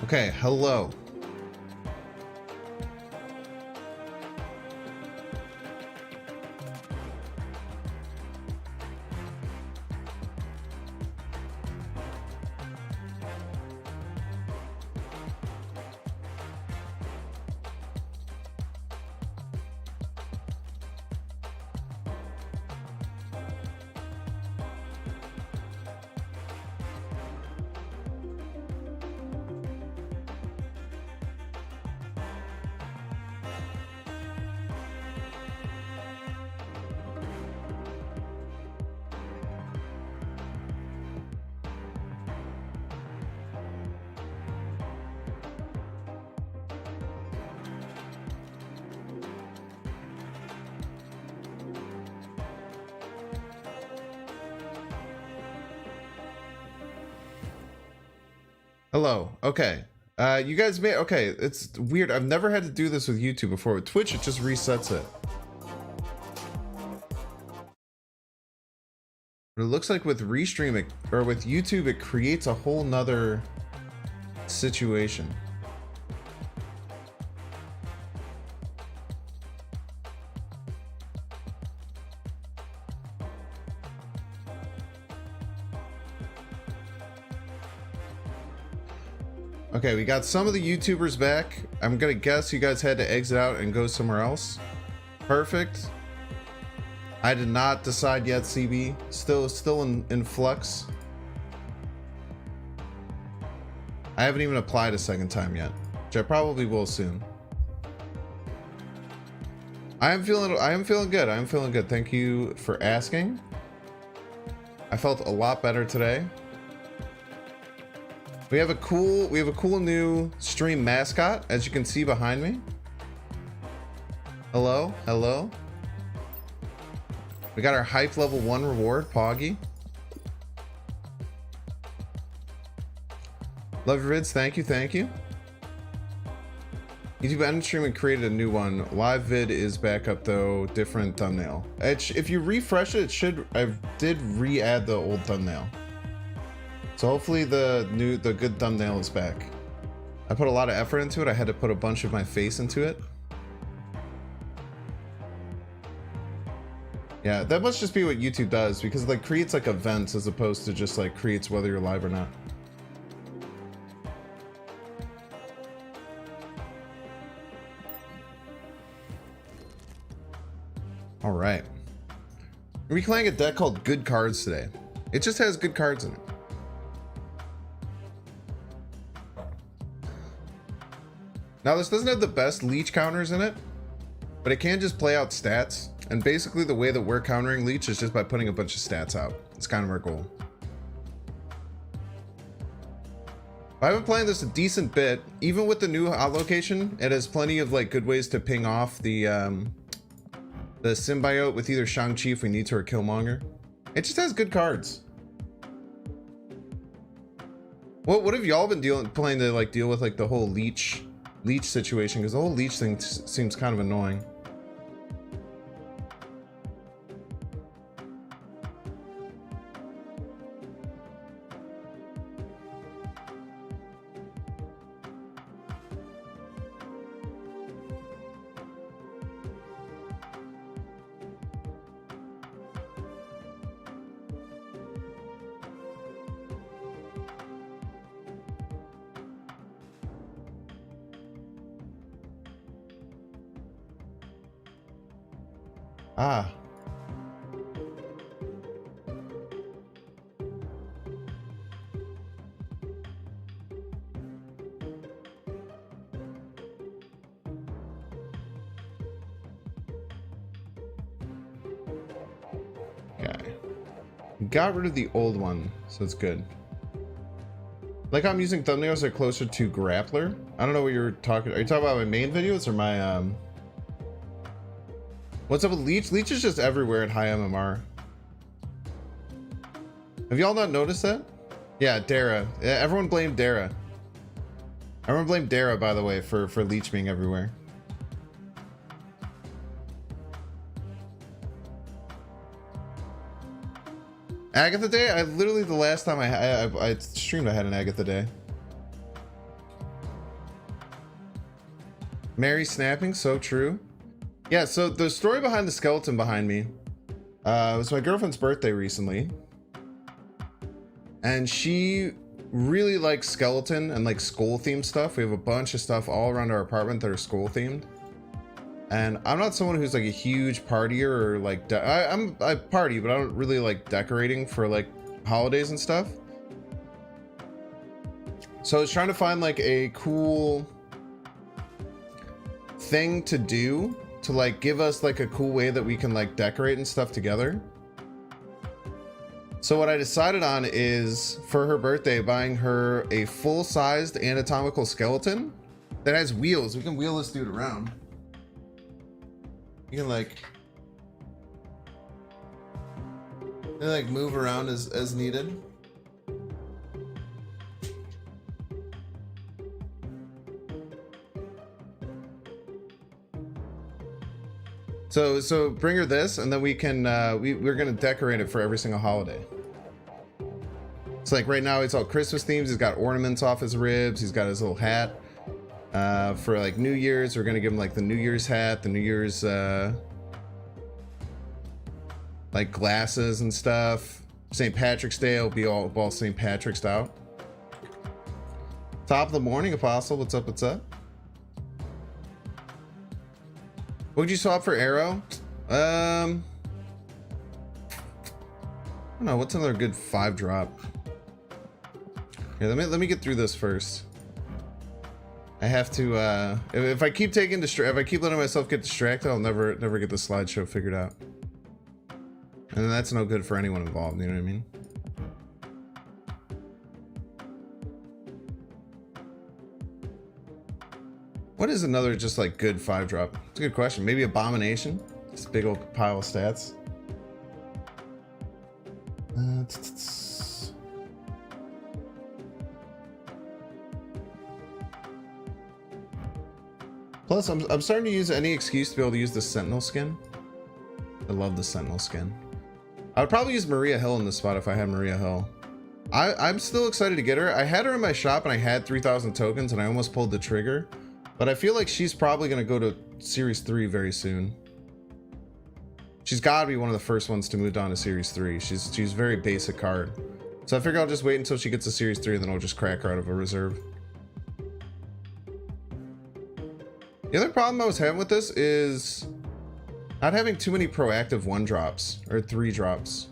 Okay, hello. Hello. Okay. You guys may. Okay, it's weird. I've never had to do this with YouTube before. With Twitch, it just resets it. But it looks like with Restream, or with YouTube, it creates a whole nother situation. Okay, we got some of the YouTubers back. I'm gonna guess you guys had to exit out and go somewhere else. Perfect. I did not decide yet, CB. Still in flux. I haven't even applied a second time yet, which I probably will soon. I am feeling good. I am feeling good. Thank you for asking. I felt a lot better today. We have a cool new stream mascot, as you can see behind me. Hello, hello. We got our hype level 1 reward, Poggy. Love your vids, thank you, thank you. YouTube ended stream and created a new one. Live vid is back up though, different thumbnail. If you refresh it, it should. I did re-add the old thumbnail. So hopefully the good thumbnail is back. I put a lot of effort into it. I had to put a bunch of my face into it. Yeah, that must just be what YouTube does, because it like creates like events as opposed to just like creates whether you're live or not. All right. We're playing a deck called Good Cards today. It just has good cards in it. Now this doesn't have the best leech counters in it, but it can just play out stats. And basically the way that we're countering leech is just by putting a bunch of stats out. It's kind of our goal. I've been playing this a decent bit. Even with the new location, it has plenty of like good ways to ping off the symbiote with either Shang-Chi if we need to, or Killmonger. It just has good cards. What have y'all been playing to like deal with like the whole leech situation? Because the whole leech thing seems kind of annoying. Ah. Okay. Got rid of the old one, so it's good. Like I'm using thumbnails that are closer to Grappler. I don't know what you're talking. Are you talking about my main videos or my What's up with Leech? Leech is just everywhere at high MMR. Have y'all not noticed that? Yeah, Dara. Yeah, everyone blamed Dara. Everyone blamed Dara, by the way, for Leech being everywhere. Agatha Day? I literally, the last time I streamed, I had an Agatha Day. Mary snapping, so true. Yeah, so the story behind the skeleton behind me, it was my girlfriend's birthday recently. And she really likes skeleton and like skull themed stuff. We have a bunch of stuff all around our apartment that are skull themed. And I'm not someone who's like a huge partier or like, I party, but I don't really like decorating for like holidays and stuff. So I was trying to find like a cool thing to do to like give us like a cool way that we can like decorate and stuff together. So what I decided on is for her birthday, buying her a full-sized anatomical skeleton that has wheels. We can wheel this dude around. You can like move around as needed. So bring her this, and then we can we're gonna decorate it for every single holiday. So like right now it's all Christmas themes. He's got ornaments off his ribs. He's got his little hat. For like New Year's, we're gonna give him like the New Year's hat, the New Year's like glasses and stuff. St. Patrick's Day will be all St. Patrick's out. Top of the morning, Apostle. What's up? What's up? What would you swap for Arrow? I don't know. What's another good 5-drop? Here, let me get through this first. I have to. If I keep if I keep letting myself get distracted, I'll never get the slideshow figured out. And that's no good for anyone involved. You know what I mean? What is another just like good 5-drop? It's a good question. Maybe Abomination. Just a big old pile of stats. Plus, I'm starting to use any excuse to be able to use the Sentinel skin. I love the Sentinel skin. I would probably use Maria Hill in this spot if I had Maria Hill. I'm still excited to get her. I had her in my shop and I had 3,000 tokens and I almost pulled the trigger. But I feel like she's probably going to go to Series 3 very soon. She's got to be one of the first ones to move down to Series 3. She's a very basic card. So I figure I'll just wait until she gets to Series 3 and then I'll just crack her out of a reserve. The other problem I was having with this is not having too many proactive 1-drops or 3-drops.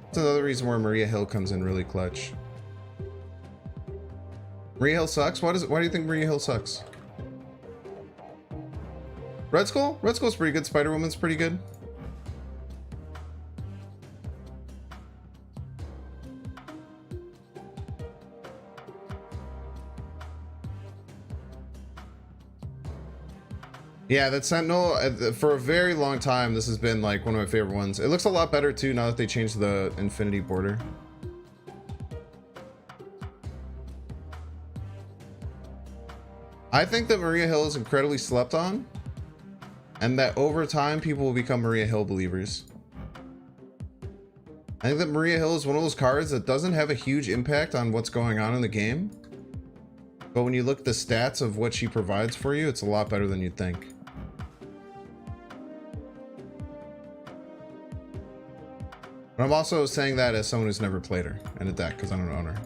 That's another reason where Maria Hill comes in really clutch. Maria Hill sucks? Why do you think Maria Hill sucks? Red Skull? Red Skull's pretty good. Spider-Woman's pretty good. Yeah, that Sentinel, for a very long time, this has been like one of my favorite ones. It looks a lot better too now that they changed the infinity border. I think that Maria Hill is incredibly slept on, and that over time people will become Maria Hill believers. I think that Maria Hill is one of those cards that doesn't have a huge impact on what's going on in the game, but when you look at the stats of what she provides for you, it's a lot better than you'd think. But I'm also saying that as someone who's never played her in a deck because I don't own her.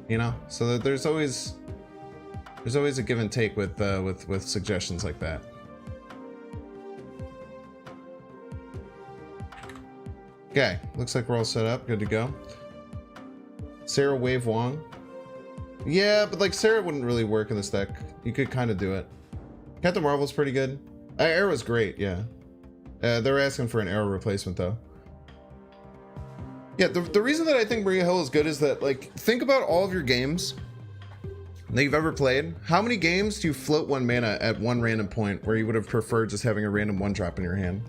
You know, so that there's always a give and take with suggestions like that. Okay, looks like we're all set up, good to go. Sarah Wave Wong. Yeah, but like Sarah wouldn't really work in this deck. You could kind of do it. Captain Marvel's pretty good. Arrow's great, yeah. They're asking for an Arrow replacement though. Yeah, the reason that I think Maria Hill is good is that, like, think about all of your games that you've ever played. How many games do you float 1 mana at one random point where you would have preferred just having a random 1-drop in your hand?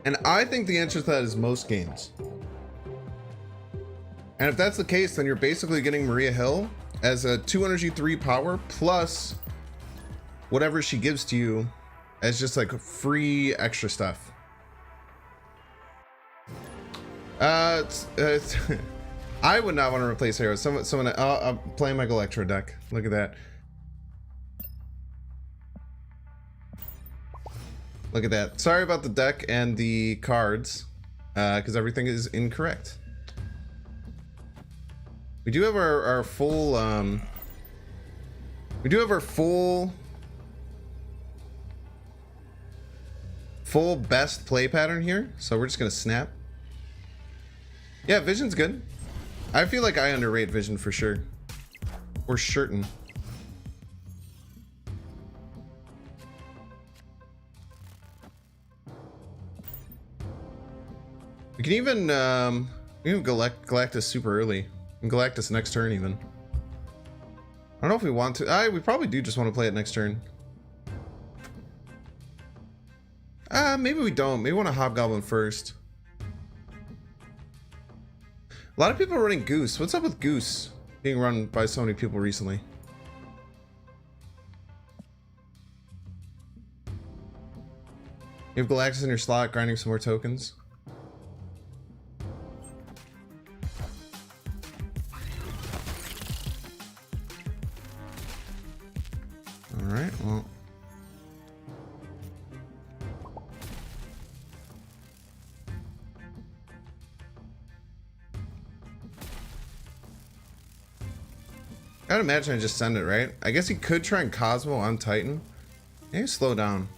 And I think the answer to that is most games. And if that's the case, then you're basically getting Maria Hill as a 2 energy 3 power plus whatever she gives to you as just like free extra stuff. I would not want to replace heroes. Someone, I'm playing my Electro deck. Look at that. Look at that. Sorry about the deck and the cards, because everything is incorrect. We do have our full, we do have our full best play pattern here, so we're just gonna snap. Yeah, Vision's good. I feel like I underrate Vision for sure. Or certain. We can even Galactus super early. And Galactus next turn even. I don't know if we want to. We probably do just want to play it next turn. Maybe we don't. Maybe we want a Hobgoblin first. A lot of people are running Goose. What's up with Goose being run by so many people recently? You have Galactus in your slot, grinding some more tokens. Alright, well. I'd imagine I just send it, right? I guess he could try and Cosmo on Titan. Maybe slow down.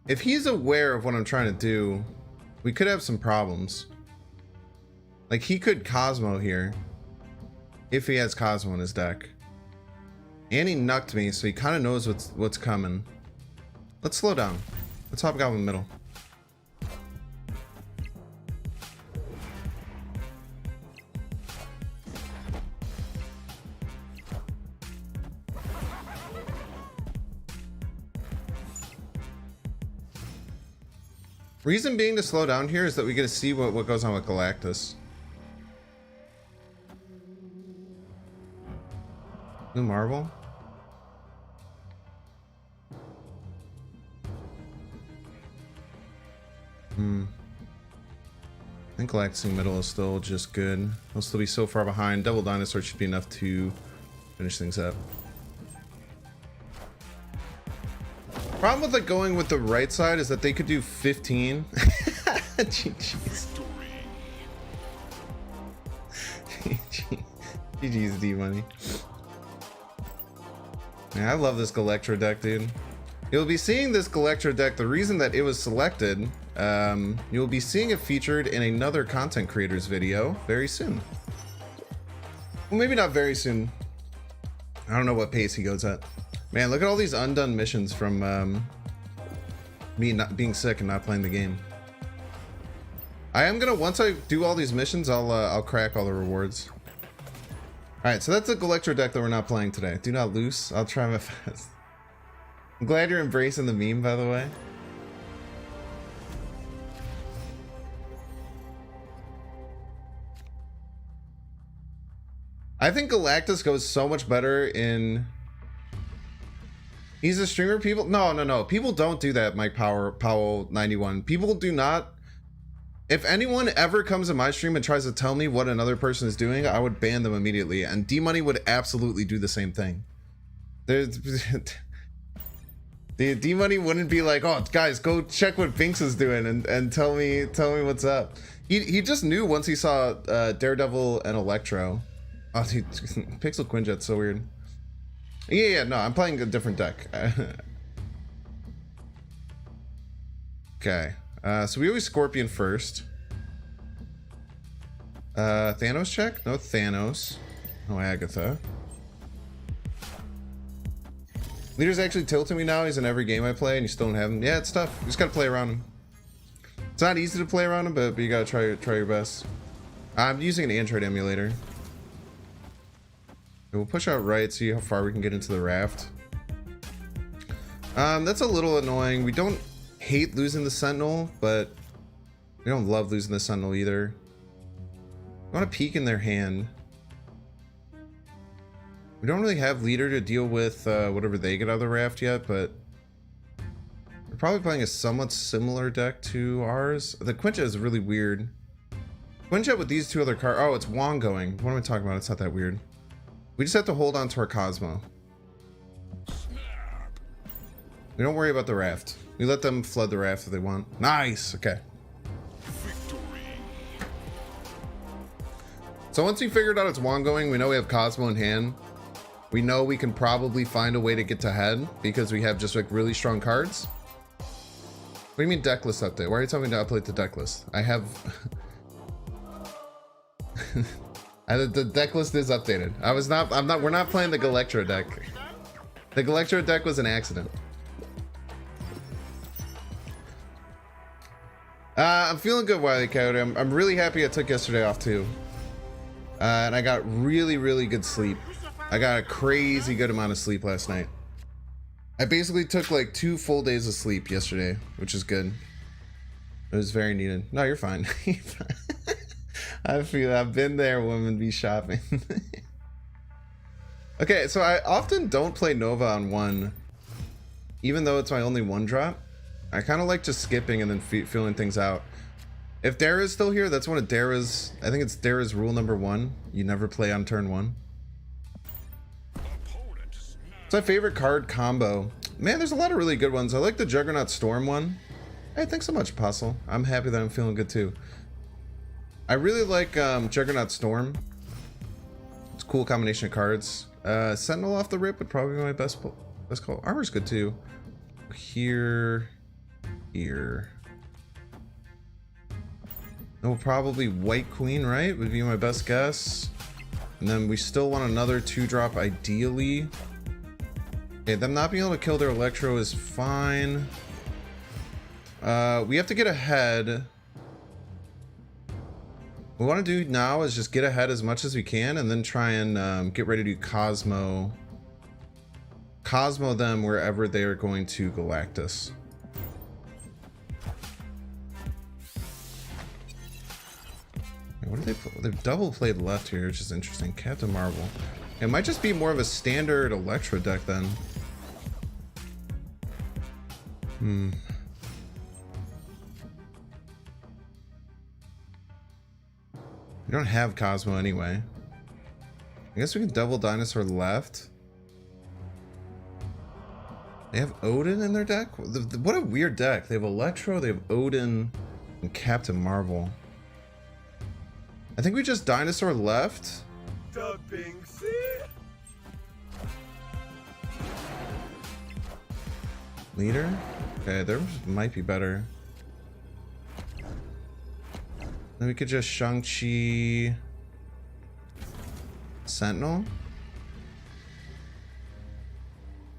If he's aware of what I'm trying to do, we could have some problems. Like, he could Cosmo here. If he has Cosmo in his deck. And he knucked me, so he kind of knows what's coming. Let's slow down. Let's Hobgoblin in the middle. Reason being to slow down here is that we get to see what goes on with Galactus. New Marvel? I think Galactus in the middle is still just good. He'll still be so far behind. Double Dinosaur should be enough to finish things up. Problem with like going with the right side is that they could do 15. GG's. GG's D-Money. Man, I love this Galactro deck, dude. You'll be seeing this Galactro deck. The reason that it was selected, you'll be seeing it featured in another content creator's video very soon. Well, maybe not very soon. I don't know what pace he goes at. Man, look at all these undone missions from me not being sick and not playing the game. I am gonna, once I do all these missions, I'll crack all the rewards. All right, so that's a Galactro deck that we're not playing today. Do not lose. I'll try my best. I'm glad you're embracing the meme, by the way. I think Galactus goes so much better in... He's a streamer. People, no. People don't do that, Mike Powell 91. People do not. If anyone ever comes in my stream and tries to tell me what another person is doing, I would ban them immediately. And D-Money would absolutely do the same thing. There's... The D-Money wouldn't be like, oh, guys, go check what Binks is doing and tell me what's up. He just knew once he saw Daredevil and Electro. Oh, dude, Pixel Quinjet's so weird. Yeah, no, I'm playing a different deck. Okay, so we always Scorpion first. Thanos check? No Thanos. No Agatha. Leader's actually tilting me now. He's in every game I play and you still don't have him. Yeah, it's tough. You just gotta play around him. It's not easy to play around him, but you gotta try your best. I'm using an Android emulator. We'll push out right, see how far we can get into the raft. That's a little annoying. We don't hate losing the Sentinel, but we don't love losing the Sentinel either. I want to peek in their hand. We don't really have leader to deal with whatever they get out of the raft yet, but we're probably playing a somewhat similar deck to ours. The Quinjet is really weird. Quinjet with these two other cards. Oh, it's Wong going. What am I talking about? It's not that weird. We just have to hold on to our Cosmo. We don't worry about the raft. We let them flood the raft if they want. Nice. Okay. So once we figured out it's Wong going, we know we have Cosmo in hand. We know we can probably find a way to get to head because we have just like really strong cards. What do you mean deck list update? Why are you telling me to update the deck list? I have... the deck list is updated. We're not playing the Galactro deck. The Galactro deck was an accident. I'm feeling good, Wiley Coyote. I'm really happy I took yesterday off too. And I got really, really good sleep. I got a crazy good amount of sleep last night. I basically took like 2 full days of sleep yesterday, which is good. It was very needed. No, you're fine. I've been there, woman be shopping. Okay, so I often don't play Nova on 1, even though it's my only 1-drop. I kind of like just skipping and then feeling things out. If Dara's still here, that's one of Dara's, I think it's Dara's rule number 1. You never play on turn 1. It's my favorite card combo. Man, there's a lot of really good ones. I like the Juggernaut Storm one. Hey, thanks so much, Apostle. I'm happy that I'm feeling good too. I really like Juggernaut Storm. It's a cool combination of cards. Sentinel off the rip would probably be my best call. Armor's good too. Here. No, probably White Queen, right? Would be my best guess. And then we still want another 2-drop ideally. Okay, them not being able to kill their Electro is fine. We have to get ahead. What we want to do now is just get ahead as much as we can and then try and get ready to do Cosmo them wherever they are going to Galactus. What do they put? They've double played left here, which is interesting. Captain Marvel. It might just be more of a standard Electro deck then. We don't have Cosmo anyway. I guess we can double Dinosaur left. They have Odin in their deck? What a weird deck. They have Electro, they have Odin, and Captain Marvel. I think we just Dinosaur left. Leader? Okay, there might be better. Then we could just Shang-Chi Sentinel.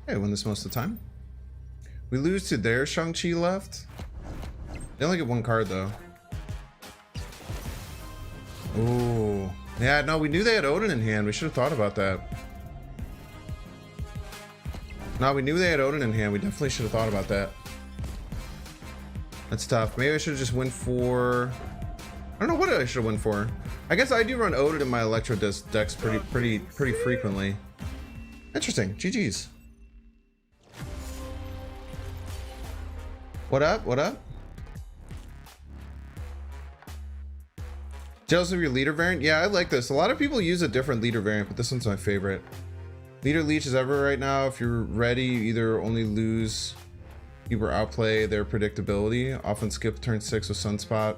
Okay, win this most of the time. We lose to their Shang-Chi left. They only get 1 card though. Ooh. Yeah, no, we knew they had Odin in hand. We should have thought about that. No, we knew they had Odin in hand. We definitely should have thought about that. That's tough. Maybe I should have just went for... I don't know what I should have went for. I guess I do run Odin in my Electro decks pretty frequently. Interesting. GG's. What up? What up? Jealous of your leader variant? Yeah, I like this. A lot of people use a different leader variant, but this one's my favorite. Leader Leech is ever right now. If you're ready, you either only lose, you outplay their predictability. Often skip turn 6 with Sunspot.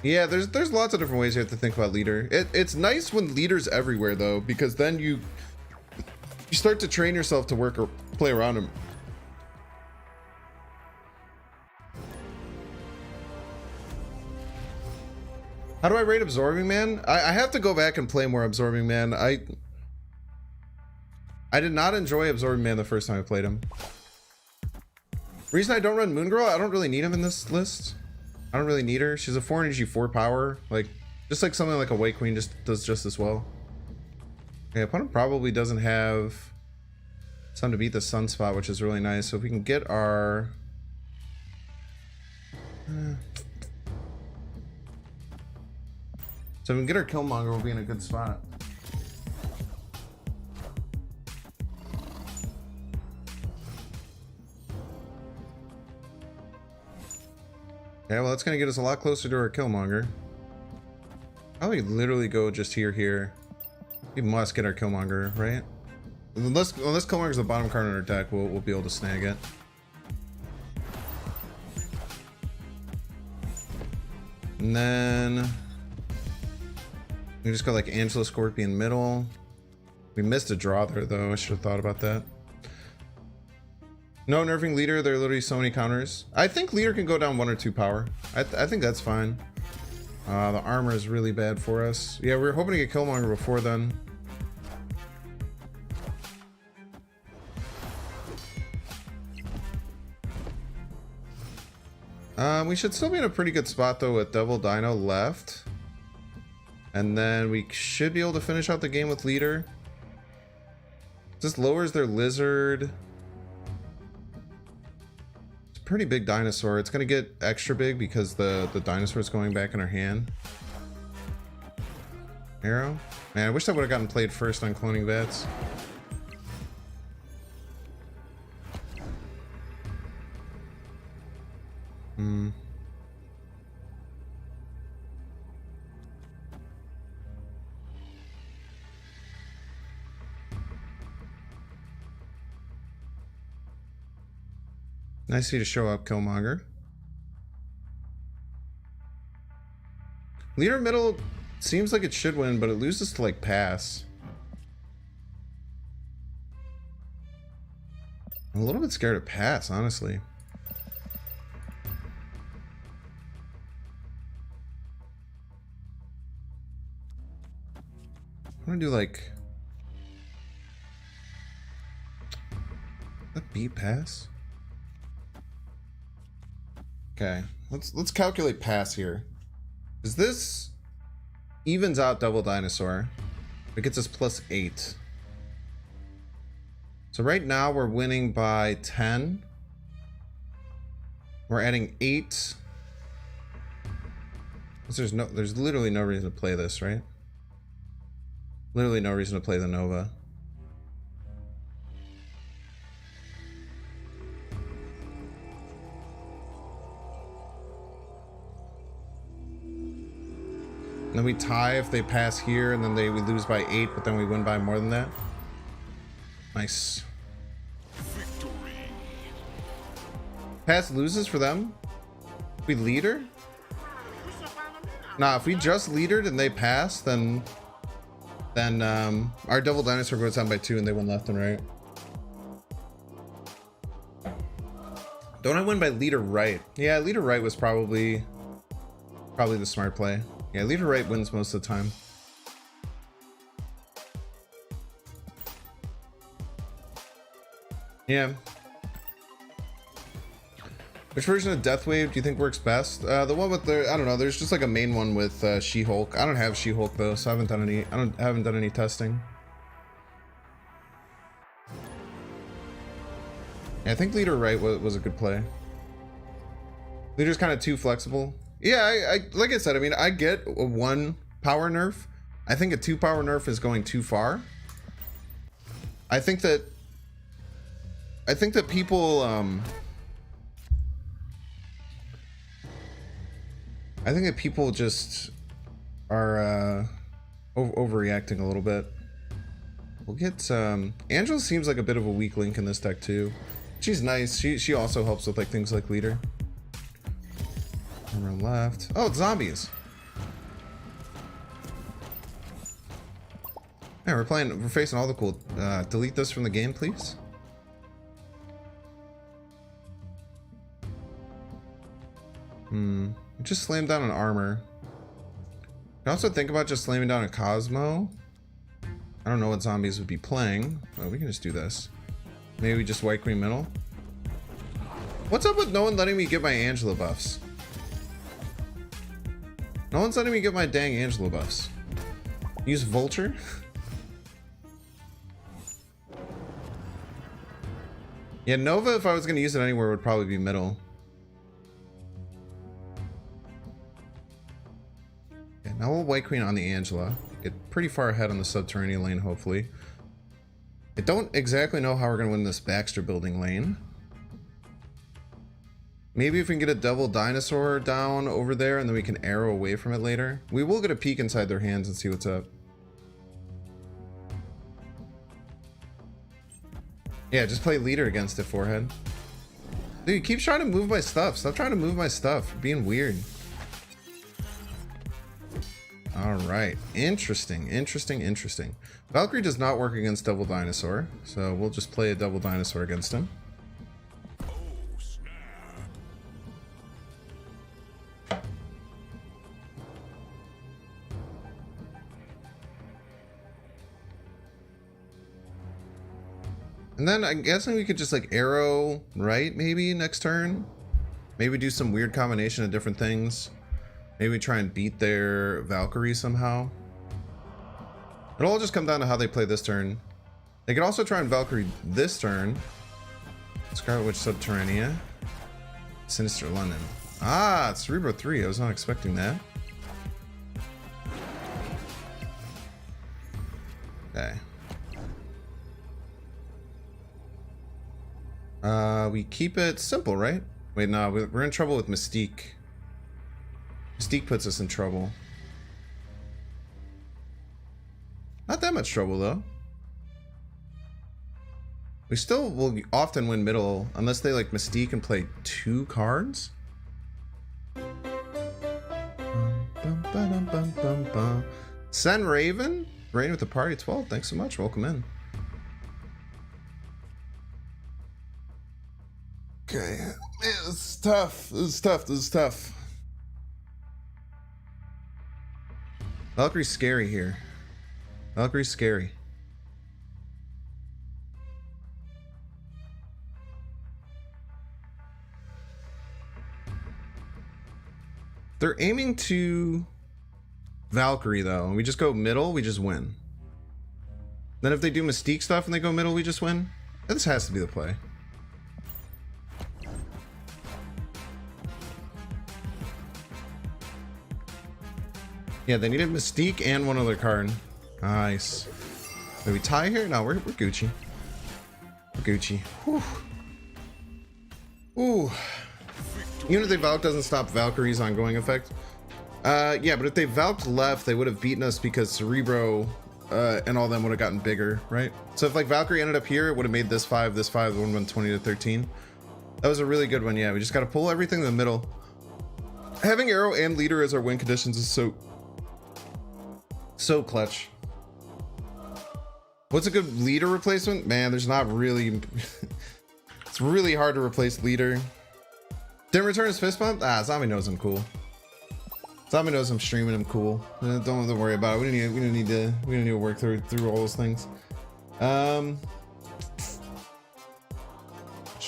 Yeah, there's lots of different ways you have to think about leader. It's nice when leader's everywhere though, because then you start to train yourself to work or play around him. How do I rate Absorbing Man? I have to go back and play more Absorbing Man. I did not enjoy Absorbing Man the first time I played him. Reason I don't run Moon Girl, I don't really need him in this list. I don't really need her. She's a 4 energy 4 power. Like, just like something like a White Queen just does just as well. Okay, opponent probably doesn't have something to beat the Sunspot, which is really nice. So if we can get our... So if we can get our Killmonger, we'll be in a good spot. Okay, well that's gonna get us a lot closer to our Killmonger. Probably literally go just here. We must get our Killmonger, right? Unless Killmonger's the bottom card on our deck, we'll be able to snag it. And then we just got like Angela Scorpion middle. We missed a draw there though. I should have thought about that. No nerfing leader. There are literally so many counters. I think leader can go down 1 or 2 power. I think that's fine. The armor is really bad for us. Yeah, we were hoping to get Killmonger before then. We should still be in a pretty good spot though with Devil Dino left. And then we should be able to finish out the game with leader. This lowers their lizard. It's a pretty big dinosaur. It's gonna get extra big because the dinosaur is going back in our hand. Arrow? Man, I wish that would have gotten played first on cloning bats. Nice of you to show up, Killmonger. Leader middle seems like it should win, but it loses to like pass. I'm a little bit scared of pass, honestly. I'm gonna do like that beat pass. Okay, let's calculate pass here. Is this evens out Double Dinosaur? It gets us +8. So right now we're winning by 10. We're adding 8. There's literally no reason to play this, right? Literally no reason to play the Nova. And then we tie if they pass here, and then we lose by 8, but then we win by more than that. Nice. Victory. Pass loses for them? We leader? Nah, if we just leadered and they pass, then our Double Dinosaur goes down by 2 and they win left and right. Don't I win by leader right? Yeah, leader right was probably the smart play. Yeah, leader right wins most of the time. Yeah. Which version of Death Wave do you think works best? The one with I don't know, there's just like a main one with She-Hulk. I don't have She-Hulk though, so I haven't done any testing. Yeah, I think leader right was a good play. Leader's kind of too flexible. Yeah, I like I said, I mean, I get a 1 power nerf. I think a 2 power nerf is going too far. I think that people I think that people just are overreacting a little bit. We'll get Angela seems like a bit of a weak link in this deck too. She's nice. She also helps with like things like leader. Armor left. Oh, it's zombies. Yeah, we're facing all the cool. Delete this from the game, please. Just slam down an armor. You can also think about just slamming down a Cosmo. I don't know what zombies would be playing, but we can just do this. Maybe we just White Queen middle. What's up with no one letting me get my Angela buffs? No one's letting me get my dang Angela buffs. Use Vulture? Yeah, Nova, if I was going to use it anywhere, would probably be middle. Yeah, now we'll White Queen on the Angela. Get pretty far ahead on the Subterranean lane, hopefully. I don't exactly know how we're going to win this Baxter building lane. Maybe if we can get a double dinosaur down over there and then we can arrow away from it later. We will get a peek inside their hands and see what's up. Yeah, just play leader against it, forehead. Dude, keep trying to move my stuff. Stop trying to move my stuff. You're being weird. All right. Interesting, interesting, interesting. Valkyrie does not work against double dinosaur, so we'll just play a double dinosaur against him. And then I'm guessing we could just like arrow right maybe next turn. Maybe do some weird combination of different things. Maybe try and beat their Valkyrie somehow. It'll all just come down to how they play this turn. They could also try and Valkyrie this turn. Scarlet Witch Subterranea. Sinister London. Ah, it's Cerebro 3. I was not expecting that. Okay. We keep it simple, right? Wait, no, we're in trouble with Mystique. Mystique puts us in trouble. Not that much trouble, though. We still will often win middle, unless they like Mystique and play 2 cards. Send Raven? Rain with the party 12. Thanks so much. Welcome in. Okay. Man, this is tough. This is tough. This is tough. Valkyrie's scary here. Valkyrie's scary. They're aiming to Valkyrie though, and we just go middle, we just win. Then if they do Mystique stuff and they go middle, we just win. This has to be the play. Yeah, they needed Mystique and one other card. Nice. Did we tie here? No, we're Gucci. We're Gucci. Whew. Ooh. Even if they Valk doesn't stop Valkyrie's ongoing effect. Yeah, but if they Valked left, they would have beaten us because Cerebro and all them would have gotten bigger, right? So if like Valkyrie ended up here, it would have made this 5, it would have been 20 to 13. That was a really good one, yeah. We just got to pull everything in the middle. Having Arrow and Leader as our win conditions is so clutch. What's a good Leader replacement? Man, there's not really... It's really hard to replace Leader. Didn't return his fist bump? Ah, Zombie knows I'm cool. Zombie knows I'm streaming him cool. Don't have to worry about it. We don't need to work through all those things.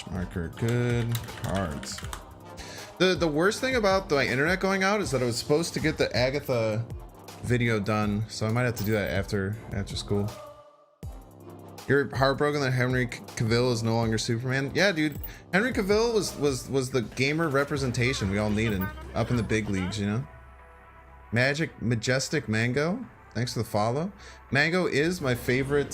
Marker, good cards. The worst thing about my internet going out is that I was supposed to get the Agatha video done, so I might have to do that after school. You're heartbroken that Henry Cavill is no longer Superman? Yeah, dude. Henry Cavill was the gamer representation we all needed up in the big leagues, you know? Majestic Mango, thanks for the follow. Mango is my favorite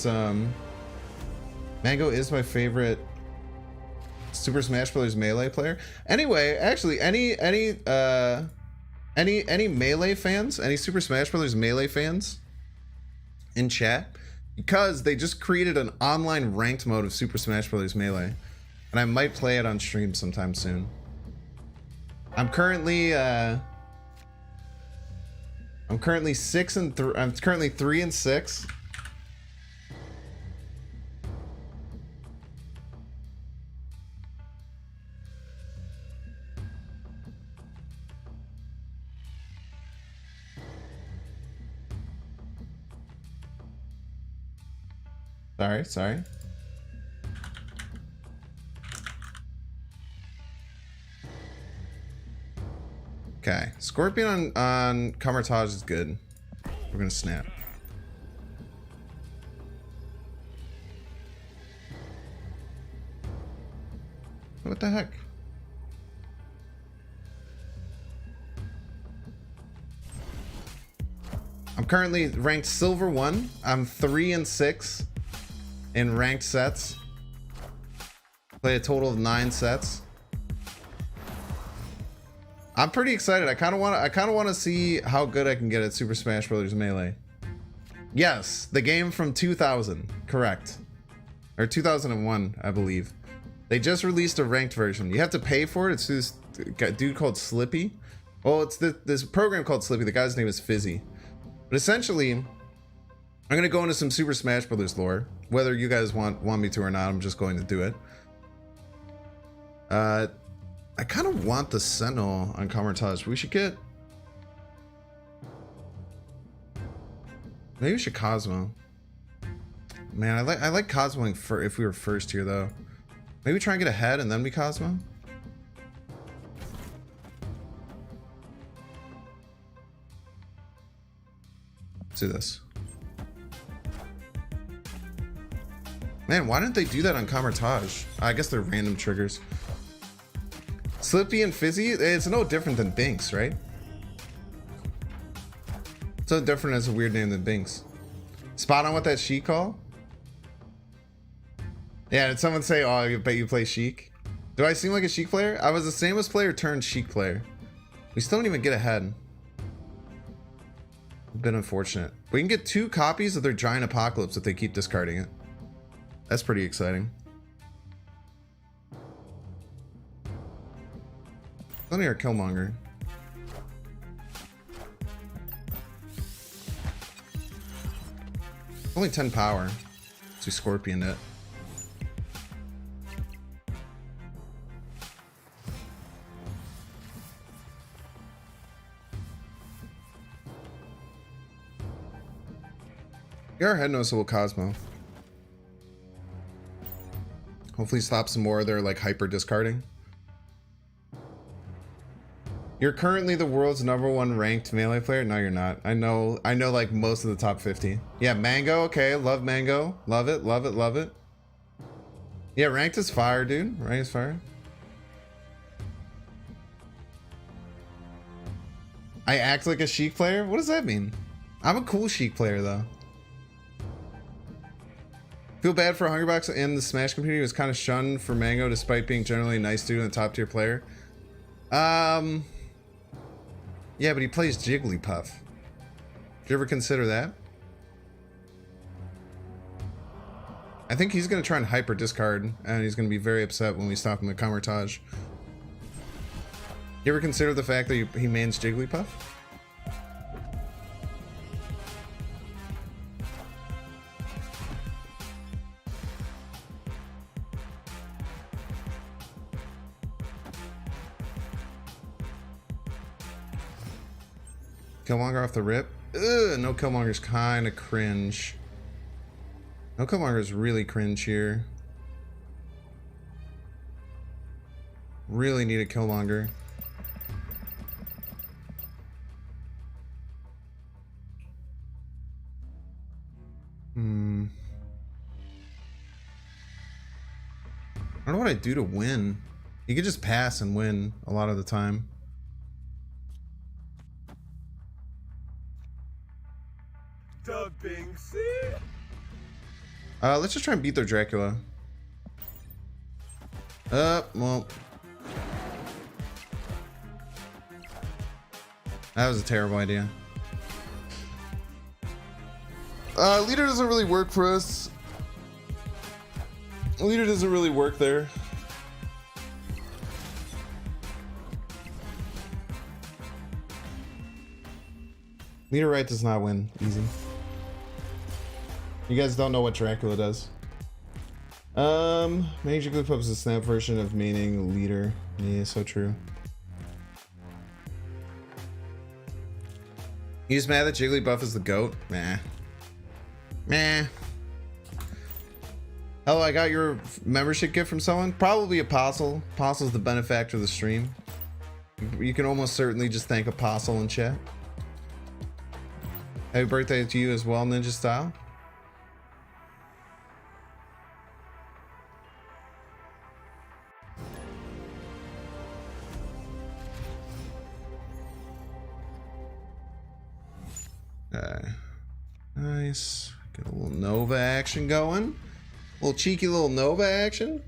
Super Smash Bros. Melee player. Anyway, actually, any Melee fans, any Super Smash Bros. Melee fans in chat, because they just created an online ranked mode of Super Smash Bros. Melee, and I might play it on stream sometime soon. I'm currently 3 and 6. Sorry. Okay, Scorpion on Camartage is good. We're gonna snap. What the heck? I'm currently ranked Silver 1. I'm 3 and 6 in ranked sets. Play a total of 9 sets. I'm pretty excited. I kind of want to see how good I can get at Super Smash Bros. Melee. Yes, the game from 2000, correct. Or 2001, I believe. They just released a ranked version. You have to pay for it. It's this dude called Slippy. Well, it's this program called Slippy. The guy's name is Fizzy. But essentially, I'm going to go into some Super Smash Bros. Lore. Whether you guys want me to or not, I'm just going to do it. I kind of want the Sentinel on Kamartage. We should get... Maybe we should Cosmo. Man, I like Cosmoing for if we were first here though. Maybe try and get ahead and then we Cosmo. Let's do this. Man, why didn't they do that on Kamartage? I guess they're random triggers. Slippy and Fizzy, it's no different than Binks, right? It's no different as a weird name than Binks. Spot on with that Sheik call? Yeah, did someone say, oh, I bet you play Sheik? Do I seem like a Sheik player? I was a Samus player turned Sheik player. We still don't even get ahead. A bit unfortunate. We can get 2 copies of their Giant Apocalypse if they keep discarding it. That's pretty exciting. Only our Killmonger. Only 10 power. So Scorpion it. Your head noticeable Cosmo. Hopefully stop some more of their like hyper discarding. You're currently the world's #1 ranked melee player. No, you're not. I know like most of the top 50. Yeah, Mango. Okay, love Mango. Love it, love it, love it. Yeah, ranked is fire, dude. Ranked is fire. I act like a Sheik player? What does that mean? I'm a cool Sheik player though. Feel bad for Hungrybox and the Smash community. He was kind of shunned for Mango despite being generally a nice dude and a top tier player. Yeah, but he plays Jigglypuff. Did you ever consider that? I think he's going to try and hyper discard, and he's going to be very upset when we stop him at Kamartage. You ever consider the fact that he mains Jigglypuff? Killmonger off the rip. Ugh, no Killmonger's kind of cringe. No Killmonger's really cringe here. Really need a Killmonger. I don't know what I do to win. You could just pass and win a lot of the time. Let's just try and beat their Dracula. Well. That was a terrible idea. Leader doesn't really work for us. Leader doesn't really work there. Leader right does not win. Easy. You guys don't know what Dracula does. Major Jigglypuff is a snap version of meaning leader. Yeah, so true. You just mad that Jigglypuff is the GOAT? Nah. Meh. Oh, I got your membership gift from someone? Probably Apostle. Apostle's the benefactor of the stream. You can almost certainly just thank Apostle in chat. Happy birthday to you as well, Ninja Style. Nice. Get a little Nova action going. A little cheeky little Nova action.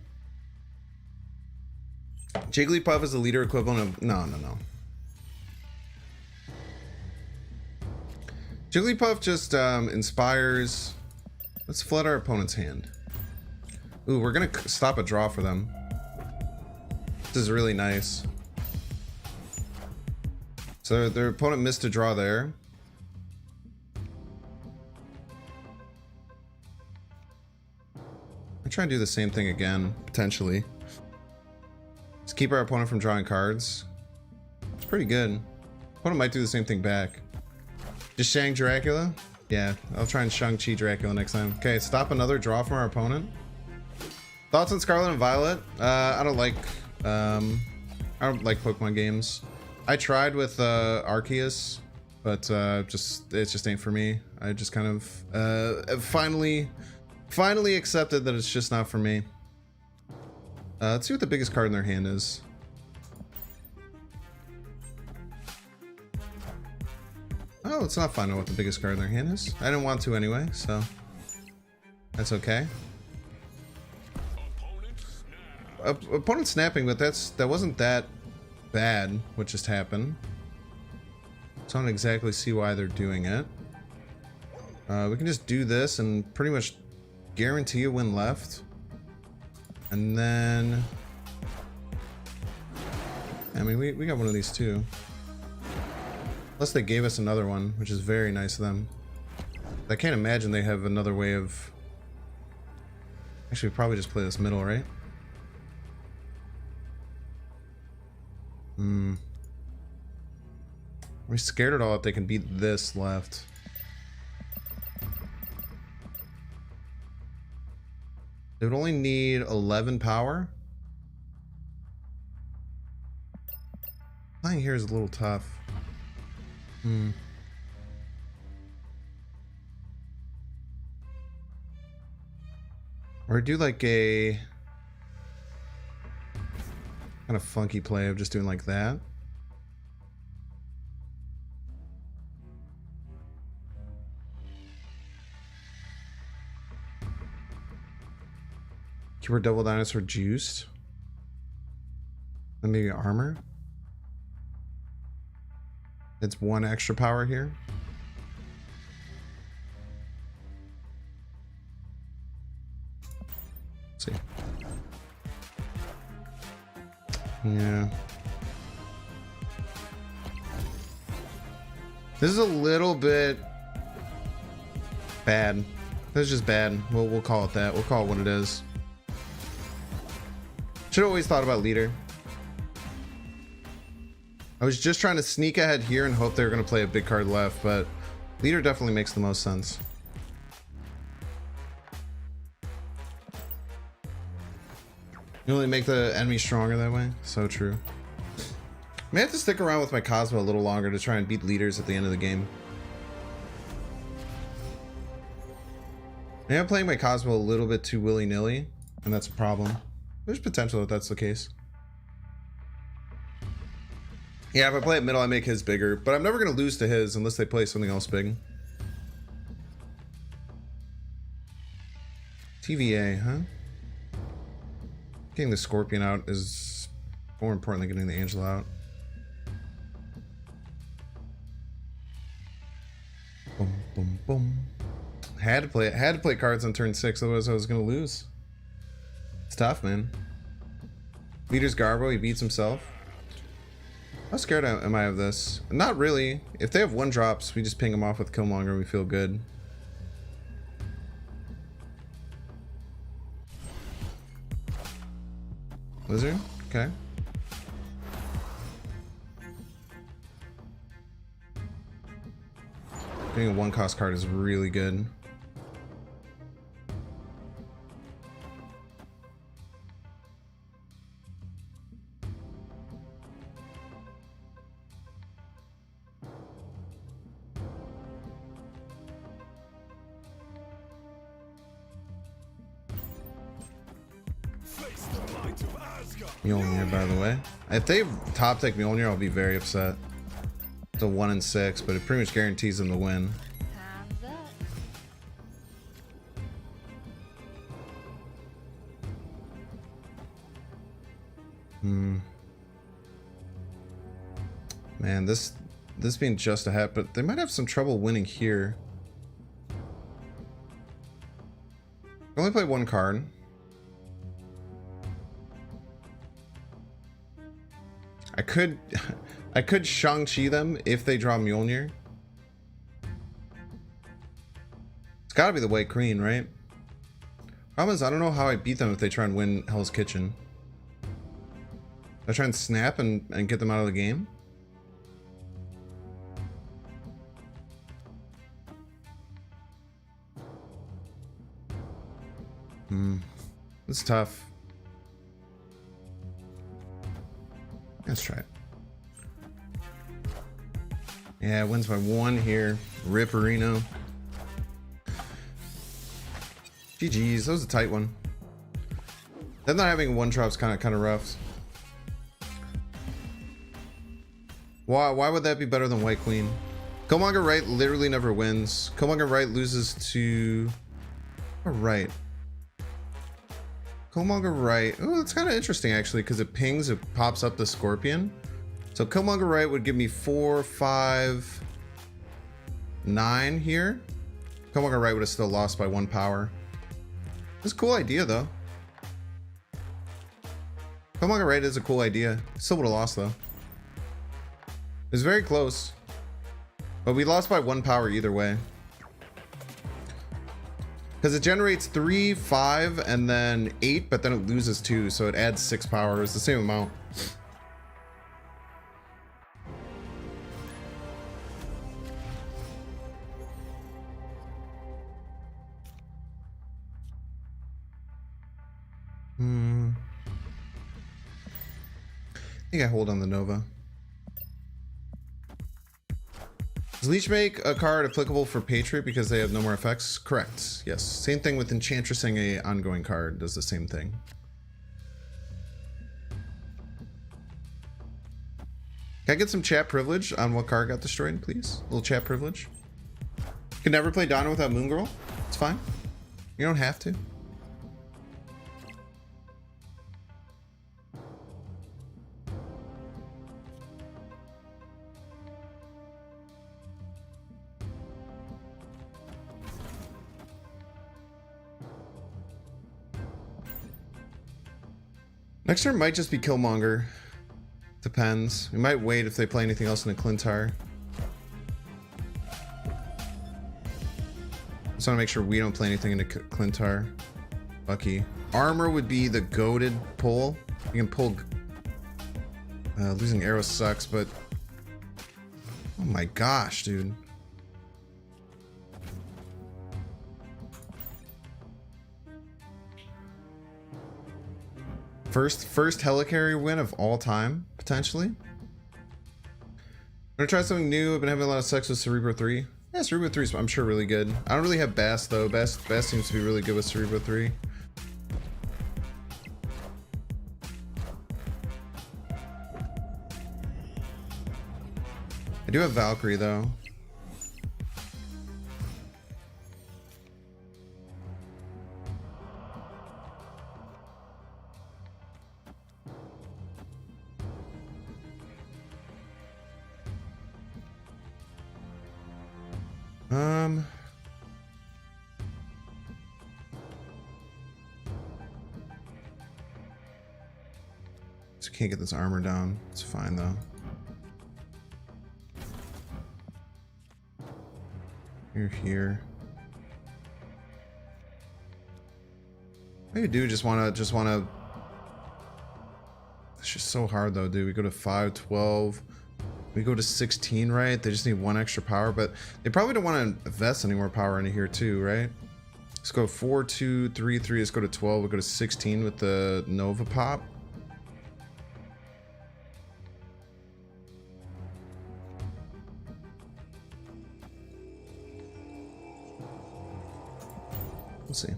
Jigglypuff is the leader equivalent of... No. Jigglypuff just inspires. Let's flood our opponent's hand. Ooh, we're gonna stop a draw for them. This is really nice. So their opponent missed a draw there. I'm trying to do the same thing again, potentially. Just keep our opponent from drawing cards. It's pretty good. Opponent might do the same thing back. Just Shang Dracula? Yeah, I'll try and Shang-Chi Dracula next time. Okay, stop another draw from our opponent. Thoughts on Scarlet and Violet? I don't like Pokemon games. I tried with Arceus, but it just ain't for me. I just kind of finally accepted that it's just not for me. Let's see what the biggest card in their hand is. Oh, let's not find out what the biggest card in their hand is. I didn't want to anyway, so that's okay. Opponent snapping, but that wasn't that bad what just happened. So I don't exactly see why they're doing it. We can just do this and pretty much guarantee a win left. And then I mean we got one of these too. Unless they gave us another one, which is very nice of them. I can't imagine they have another way of... Actually, we probably just play this middle, right? Are we scared at all if they can beat this left? They would only need 11 power. Playing here is a little tough. Or do like a kind of funky play of just doing like that. Keyword Double Dinosaur juiced. And maybe armor. It's one extra power here. Let's see. Yeah. This is a little bit bad. This is just bad. We'll call it that. We'll call it what it is. Should have always thought about leader. I was just trying to sneak ahead here and hope they were going to play a big card left, but leader definitely makes the most sense. You only make the enemy stronger that way? So true. May have to stick around with my Cosmo a little longer to try and beat leaders at the end of the game. Maybe I'm playing my Cosmo a little bit too willy-nilly, and that's a problem. There's potential if that's the case. Yeah, if I play it middle, I make his bigger, but I'm never going to lose to his unless they play something else big. TVA, huh? Getting the Scorpion out is more important than getting the Angel out. Boom, boom, boom. Had to play cards on turn 6, otherwise I was going to lose. It's tough, man. Leader's Garbo, he beats himself. How scared am I of this? Not really. If they have one drops, we just ping them off with Killmonger and we feel good. Lizard? Okay. Getting a one-cost card is really good. Mjolnir, by the way. If they top deck Mjolnir, I'll be very upset. It's a 1 in 6, but it pretty much guarantees them the win. Man, this this being just a hat, but they might have some trouble winning here. Only play one card. I could Shang-Chi them if they draw Mjolnir. It's gotta be the White Queen, right? Problem is, I don't know how I beat them if they try and win Hell's Kitchen. I try and snap and get them out of the game. It's tough. Let's try it. Yeah, it wins by 1 here. Ripperino. GG's. That was a tight one. Them not having one drop's kind of rough. Why would that be better than White Queen? Killmonger Right literally never wins. Killmonger Right loses to... Right. Killmonger Right. Oh, that's kind of interesting actually, because it pings, it pops up the Scorpion. So Killmonger Right would give me 4, 5, 9 here. Killmonger Right would have still lost by 1 power. It's a cool idea though. Killmonger Right is a cool idea. Still would have lost though. It was very close. But we lost by 1 power either way. Because it generates 3, 5, and then 8, but then it loses 2, so it adds 6 power. It's the same amount. I think I hold on the Nova. Does Leech make a card applicable for Patriot because they have no more effects? Correct. Yes. Same thing with Enchantressing, a ongoing card does the same thing. Can I get some chat privilege on what card got destroyed, please? A little chat privilege. Can never play Donna without Moon Girl. It's fine. You don't have to. Next turn might just be Killmonger. Depends. We might wait if they play anything else in the Clintar. Just want to make sure we don't play anything into Clintar. Bucky. Armor would be the goated pull. You can pull... losing arrow sucks, but... Oh my gosh, dude. First helicarrier win of all time, potentially. I'm gonna try something new. I've been having a lot of sex with Cerebro 3. Yeah, Cerebro 3 is, I'm sure, really good. I don't really have Bass, though. Bass seems to be really good with Cerebro 3. I do have Valkyrie, though. Just can't get this armor down. It's fine though. You're here. Maybe do just wanna it's just so hard though, dude. We go to 5, 12. We go to 16, right? They just need 1 extra power, but they probably don't want to invest any more power into here too, right? Let's go 4, 2, 3, 3. Let's go to 12. We'll go to 16 with the Nova pop. We'll see.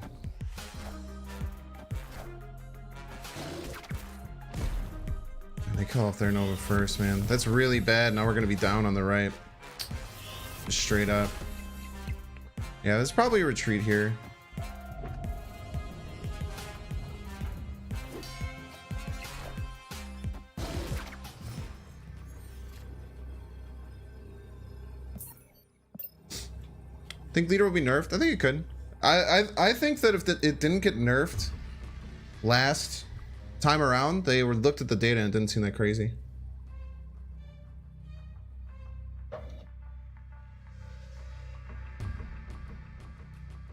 They call off their Nova first, man. That's really bad. Now we're going to be down on the right. Just straight up. Yeah, there's probably a retreat here. Think leader will be nerfed? I think it could. I think that if it didn't get nerfed last time around, they were looked at the data and it didn't seem that crazy.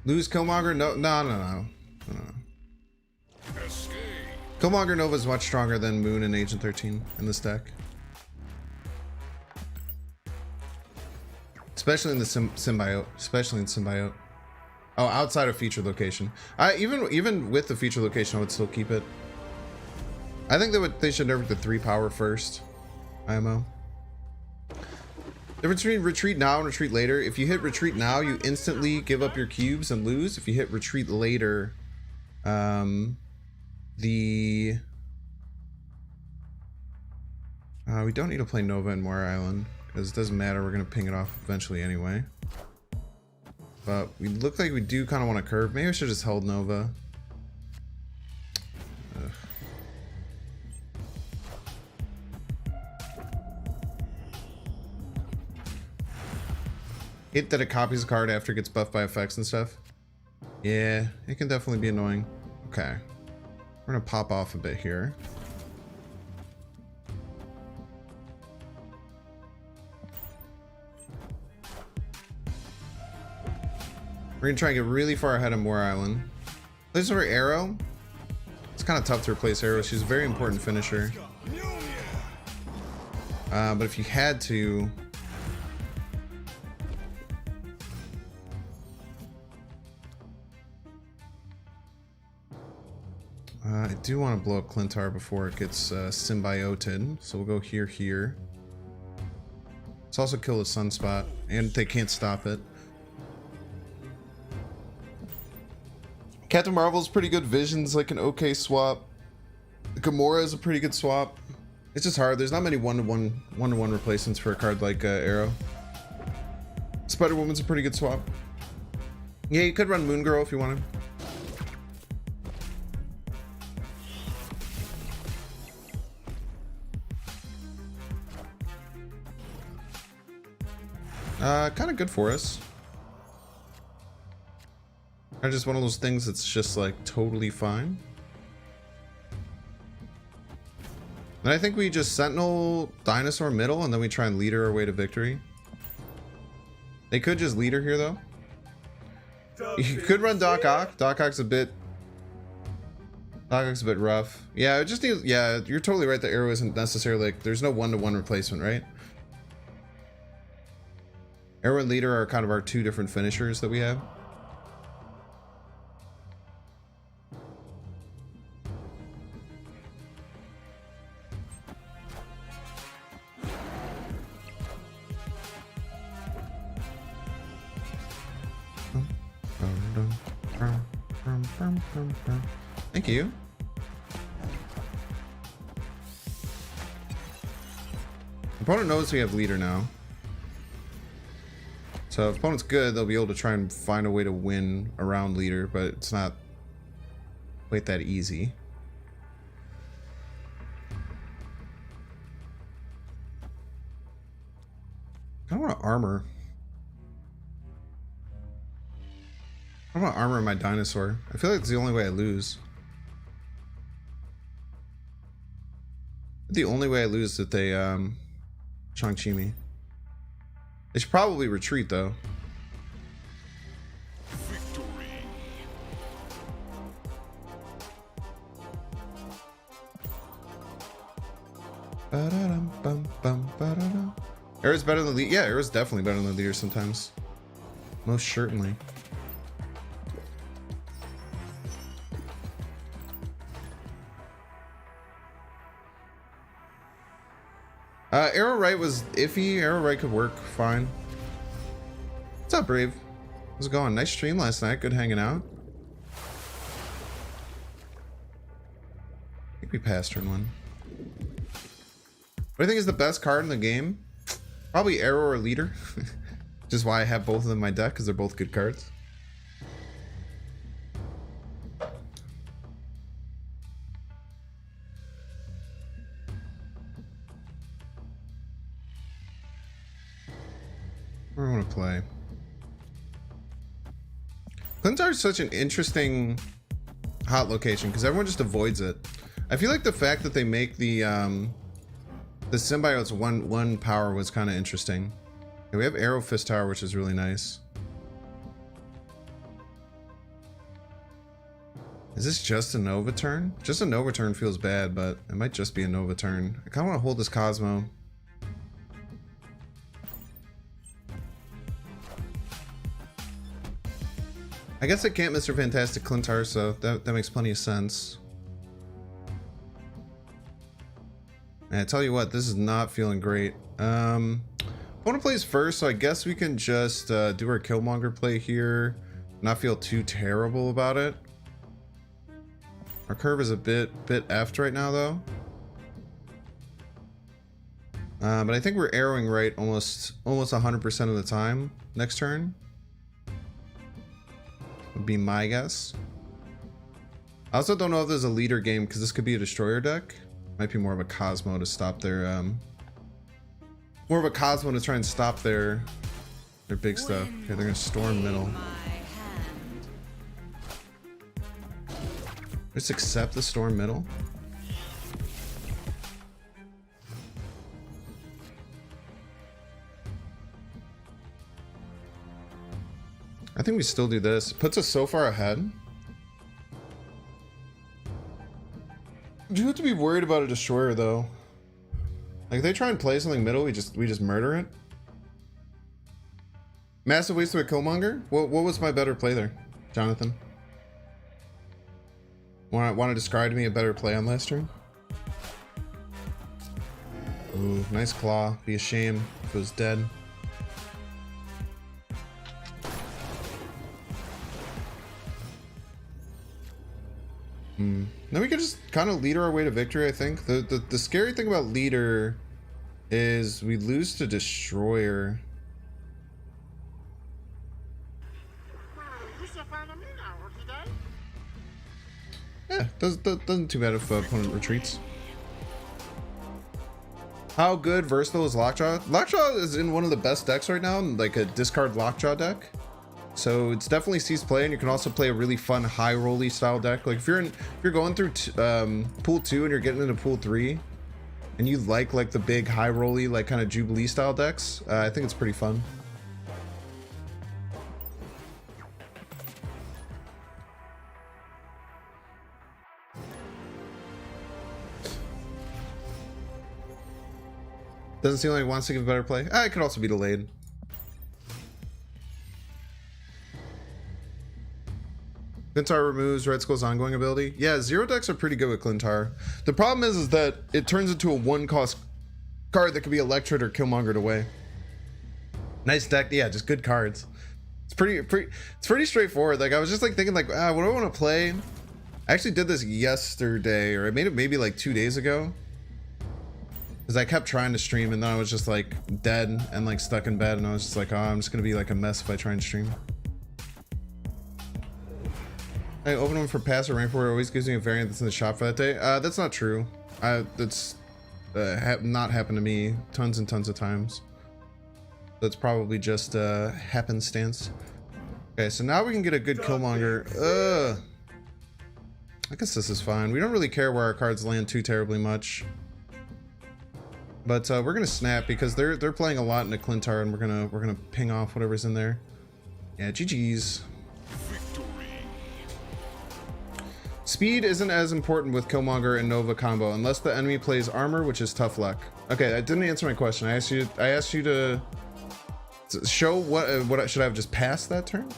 Lose Killmonger? No. Killmonger Nova is much stronger than Moon and Agent 13 in this deck. Especially in the symbiote. Especially in symbiote. Oh, outside of feature location. Even with the feature location, I would still keep it. I think they should nerf the 3 power first. IMO. Difference between retreat now and retreat later. If you hit retreat now, you instantly give up your cubes and lose. If you hit retreat later, we don't need to play Nova and Moore Island because it doesn't matter. We're gonna ping it off eventually anyway. But we look like we do kind of want to curve. Maybe I should just held Nova. Ugh. Hate that it copies a card after it gets buffed by effects and stuff. Yeah, it can definitely be annoying. Okay. We're gonna pop off a bit here. We're gonna try and get really far ahead of Moore Island. This is our Arrow. It's kind of tough to replace Arrow. She's a very important finisher. But if you had to... I do want to blow up Clintar before it gets symbioted. So we'll go here. Let's also kill the Sunspot. And they can't stop it. Captain Marvel's pretty good. Vision's like an okay swap. Gamora is a pretty good swap. It's just hard. There's not many one-to-one replacements for a card like Arrow. Spider-Woman's a pretty good swap. Yeah, you could run Moon Girl if you wanted. Kind of good for us. Or just one of those things that's just like totally fine. And I think we just Sentinel Dinosaur middle and then we try and leader our way to victory. They could just leader here though. You could run Doc Ock. Doc Ock's a bit rough. Yeah, it just needs, yeah, you're totally right. The Arrow isn't necessarily like, there's no one-to-one replacement, right? Arrow and leader are kind of our two different finishers that we have. Thank you. Opponent knows we have leader now. So if opponent's good, they'll be able to try and find a way to win around leader, but it's not quite that easy. I don't want to armor. I want to armor my dinosaur. I feel like it's the only way I lose. The only way I lose is that they Shang-Chi me. They should probably retreat though. Victory. Arrow's better than leader. Yeah, Arrow's definitely better than leader sometimes. Most certainly. Arrow right was iffy. Arrow right could work fine. What's up, Brave? How's it going? Nice stream last night. Good hanging out. I think we passed turn one. What do you think is the best card in the game? Probably Arrow or Leader. Which is why I have both of them in my deck, because they're both good cards. Where do I want to play? Clintar is such an interesting hot location because everyone just avoids it. I feel like the fact that they make the symbiotes one power was kind of interesting. Okay, we have Arrow Fist Tower, which is really nice. Is this just a Nova turn? Just a Nova turn feels bad, but it might just be a Nova turn. I kind of want to hold this Cosmo. I guess I can't Mr. Fantastic Clintar, so that makes plenty of sense. And I tell you what, this is not feeling great. Opponent plays first, so I guess we can just do our Killmonger play here. Not feel too terrible about it. Our curve is a bit effed right now, though. But I think we're arrowing right almost 100% of the time next turn. Would be my guess. I also don't know if there's a leader game because this could be a destroyer deck. Might be more of a Cosmo to stop their more of a Cosmo to try and stop their big stuff. Okay, they're gonna storm middle. Just accept the storm middle. I think we still do this. Puts us so far ahead. Do you have to be worried about a destroyer though? Like if they try and play something middle, we just murder it. Massive waste of a Killmonger? What was my better play there, Jonathan? Want to describe to me a better play on last turn? Ooh, nice claw. Be a shame if it was dead. Then we can just kind of leader our way to victory, I think. The scary thing about leader is we lose to destroyer. Yeah, doesn't too bad if opponent retreats. How good versatile is Lockjaw? Lockjaw is in one of the best decks right now, like a discard Lockjaw deck. So it's definitely sees play, and you can also play a really fun high rolly style deck. Like if you're going through pool 2 and you're getting into pool 3, and you like the big high rolly like kind of Jubilee style decks, I think it's pretty fun. Doesn't seem like it wants to give a better play. It could also be delayed. Clintar removes Red Skull's ongoing ability. Yeah, zero decks are pretty good with Clintar. The problem is that it turns into a 1-cost card that could be Electrid or Killmongered away. Nice deck. Yeah, just good cards. It's pretty straightforward. Like I was just like thinking like, what do I want to play? I actually did this yesterday, or I made it maybe like 2 days ago. Because I kept trying to stream and then I was just like dead and like stuck in bed, and I was just like, oh, I'm just gonna be like a mess if I try and stream. I open them for pass or rank 4, it always gives me a variant that's in the shop for that day. That's not true. That's not happened to me tons and tons of times. That's probably just happenstance. Okay, so now we can get a good Killmonger. I guess this is fine. We don't really care where our cards land too terribly much. But we're gonna snap because they're playing a lot into Clintar, and we're gonna ping off whatever's in there. Yeah, GG's. Speed isn't as important with Killmonger and Nova combo unless the enemy plays armor, which is tough luck. Okay, that didn't answer my question. I asked you to show what should I have just passed that turn?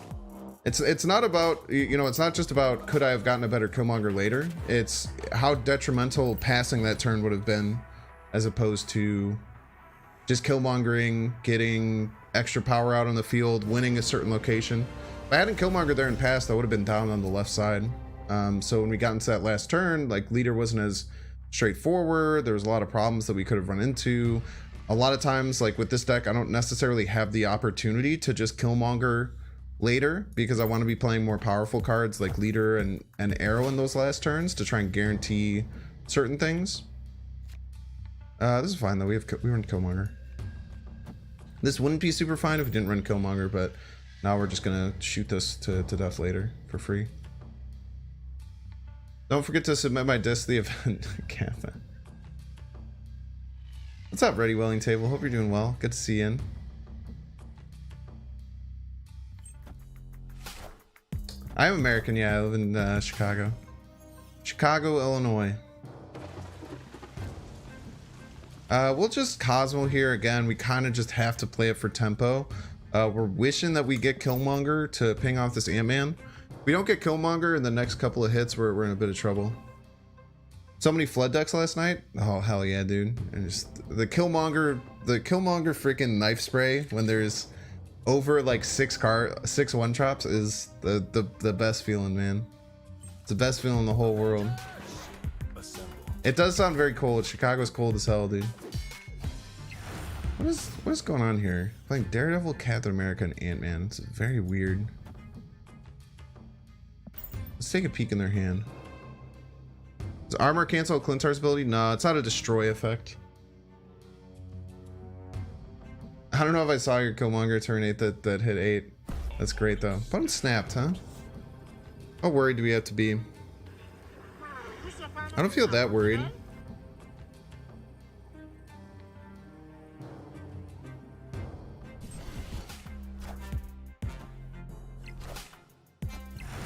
It's not about, you know, it's not just about could I have gotten a better Killmonger later. It's how detrimental passing that turn would have been, as opposed to just Killmongering, getting extra power out on the field, winning a certain location. If I hadn't Killmonger there and passed, I would have been down on the left side. So when we got into that last turn, like leader wasn't as straightforward. There was a lot of problems that we could have run into. A lot of times, like with this deck, I don't necessarily have the opportunity to just Killmonger later because I want to be playing more powerful cards like leader and arrow in those last turns to try and guarantee certain things. This is fine though. We run Killmonger. This wouldn't be super fine if we didn't run Killmonger, but Now we're just gonna shoot this to death later for free. Don't forget to submit my disc to the event. Catherine. What's up, Ready Welling Table? Hope you're doing well. Good to see you in. I'm American, yeah. I live in Chicago. Chicago, Illinois. We'll just Cosmo here again. We kind of just have to play it for tempo. We're wishing that we get Killmonger to ping off this Ant-Man. If we don't get Killmonger in the next couple of hits, we're in a bit of trouble. So many flood decks last night. Oh hell yeah, dude! And just the Killmonger freaking knife spray when there's over like six one drops is the best feeling, man. It's the best feeling in the whole world. It does sound very cold. Chicago's cold as hell, dude. What is going on here? Playing Daredevil, Captain America, and Ant-Man. It's very weird. Let's take a peek in their hand. Does armor cancel Clintar's ability? No, it's not a destroy effect. I don't know if I saw your Killmonger turn 8 that hit 8. That's great though. Button snapped, huh? How worried do we have to be? I don't feel that worried.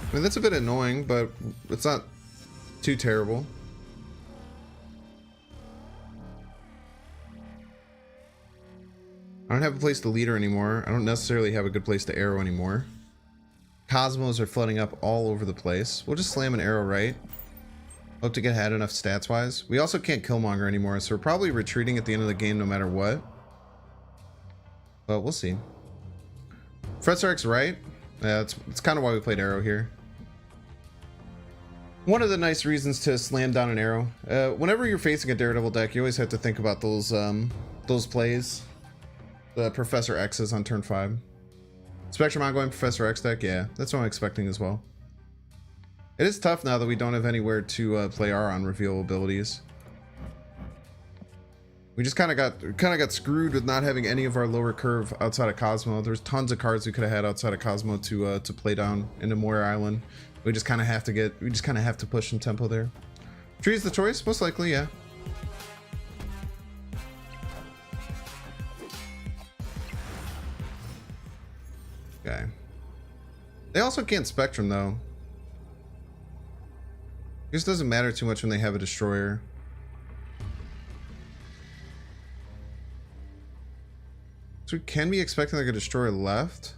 I mean, that's a bit annoying, but it's not too terrible. I don't have a place to leader anymore. I don't necessarily have a good place to arrow anymore. Cosmos are flooding up all over the place. We'll just slam an arrow right. Hope to get ahead enough stats wise. We also can't Killmonger anymore, so we're probably retreating at the end of the game no matter what. But we'll see. Fretz right. Yeah, it's kind of why we played arrow here. One of the nice reasons to slam down an arrow. Whenever you're facing a Daredevil deck, you always have to think about those plays. The Professor X's on turn 5. Spectrum ongoing Professor X deck, yeah, that's what I'm expecting as well. It is tough now that we don't have anywhere to play our unreveal abilities. We just kind of got screwed with not having any of our lower curve outside of Cosmo. There's tons of cards we could have had outside of Cosmo to play down into Moira Island. We just kind of have to push some tempo there. Tree is the choice, most likely, yeah. Okay. They also can't Spectrum though. It just doesn't matter too much when they have a destroyer. So can we expect like a destroyer left?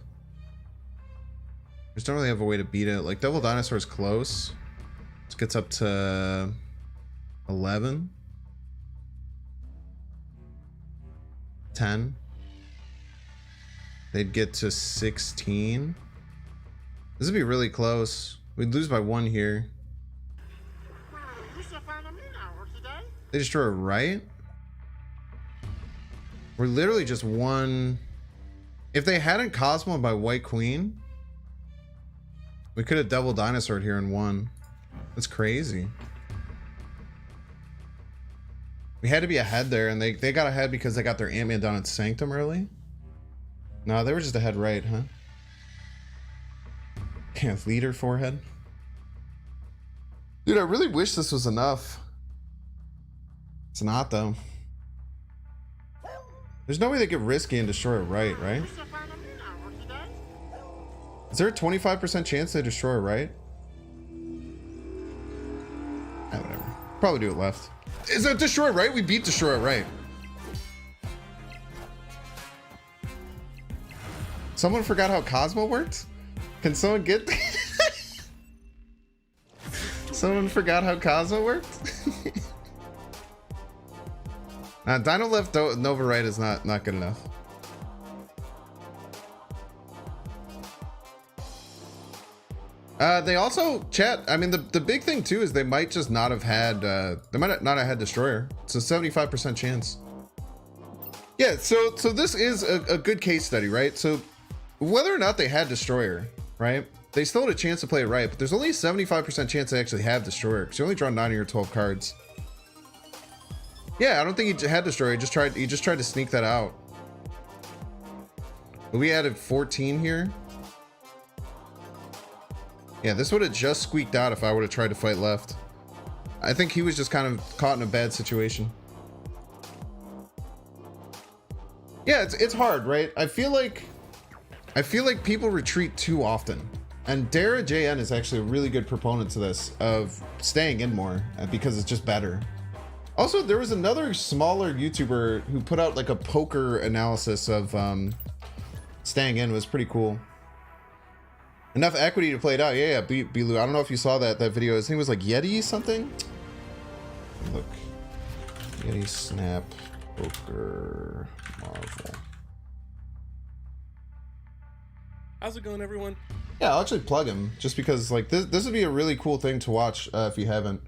Just don't really have a way to beat it. Like Devil Dinosaur is close. This gets up to 11, 10. They'd get to 16. This would be really close. We'd lose by 1 here. They destroy it right? We're literally just 1. If they hadn't Cosmo by White Queen, we could have Devil Dinosaured here and won. That's crazy. We had to be ahead there, and they got ahead because they got their Ant-Man down at Sanctum early. No, they were just ahead right, huh? Can't leader forehead. Dude, I really wish this was enough. It's not though. There's no way they get risky and destroy it right? Is there a 25% chance they destroy it right? Whatever. Probably do it left. Is it destroy it right? We beat destroy it right. Someone forgot how Cosmo worked? Can someone get... Someone forgot how Cosmo worked? Dino left Nova right is not good enough. They also, chat, I mean, the big thing too is they might just not have had, they might not have had Destroyer. It's a 75% chance. Yeah, so this is a good case study, right? So whether or not they had Destroyer, right? They still had a chance to play it right, but there's only a 75% chance they actually have Destroyer because you only draw 9 of your 12 cards. Yeah, I don't think he had Destroyer. He just tried to sneak that out. But we added 14 here. Yeah, this would have just squeaked out if I would have tried to fight left. I think he was just kind of caught in a bad situation. Yeah, it's hard, right? I feel like people retreat too often. And Dara JN is actually a really good proponent to this, of staying in more, because it's just better. Also, there was another smaller YouTuber who put out like a poker analysis of staying in. It was pretty cool. Enough equity to play it out. Yeah, Bilu. I don't know if you saw that video. His name was like Yeti something. Look, Yeti Snap Poker Marvel. How's it going, everyone? Yeah, I'll actually plug him just because like this would be a really cool thing to watch if you haven't.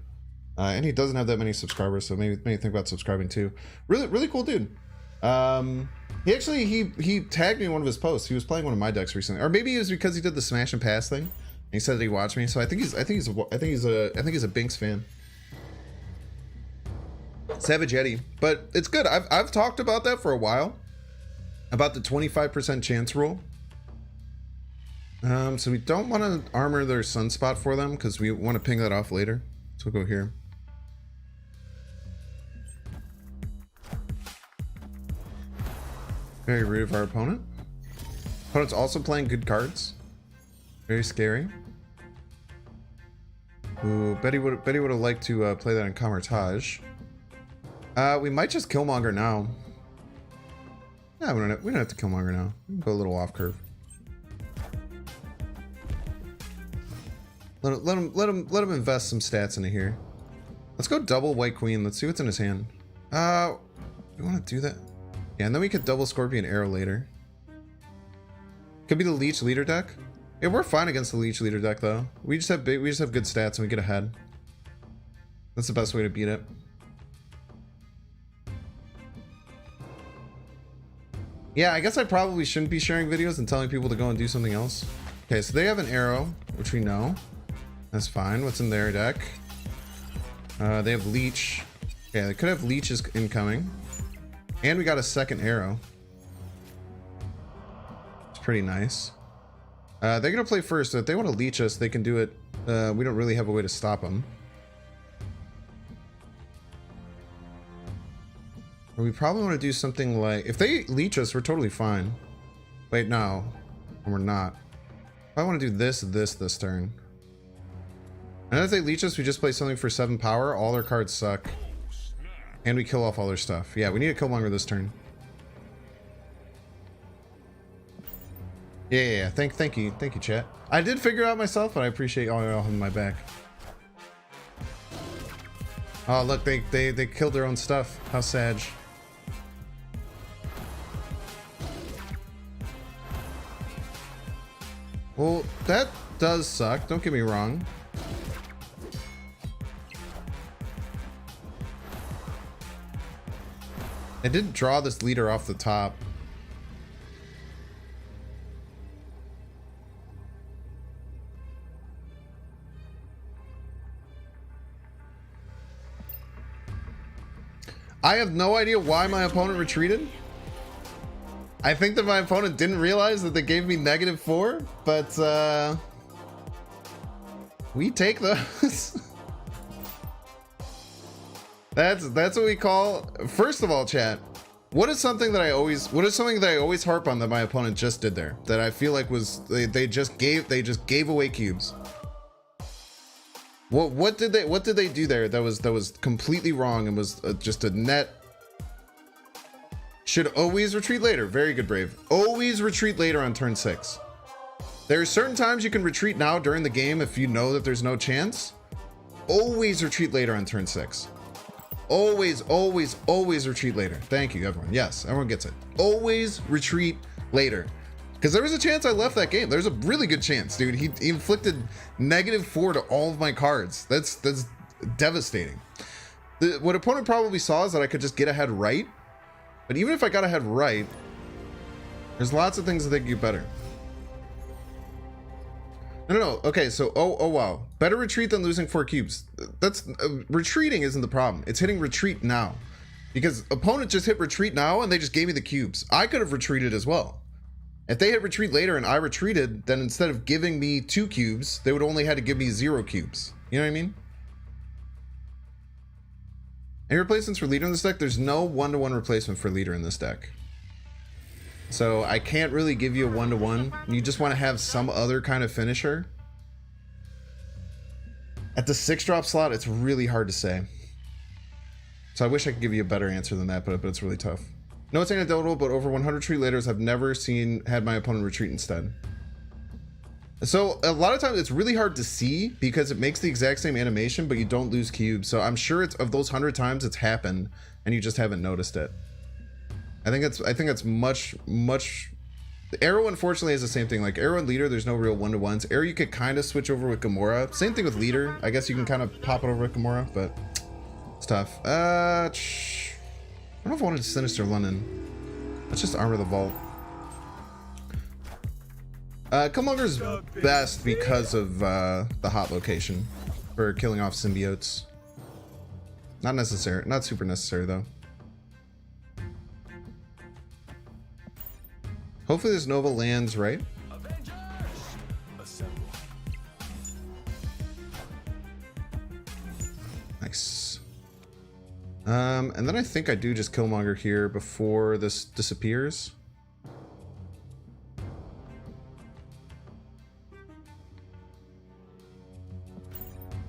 And he doesn't have that many subscribers, so maybe think about subscribing too. Really cool dude. He actually he tagged me in one of his posts. He was playing one of my decks recently, or maybe it was because he did the smash and pass thing. And he said that he watched me, so I think he's a Binks fan. Savage Yeti, but it's good. I've talked about that for a while, about the 25% chance rule. So we don't want to armor their sunspot for them because we want to ping that off later. So we'll go here. Very rude of our opponent. Opponent's also playing good cards. Very scary. Ooh, Betty would have liked to play that in Camartage. We might just Killmonger now. Yeah, we don't have to Killmonger now. We can go a little off curve. Let him invest some stats into here. Let's go double White Queen. Let's see what's in his hand. We want to do that. Yeah, and then we could double Scorpion Arrow later. Could be the Leech leader deck. Yeah, we're fine against the Leech leader deck though. We just have good stats and we get ahead. That's the best way to beat it. Yeah, I guess I probably shouldn't be sharing videos and telling people to go and do something else. Okay, so they have an arrow, which we know. That's fine. What's in their deck? They have Leech. Yeah, they could have Leeches incoming. And we got a second arrow. It's pretty nice. They're going to play first. So if they want to leech us, they can do it. We don't really have a way to stop them. Or we probably want to do something like... If they leech us, we're totally fine. Wait, no. We're not. I want to do this turn. And if they leech us, we just play something for 7 power. All their cards suck. And we kill off all their stuff. Yeah, we need a Killmonger this turn. Yeah. Thank you, chat. I did figure it out myself, but I appreciate all y'all having my back. Oh, look, they killed their own stuff. How sad. Well, that does suck. Don't get me wrong. I did draw this leader off the top. I have no idea why my opponent retreated. I think that my opponent didn't realize that they gave me -4, but we take those. That's what we call. First of all, chat, what is something that I always harp on that my opponent just did there, that I feel like was they just gave away cubes. What did they do there that was completely wrong and was just a net? Should always retreat later. Very good, Brave. Always retreat later on turn 6. There are certain times you can retreat now during the game if you know that there's no chance. Always retreat later on turn 6. Always retreat later. Thank you, everyone. Yes, everyone gets it. Always retreat later. Because there was a chance I left that game. There's a really good chance, dude. He inflicted -4 to all of my cards. That's devastating. What opponent probably saw is that I could just get ahead right. But even if I got ahead right, there's lots of things that they could do better. No. Okay, so oh wow, better retreat than losing 4 cubes. That's retreating isn't the problem. It's hitting retreat now, because opponent just hit retreat now and they just gave me the cubes. I could have retreated as well, If they hit retreat later and I retreated, then instead of giving me 2 cubes, they would only had to give me 0 cubes. You know what I mean? Any replacements for leader in this deck? There's no one-to-one replacement for leader in this deck. So I can't really give you a one-to-one. You just want to have some other kind of finisher. At the 6-drop slot, it's really hard to say. So I wish I could give you a better answer than that, but it's really tough. No, it's anecdotal, but over 100 retreat laters, I've never had my opponent retreat instead. So a lot of times it's really hard to see because it makes the exact same animation, but you don't lose cubes. So I'm sure it's of those 100 times it's happened and you just haven't noticed it. I think it's much. Arrow unfortunately is the same thing. Like Arrow and leader, there's no real one-to-ones. Arrow you could kind of switch over with Gamora. Same thing with leader. I guess you can kind of pop it over with Gamora, but it's tough. I don't know if I wanted to Sinister London. Let's just armor the vault. Killmonger's best because of the hot location for killing off symbiotes. Not necessary, not super necessary though. Hopefully this Nova lands right. Nice. And then I think I do just Killmonger here before this disappears.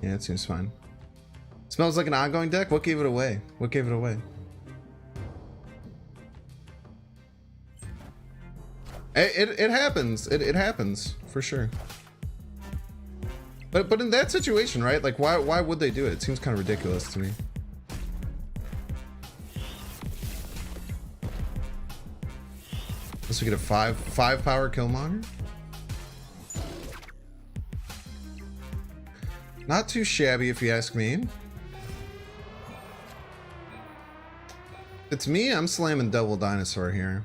Yeah, it seems fine. Smells like an ongoing deck. What gave it away? What gave it away? It happens. It happens for sure. But in that situation, right? Like why would they do it? It seems kind of ridiculous to me. Unless we get a 5 power Killmonger. Not too shabby if you ask me. If it's me, I'm slamming double dinosaur here.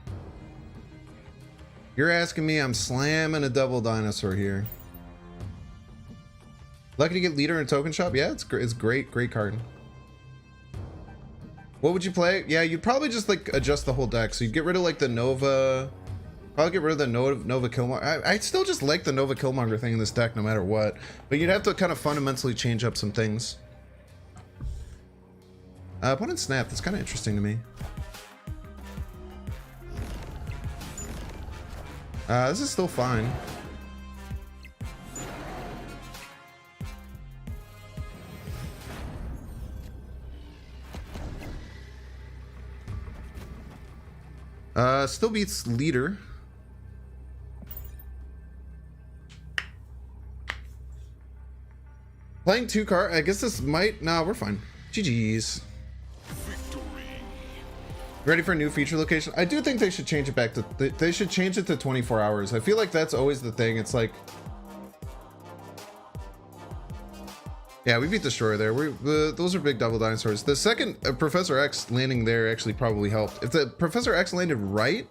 You're asking me, I'm slamming a double dinosaur here. Lucky to get leader in token shop. Yeah, it's great card. What would you play? Yeah, you'd probably just like adjust the whole deck. So you'd get rid of like the Nova. Probably get rid of the Nova Killmonger. I still just like the Nova Killmonger thing in this deck no matter what. But you'd have to kind of fundamentally change up some things. Opponent snap. That's kind of interesting to me. This is still fine. Still beats leader. Playing 2 card. I guess this might. Nah, we're fine. GG's. Ready for a new feature location? I do think they should change it back to. They should change it to 24 hours. I feel like that's always the thing. It's like. Yeah, we beat Destroyer there. Those are big double dinosaurs. The second Professor X landing there actually probably helped. If the Professor X landed right,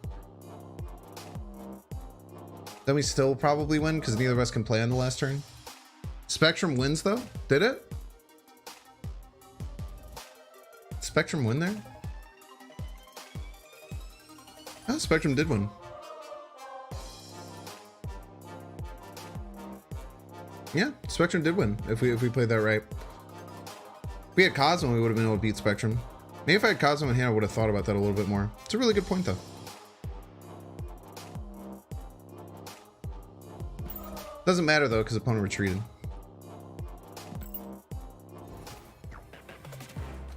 then we still probably win because neither of us can play on the last turn. Spectrum wins though. Did it? Spectrum win there? Oh, Spectrum did win. Yeah, Spectrum did win if we played that right. If we had Cosmo, we would have been able to beat Spectrum. Maybe if I had Cosmo in hand, I would have thought about that a little bit more. It's a really good point though. Doesn't matter though, because opponent retreated.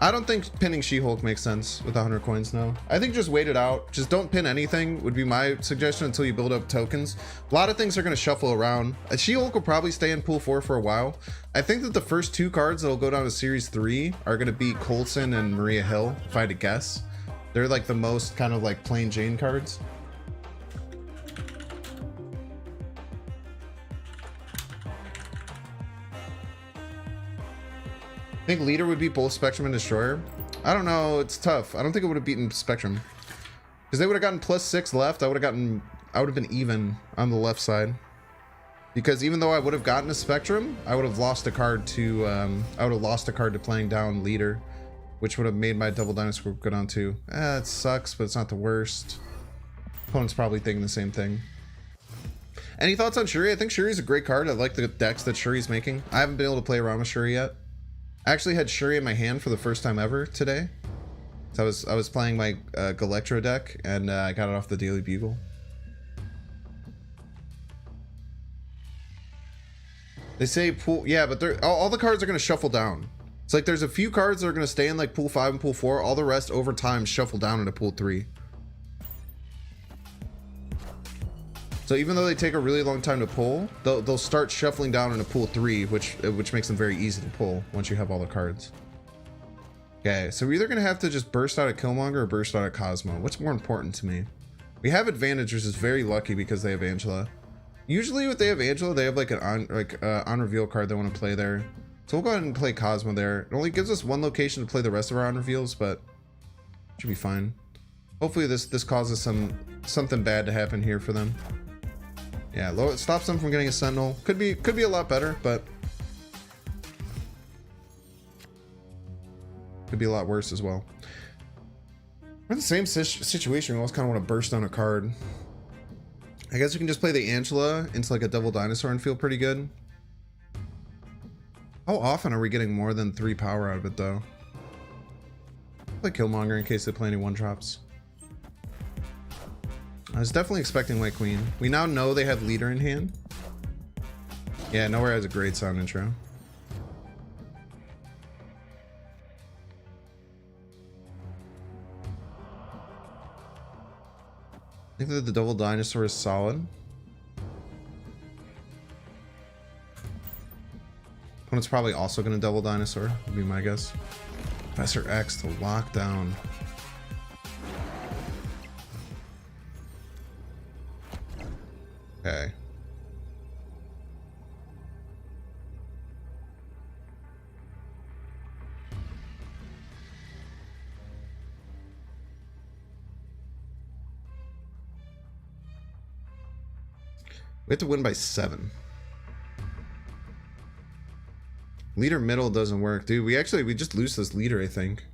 I don't think pinning She-Hulk makes sense with 100 coins, no. I think just wait it out. Just don't pin anything would be my suggestion until you build up tokens. A lot of things are going to shuffle around. She-Hulk will probably stay in pool 4 for a while. I think that the first 2 cards that'll go down to series 3 are going to be Coulson and Maria Hill, if I had to guess. They're like the most kind of like plain Jane cards. I think leader would beat both Spectrum and Destroyer. I don't know, it's tough. I don't think it would have beaten Spectrum because they would have gotten +6 left. I would have been even on the left side because even though I would have gotten a Spectrum, I would have lost a card to playing down leader, which would have made my double dinosaur go down too. It sucks, but it's not the worst. Opponent's probably thinking the same thing. Any thoughts on Shuri? I think Shuri's a great card. I like the decks that Shuri's making. I haven't been able to play around with Shuri yet. I actually had Shuri in my hand for the first time ever today. So I was playing my Galectro deck, and I got it off the Daily Bugle. They say pool, yeah, but all the cards are going to shuffle down. It's like there's a few cards that are going to stay in like pool 5 and pool 4. All the rest over time shuffle down into pool 3. So even though they take a really long time to pull, they'll start shuffling down into pool 3, which makes them very easy to pull once you have all the cards. Okay, so we're either going to have to just burst out at Killmonger or burst out at Cosmo. What's more important to me? We have advantage, which is very lucky because they have Angela. Usually if they have Angela, they have like an on reveal card they want to play there. So we'll go ahead and play Cosmo there. It only gives us one location to play the rest of our on reveals, but it should be fine. Hopefully this causes something bad to happen here for them. Yeah, it stops them from getting a Sentinel. Could be a lot better, but could be a lot worse as well. We're in the same situation. We almost kind of want to burst on a card. I guess we can just play the Angela into like a Devil Dinosaur and feel pretty good. How often are we getting more than 3 power out of it though? Play Killmonger in case they play any 1-drops. I was definitely expecting White Queen. We now know they have Leader in hand. Yeah, Nowhere has a great sound intro. I think that the Devil Dinosaur is solid. Opponent's probably also going to Devil Dinosaur, would be my guess. Professor X to lock down. Okay. We have to win by 7. Leader middle doesn't work. Dude, we just lose this leader, I think.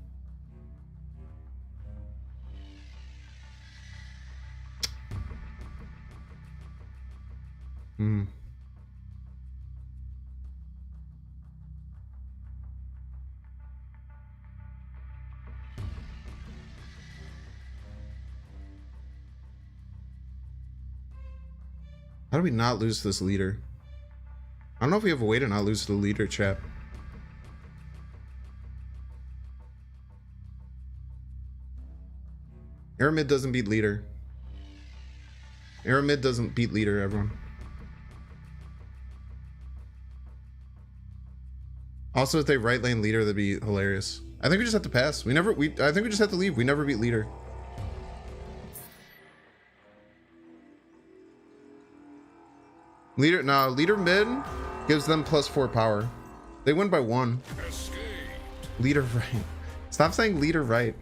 How do we not lose this leader? I don't know if we have a way to not lose the leader, chap. Aramid doesn't beat leader. Aramid doesn't beat leader, everyone. Also, if they right lane leader, that'd be hilarious. I think we just have to pass. I think we just have to leave. We never beat leader. Leader mid gives them +4 power. They win by 1. Escaped. Leader right. Stop saying leader right.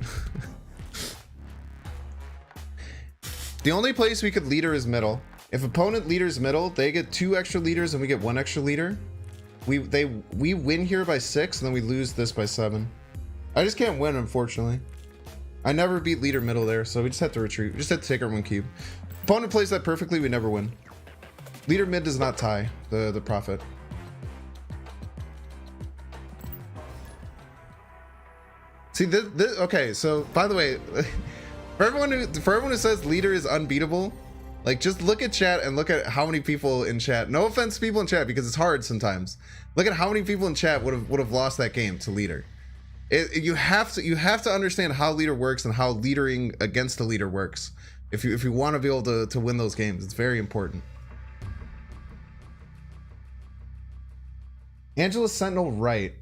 The only place we could leader is middle. If opponent leaders middle, they get 2 extra leaders and we get 1 extra leader. We win here by 6 and then we lose this by 7. I just can't win, unfortunately. I never beat leader middle there, so we just have to retreat. We just have to take our 1 cube. Opponent plays that perfectly, we never win. Leader mid does not tie the profit. See this okay, so by the way, for everyone who says leader is unbeatable, like just look at chat and look at how many people in chat. No offense to people in chat because it's hard sometimes. Look at how many people in chat would have lost that game to leader. You have to understand how leader works and how leadering against the leader works. If you want to be able to win those games, it's very important. Angela Sentinel right.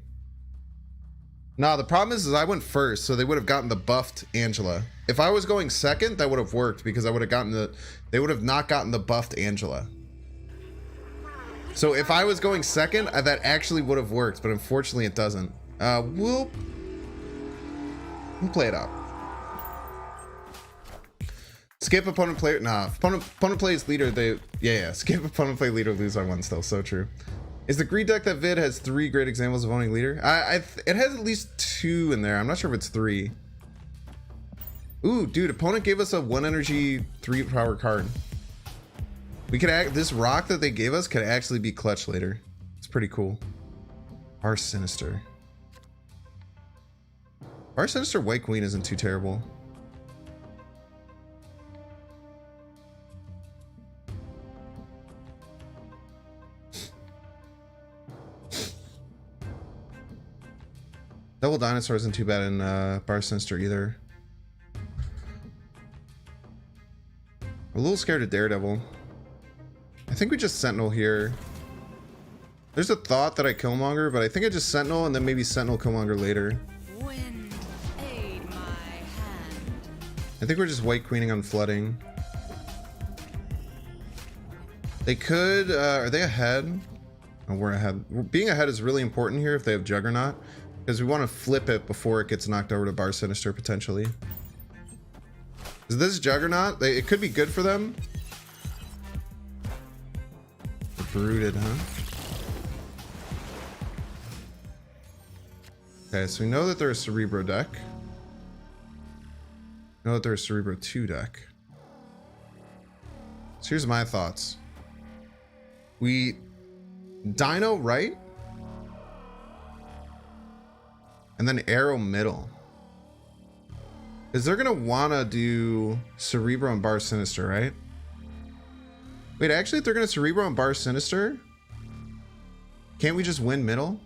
No, the problem is I went first, so they would have gotten the buffed Angela. If I was going second, that would have worked because I would have gotten they would have not gotten the buffed Angela. So if I was going second, that actually would have worked, but unfortunately it doesn't. We'll play it out. Skip opponent player. Nah, opponent plays leader. Skip opponent play leader, lose by 1 still. So true. Is the greed deck that vid has 3 great examples of owning leader? It has at least 2 in there. I'm not sure if it's 3. Ooh, dude, opponent gave us a 1 energy 3 power card. We could act, this rock that they gave us could actually be clutch later. It's pretty cool. Bar Sinister. Bar Sinister White Queen isn't too terrible. Double Dinosaur isn't too bad in Bar Sinister either. I'm a little scared of Daredevil. I think we just Sentinel here. There's a thought that I Killmonger, but I think I just Sentinel and then maybe Sentinel Killmonger later. Wind, aid my hand. I think we're just White Queening on flooding. They could, are they ahead? Oh, we're ahead. Being ahead is really important here if they have Juggernaut, because we want to flip it before it gets knocked over to Bar Sinister potentially. Is this Juggernaut? It could be good for them. Brooded, huh? Okay, so we know that they're a Cerebro deck. We know that they're a Cerebro 2 deck. So here's my thoughts. We Dino right? And then Arrow middle. Is they're gonna wanna do Cerebro and Bar Sinister, right? Wait, actually, if they're gonna Cerebro and Bar Sinister, can't we just win middle?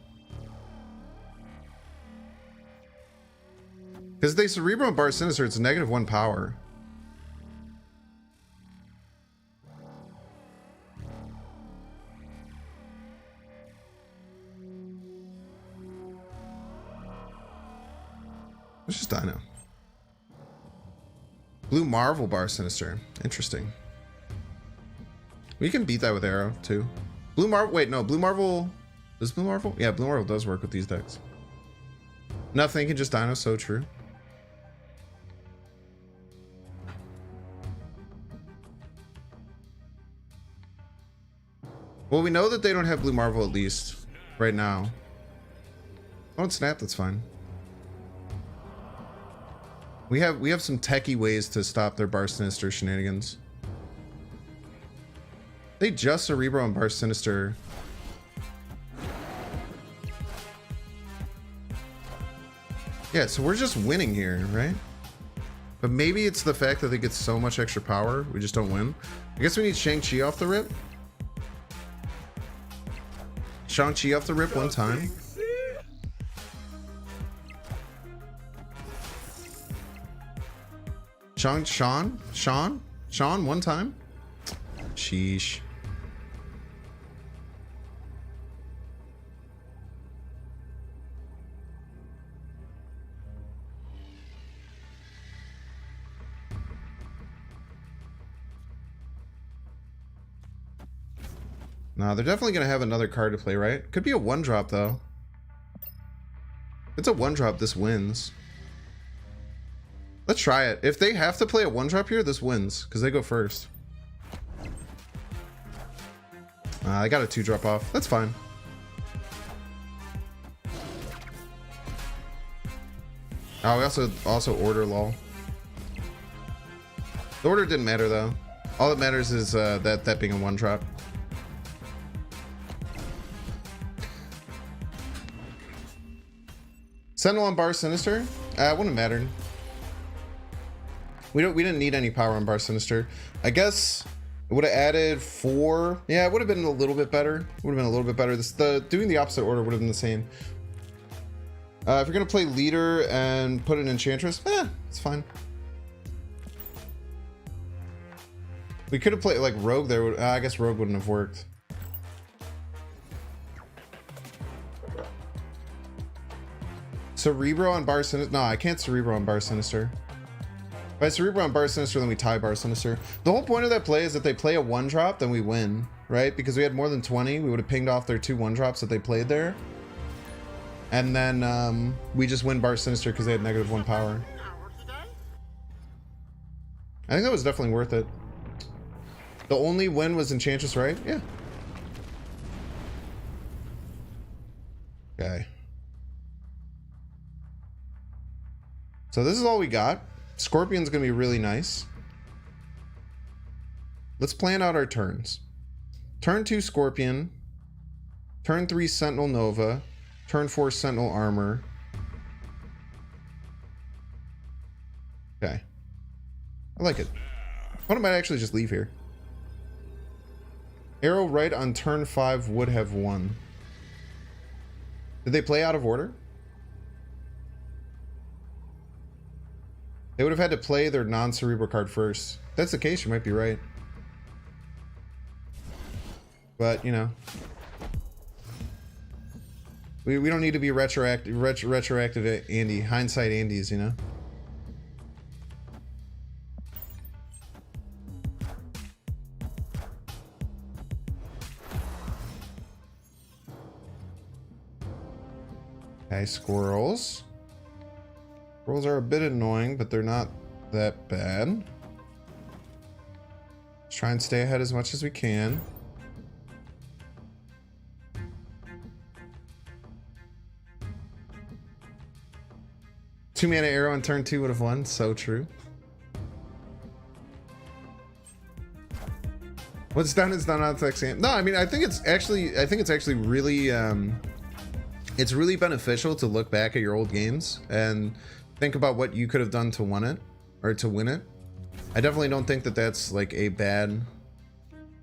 Because they Cerebro and Bar Sinister, it's -1 power. Let's just Dino. Blue Marvel Bar Sinister. Interesting. We can beat that with Arrow, too. Blue Marvel... Wait, no. Blue Marvel... Does Blue Marvel? Yeah, Blue Marvel does work with these decks. Nothing can just Dino. So true. Well, we know that they don't have Blue Marvel at least. Right now. Don't snap, that's fine. We have some techie ways to stop their Bar Sinister shenanigans. They just Cerebro and Bar Sinister. Yeah, so we're just winning here, right? But maybe it's the fact that they get so much extra power, we just don't win. I guess we need Shang-Chi off the rip. Shang-Chi off the rip one time. Sean one time. Sheesh. Nah, they're definitely gonna have another card to play, right? Could be a 1-drop though. If it's a 1-drop, this wins. Let's try it. If they have to play a 1-drop here, this wins, because they go first. I got a 2-drop off. That's fine. Oh, we also order lol. The order didn't matter though. All that matters is that being a 1-drop. Sentinel on Bar Sinister? Wouldn't have mattered. We didn't need any power on Bar Sinister. I guess it would have added 4. Yeah, it would have been a little bit better. Would have been a little bit better. Doing the opposite order would have been the same. If you're gonna play leader and put an Enchantress, it's fine. We could have played like Rogue there. I guess Rogue wouldn't have worked. Cerebro on Bar Sinister. No, I can't Cerebro on Bar Sinister. If I Cerebro on Bar Sinister, then we tie Bar Sinister. The whole point of that play is that they play a 1-drop, then we win, right? Because we had more than 20, we would have pinged off their 2 1-drops that they played there. And then we just win Bar Sinister because they had -1 power. I think that was definitely worth it. The only win was Enchantress, right? Yeah. Okay. So this is all we got. Scorpion's gonna be really nice. Let's plan out our turns. Turn 2 Scorpion. Turn 3 Sentinel Nova. Turn 4 Sentinel Armor. Okay. I like it. What might actually just leave here? Arrow right on turn 5 would have won. Did they play out of order? They would have had to play their non-cerebral card first. If that's the case, you might be right. But, you know. We don't need to be retroactive Andy. Hindsight Andy's, you know? Okay, squirrels. Squirrels are a bit annoying, but they're not that bad. Let's try and stay ahead as much as we can. Two mana arrow on turn 2 would have won. So true. What's done is done on the exam. No, I mean, I think it's actually really it's really beneficial to look back at your old games and think about what you could have done to win it or to win it. I definitely don't think that that's like a bad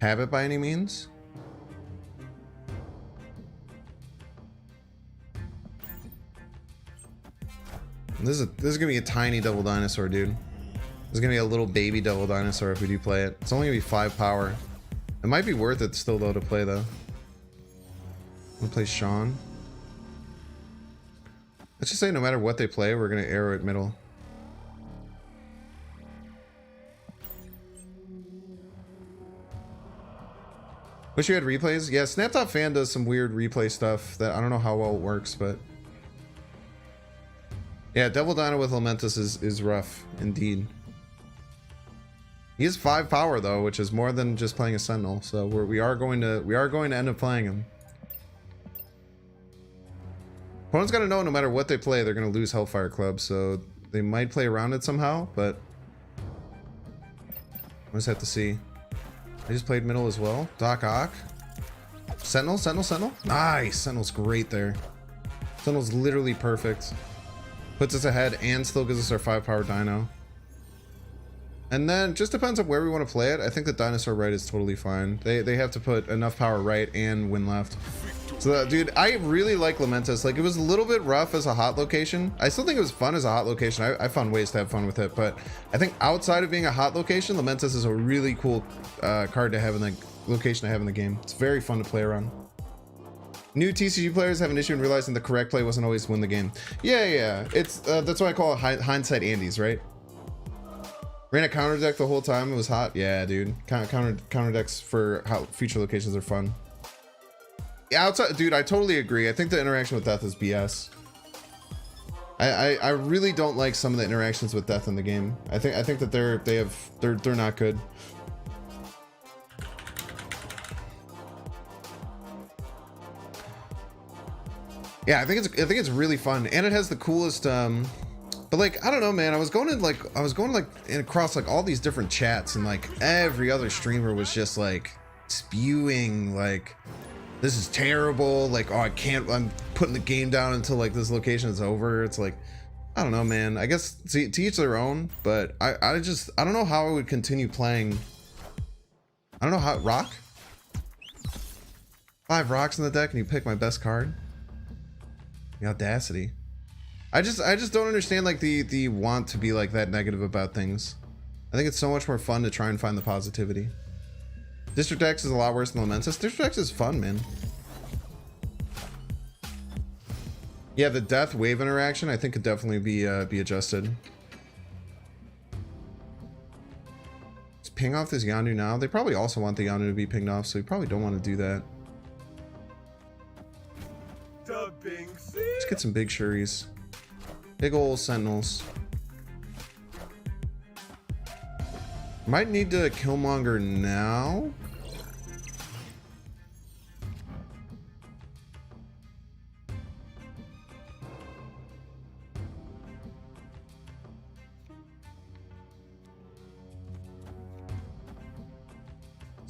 habit by any means. This is gonna be a tiny double dinosaur, dude. This is gonna be a little baby double dinosaur if we do play it. It's only gonna be 5 power. It might be worth it still though to play though. I'm gonna play Sean. Let's just say no matter what they play, we're gonna arrow at middle. Wish you had replays. Yeah, Snaptop Fan does some weird replay stuff that I don't know how well it works, but yeah, Devil Dino with Lamentus is rough indeed. He has 5 power though, which is more than just playing a Sentinel. So we are going to end up playing him. Opponent's got to know no matter what they play, they're going to lose Hellfire Club. So they might play around it somehow, but we'll just have to see. I just played middle as well. Doc Ock. Sentinel, Sentinel, Sentinel. Nice. Sentinel's great there. Sentinel's literally perfect. Puts us ahead and still gives us our 5 power dino. And then just depends on where we want to play it. I think the dinosaur right is totally fine. They have to put enough power right and win left. So dude, I really like Lamentus. Like, it was a little bit rough as a hot location. I still think it was fun as a hot location. I found ways to have fun with it, but I think outside of being a hot location, Lamentus is a really cool card to have in the location to have in the game. It's very fun to play around. New TCG players have an issue in realizing the correct play wasn't always win the game. Yeah. It's that's why I call it hindsight Andy's, right? Ran a counter deck the whole time. It was hot. Yeah, dude. Counter decks for how future locations are fun. Yeah, outside, dude. I totally agree. I think the interaction with death is BS. I really don't like some of the interactions with death in the game. I think that they're not good. Yeah, I think it's really fun, and it has the coolest but like, I don't know, man, I was going across like all these different chats, and like every other streamer was just like spewing like, this is terrible, like, oh, I'm putting the game down until like this location is over. It's like, I don't know, man. I guess to each their own, but I don't know how I would continue playing. I don't know how. Rock? 5 rocks in the deck and you pick my best card? The audacity. I just don't understand like the want to be like that negative about things. I think it's so much more fun to try and find the positivity. District X is a lot worse than Lamentus. District X is fun, man. Yeah, the death wave interaction I think could definitely be adjusted. Let's ping off this Yondu now. They probably also want the Yondu to be pinged off, so we probably don't want to do that. Let's get some big Shuris. Big ol' Sentinels. Might need to Killmonger now.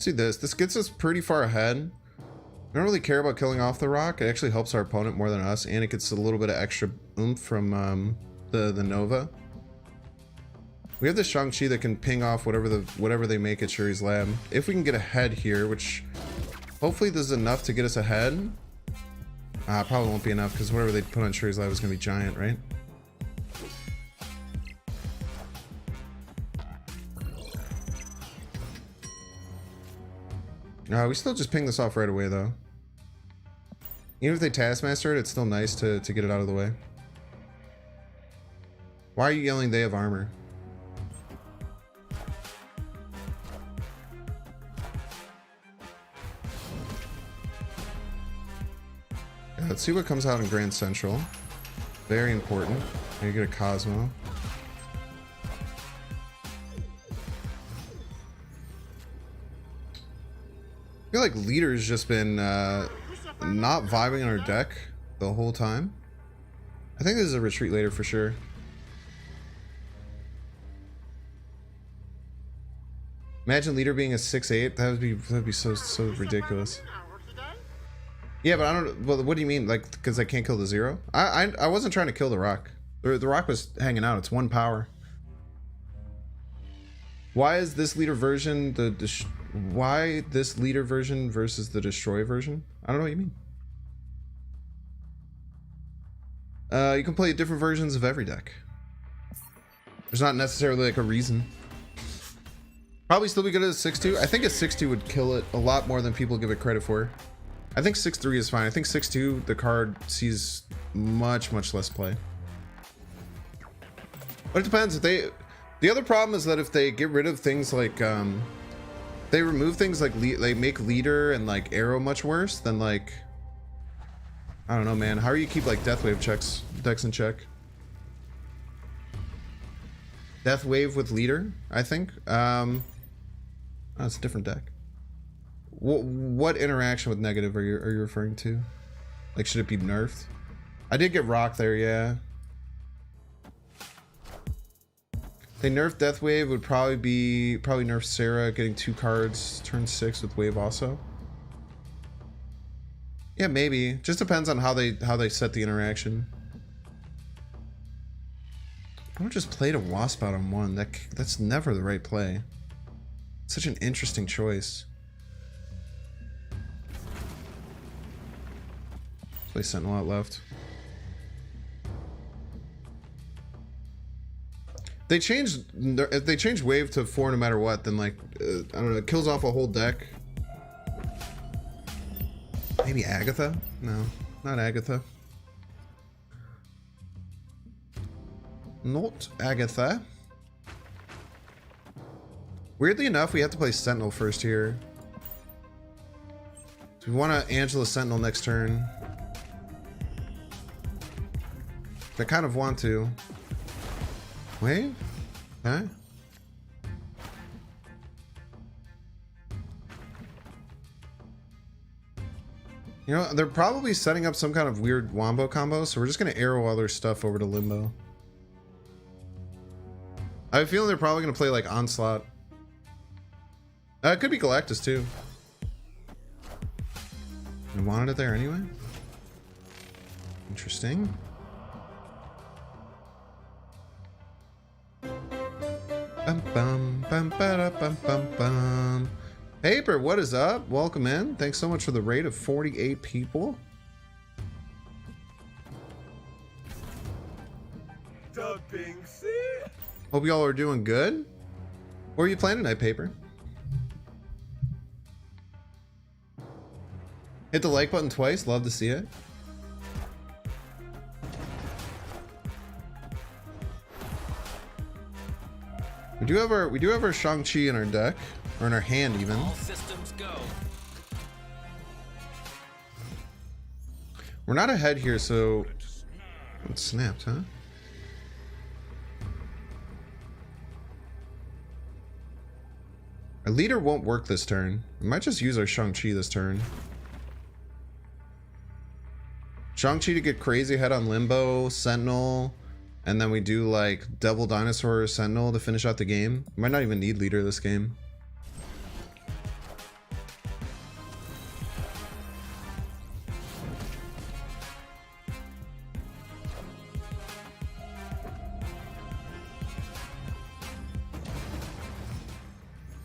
See this. This gets us pretty far ahead. I don't really care about killing off the rock. It actually helps our opponent more than us, and it gets a little bit of extra oomph from the Nova. We have the Shang-Chi that can ping off whatever they make at Shuri's lab. If we can get ahead here, which hopefully this is enough to get us ahead. Probably won't be enough because whatever they put on Shuri's lab is going to be giant, right? We still just ping this off right away though. Even if they Taskmaster it, it's still nice to get it out of the way. Why are you yelling they have armor? Yeah, let's see what comes out in Grand Central. Very important. Here you get a Cosmo. I feel like Leader's just been not vibing on our deck the whole time. I think this is a retreat later for sure. Imagine Leader being a 6/8. That would be so ridiculous. Yeah, but I don't. Well, what do you mean? Like, because I can't kill the 0? I wasn't trying to kill the rock. The rock was hanging out. It's 1 power. Why is this Leader version why this Leader version versus the Destroy version? I don't know what you mean. You can play different versions of every deck. There's not necessarily like a reason. Probably still be good at a 6/2. I think a 6/2 would kill it a lot more than people give it credit for. I think 6/3 is fine. I think 6/2, the card sees much less play. But it depends. If the other problem is that if they get rid of things like they remove things like they make Leader and like Arrow much worse, then like I don't know, man. How do you keep like Deathwave decks in check? Deathwave with Leader, I think. Oh, it's a different deck. What interaction with negative are you referring to? Like, should it be nerfed? I did get rocked there, yeah. They nerfed Deathwave would probably nerf Sarah getting 2 cards turn 6 with Wave also. Yeah, maybe. Just depends on how they set the interaction. I would just play a Wasp out on 1. That's never the right play. Such an interesting choice. Play Sentinel out left. They changed. If they change Wave to 4 no matter what, then like I don't know, it kills off a whole deck. Maybe Agatha? No, not Agatha. Not Agatha. Weirdly enough, we have to play Sentinel first here. So we want to Angela Sentinel next turn. I kind of want to. Wave? Okay. You know, they're probably setting up some kind of weird wombo combo, so we're just going to arrow all their stuff over to Limbo. I have a feeling they're probably going to play like Onslaught. It could be Galactus too. We wanted it there anyway. Interesting. Bum bum bum ba bum bum bum. Paper, what is up? Welcome in. Thanks so much for the raid of 48 people. Hope y'all are doing good. Where are you playing tonight, Paper? Hit the like button twice. Love to see it. We do have our Shang-Chi in our deck, or in our hand even. All systems go. We're not ahead here, so it snapped, huh? Our Leader won't work this turn. We might just use our Shang-Chi this turn. Shang-Chi to get crazy ahead on Limbo, Sentinel, and then we do like Devil Dinosaur or Sentinel to finish out the game. Might not even need Leader this game.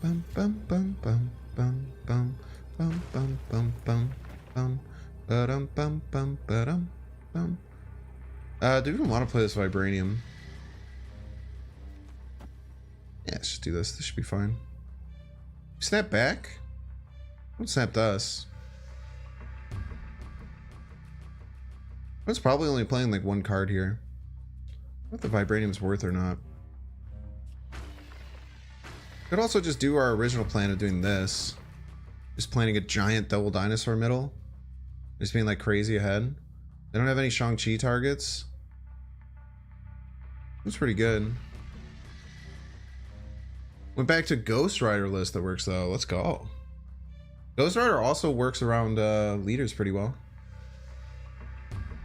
Bum bum bum bum bum bum bum bum bum bum bum ba-dum bum bum ba-dum bum. Do we even want to play this vibranium? Yeah, let's just do this. This should be fine. Snap back? Don't snap to us. I was probably only playing like one card here. I don't know if the vibranium's worth or not. Could also just do our original plan of doing this. Just planting a giant double dinosaur middle. Just being like crazy ahead. They don't have any Shang-Chi targets. That's pretty good. Went back to Ghost Rider list that works though. Let's go. Ghost Rider also works around leaders pretty well.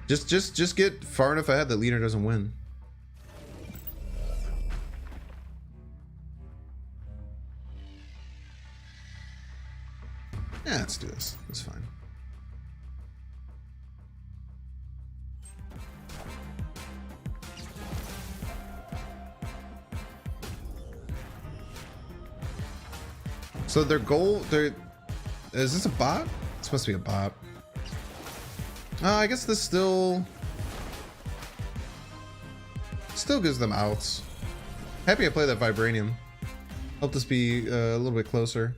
Just get far enough ahead that leader doesn't win. Yeah, let's do this. That's fine. So their goal, is this a bot? It's supposed to be a bot. I guess this still gives them outs. Happy I played that vibranium. Helped us be a little bit closer.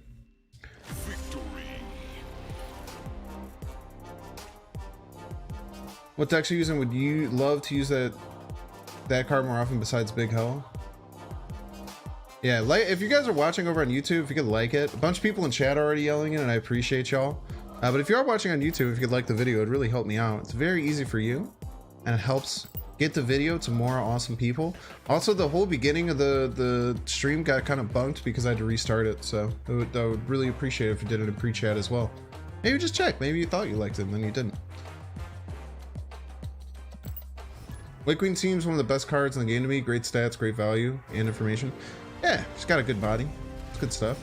What decks are you using? Would you love to use that card more often besides Big Hell? Yeah, like if you guys are watching over on YouTube, if you could like it. A bunch of people in chat are already yelling it, and I appreciate y'all. But if you are watching on YouTube, if you could like the video, it'd really help me out. It's very easy for you, and it helps get the video to more awesome people. Also, the whole beginning of the stream got kind of bunked because I had to restart it, so I would really appreciate it if you did it in pre-chat as well. Maybe just check. Maybe you thought you liked it, and then you didn't. White Queen seems one of the best cards in the game to me. Great stats, great value, and information. Yeah, she's got a good body. It's good stuff.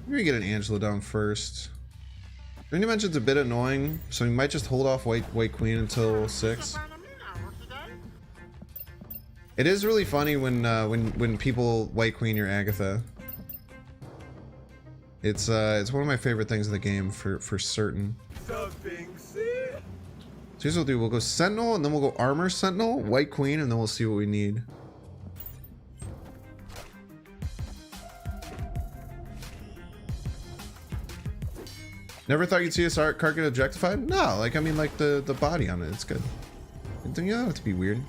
Maybe get an Angela down first. Green Dimension's a bit annoying, so we might just hold off White Queen until 6. It is really funny when people White Queen your Agatha. It's one of my favorite things in the game for certain. So here's what we'll do. We'll go Sentinel, and then we'll go Armor Sentinel, White Queen, and then we'll see what we need. Never thought you'd see a card get objectified? No, like I mean like the body on it. It's good. You don't have to be weird.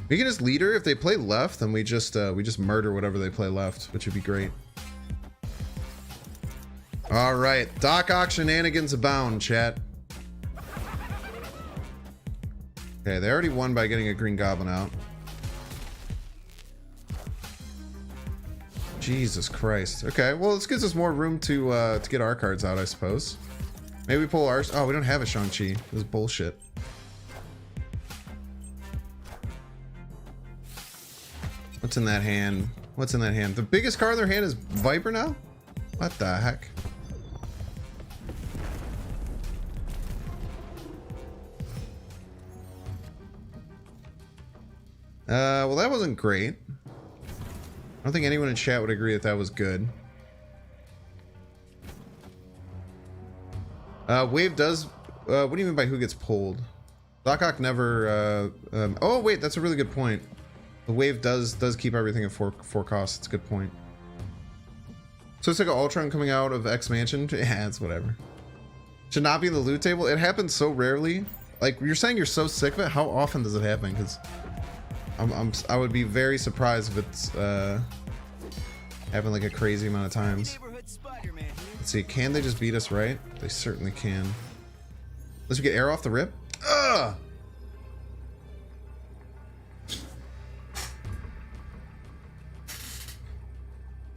We can just leader. If they play left, then we just murder whatever they play left, which would be great. All right, Doc Ock shenanigans abound, chat. Okay, they already won by getting a Green Goblin out. Jesus Christ. Okay, well this gives us more room to get our cards out, I suppose. Maybe we pull ours. Oh, we don't have a Shang-Chi. This is bullshit. What's in that hand? What's in that hand? The biggest card in their hand is Viper now? What the heck? Well that wasn't great. I don't think anyone in chat would agree that that was good. Wave does... what do you mean by who gets pulled? Doc Ock never... oh wait, that's a really good point. The wave does keep everything at four costs. It's a good point. So it's like an Ultron coming out of X Mansion. Yeah, it's whatever. Should not be in the loot table. It happens so rarely. Like you're saying, you're so sick of it. How often does it happen? Because I would be very surprised if it's happened like a crazy amount of times. Let's see. Can they just beat us? Right? They certainly can. Let's get air off the rip. Ugh.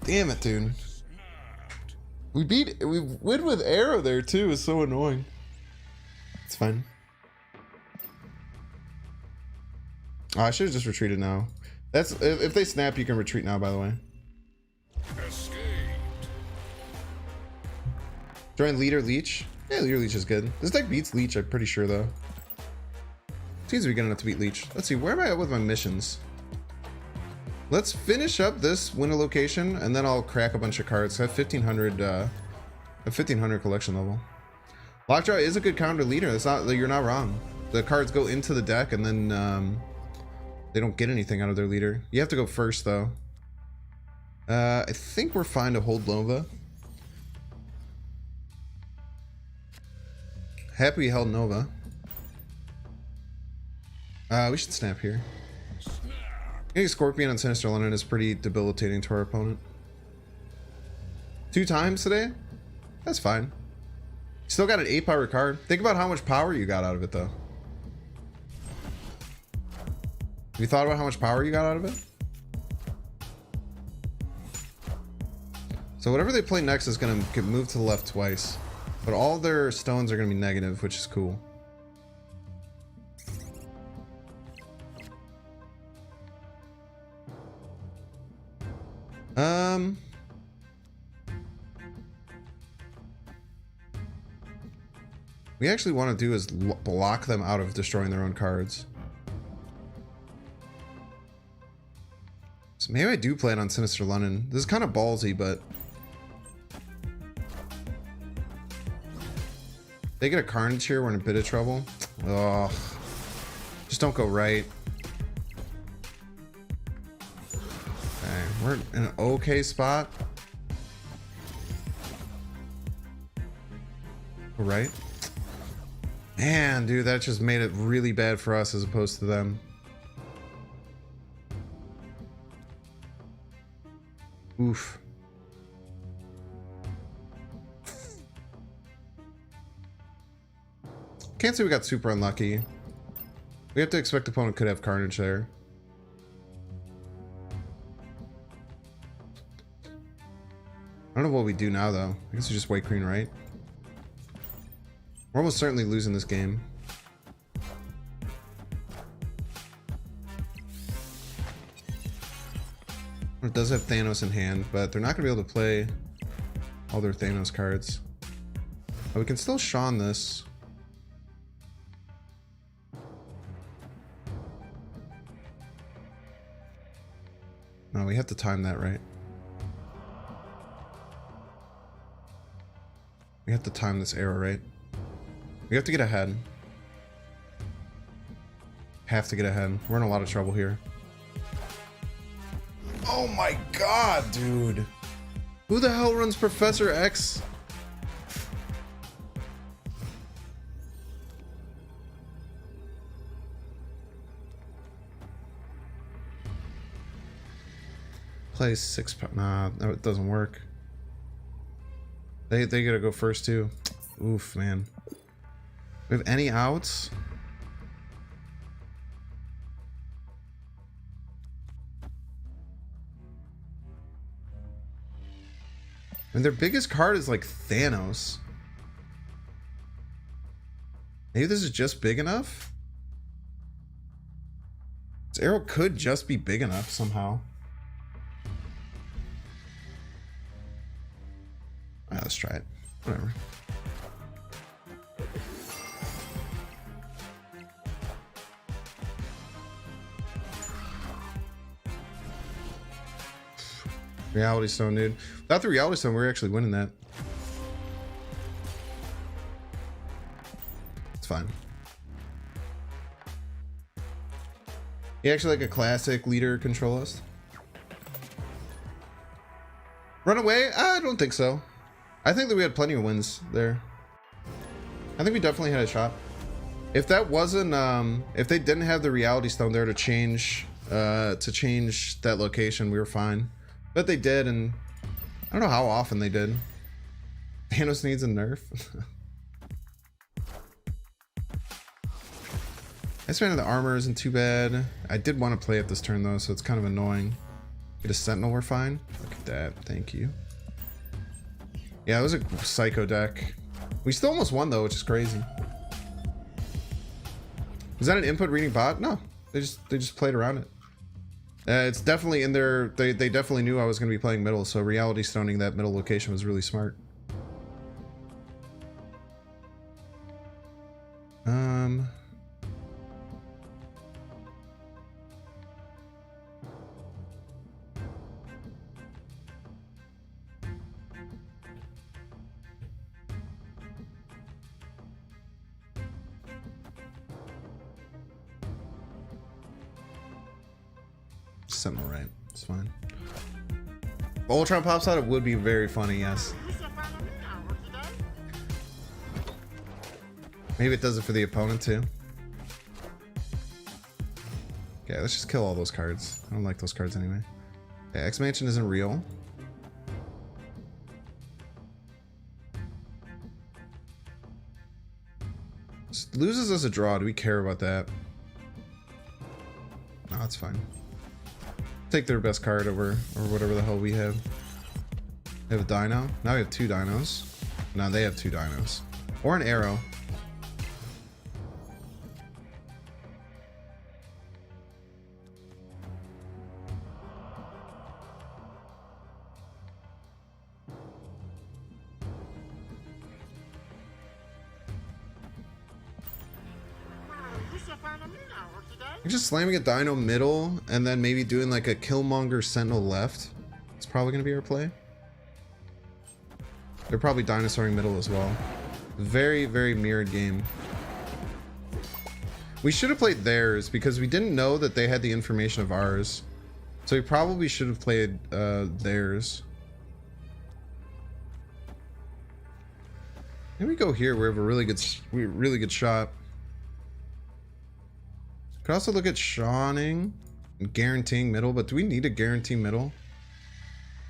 Damn it, dude. We win with arrow there too. It's so annoying. It's fine. Oh, I should have just retreated now. That's if they snap, you can retreat now, by the way. Escaped. Join leader leech. Yeah, leader leech is good. This deck beats leech, I'm pretty sure though. Seems to be good enough to beat leech. Let's see, where am I at with my missions? Let's finish up this winter location and then I'll crack a bunch of cards. I have 1500 collection level. Lockjaw is a good counter leader. That's not, you're not wrong. The cards go into the deck and then they don't get anything out of their leader. You have to go first though. I think we're fine to hold Nova. Happy we held Nova. We should snap here. Getting Scorpion on Sinister London is pretty debilitating to our opponent. 2 times today? That's fine. Still got an 8 power card. Think about how much power you got out of it though. Have you thought about how much power you got out of it? So whatever they play next is gonna get moved to the left twice. But all their stones are gonna be negative, which is cool. We actually want to do is block them out of destroying their own cards. So maybe I do play it on Sinister London. This is kind of ballsy, but they get a Carnage here, we're in a bit of trouble. Oh, just don't go right. Okay, we're in an okay spot. Go right. Man, dude, that just made it really bad for us as opposed to them. Oof. Can't say we got super unlucky. We have to expect the opponent could have Carnage there. I don't know what we do now though. I guess we just white green, right? We're almost certainly losing this game. It does have Thanos in hand, but they're not going to be able to play all their Thanos cards. But we can still Shawn this. No, we have to time that right. We have to time this arrow right. We have to get ahead. Have to get ahead. We're in a lot of trouble here. Oh my god, dude. Who the hell runs Professor X? Play 6. Nah, no, it doesn't work. They gotta go first too. Oof, man. We have any outs? And their biggest card is like Thanos. Maybe this is just big enough? This arrow could just be big enough somehow. Alright, let's try it. Whatever. Reality Stone, dude. Without the Reality Stone, we're actually winning that. It's fine. You actually like a classic leader control list? Run away? I don't think so. I think that we had plenty of wins there. I think we definitely had a shot. If that wasn't, if they didn't have the Reality Stone there to change that location, we were fine. But they did, and I don't know how often they did. Thanos needs a nerf. Expanding the armor isn't too bad. I did want to play it this turn though, so it's kind of annoying. Get a Sentinel, we're fine. Look at that, thank you. Yeah, it was a psycho deck. We still almost won though, which is crazy. Was that an input reading bot? No, they just played around it. It's definitely in their... They definitely knew I was going to be playing middle, so reality stoning that middle location was really smart. Sentinel right. It's fine. If Ultron pops out, it would be very funny, yes. Maybe it does it for the opponent too. Okay, let's just kill all those cards. I don't like those cards anyway. Okay, X-Mansion isn't real. Just loses us a draw. Do we care about that? No, that's fine. Take their best card over, or whatever the hell we have. They have a dino. Now we have 2 dinos. No, they have 2 dinos. Or an arrow. Just slamming a dino middle and then maybe doing like a Killmonger Sentinel left. It's probably going to be our play. They're probably dinosauring middle as well. Very, very mirrored game. We should have played theirs because we didn't know that they had the information of ours. So we probably should have played theirs. Here we go here. We have a really good shot. Could also look at Shawning and guaranteeing middle, but do we need to guarantee middle?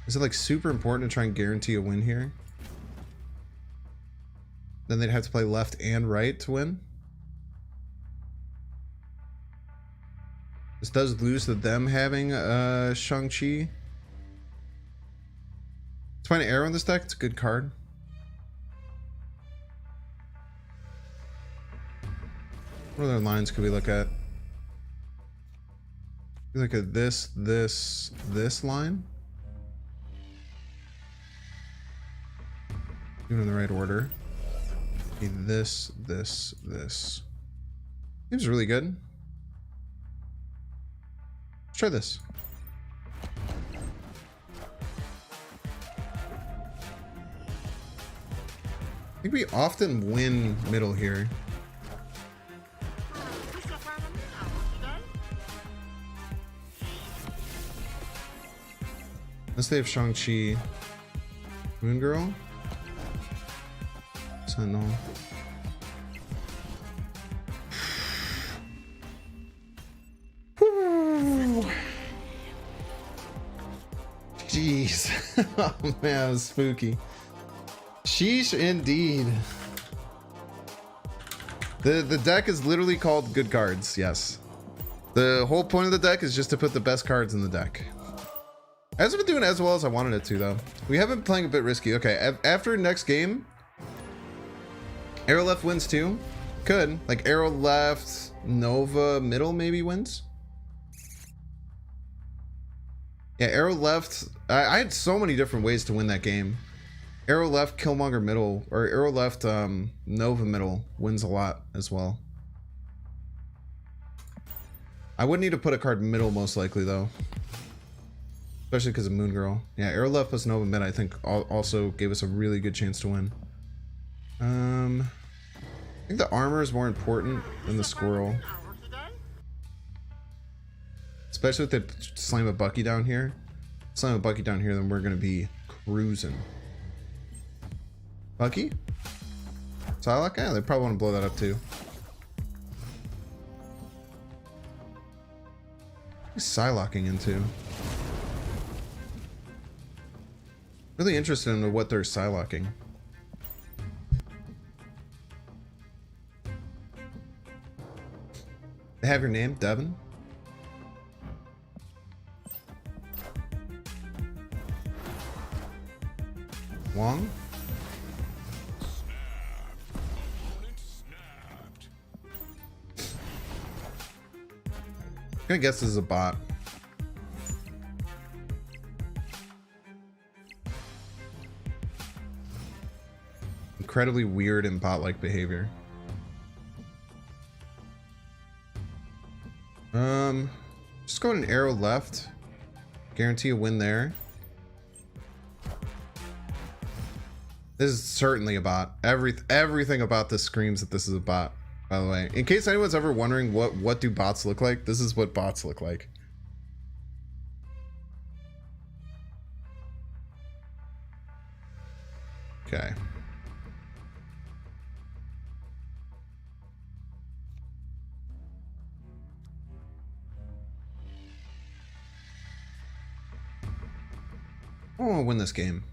Is it like super important to try and guarantee a win here? Then they'd have to play left and right to win. This does lose to them having Shang-Chi. Let's find an arrow in this deck. It's a good card. What other lines could we look at? Look at this line. Do it in the right order. Okay, this. Seems really good. Let's try this. I think we often win middle here. Unless they have Shang-Chi. Moon Girl? Sentinel. Jeez. Oh man, that was spooky. Sheesh indeed. The deck is literally called good cards, yes. The whole point of the deck is just to put the best cards in the deck. It hasn't been doing as well as I wanted it to, though. We have been playing a bit risky. Okay, after next game, Arrow left wins too. Could. Like Arrow left, Nova middle maybe wins. Yeah, Arrow left. I had so many different ways to win that game. Arrow left, Killmonger middle, or Arrow left, Nova middle wins a lot as well. I would need to put a card middle most likely, though. Especially because of Moon Girl. Yeah, Arrow left plus Nova mid, I think, also gave us a really good chance to win. I think the armor is more important than the squirrel. Especially if they slam a Bucky down here. Slam a Bucky down here, then we're going to be cruising. Bucky? Psylocke? Yeah, they probably want to blow that up too. What's Psylocking into? Really interested in what they're Psylocking. They have your name, Devin? Wong? I'm gonna guess this is a bot. incredibly weird and bot-like behavior. Just go an arrow left. Guarantee a win there. This is certainly a bot. Everything about this screams that this is a bot, by the way. In case anyone's ever wondering what do bots look like, this is what bots look like. Okay. I want to win this game.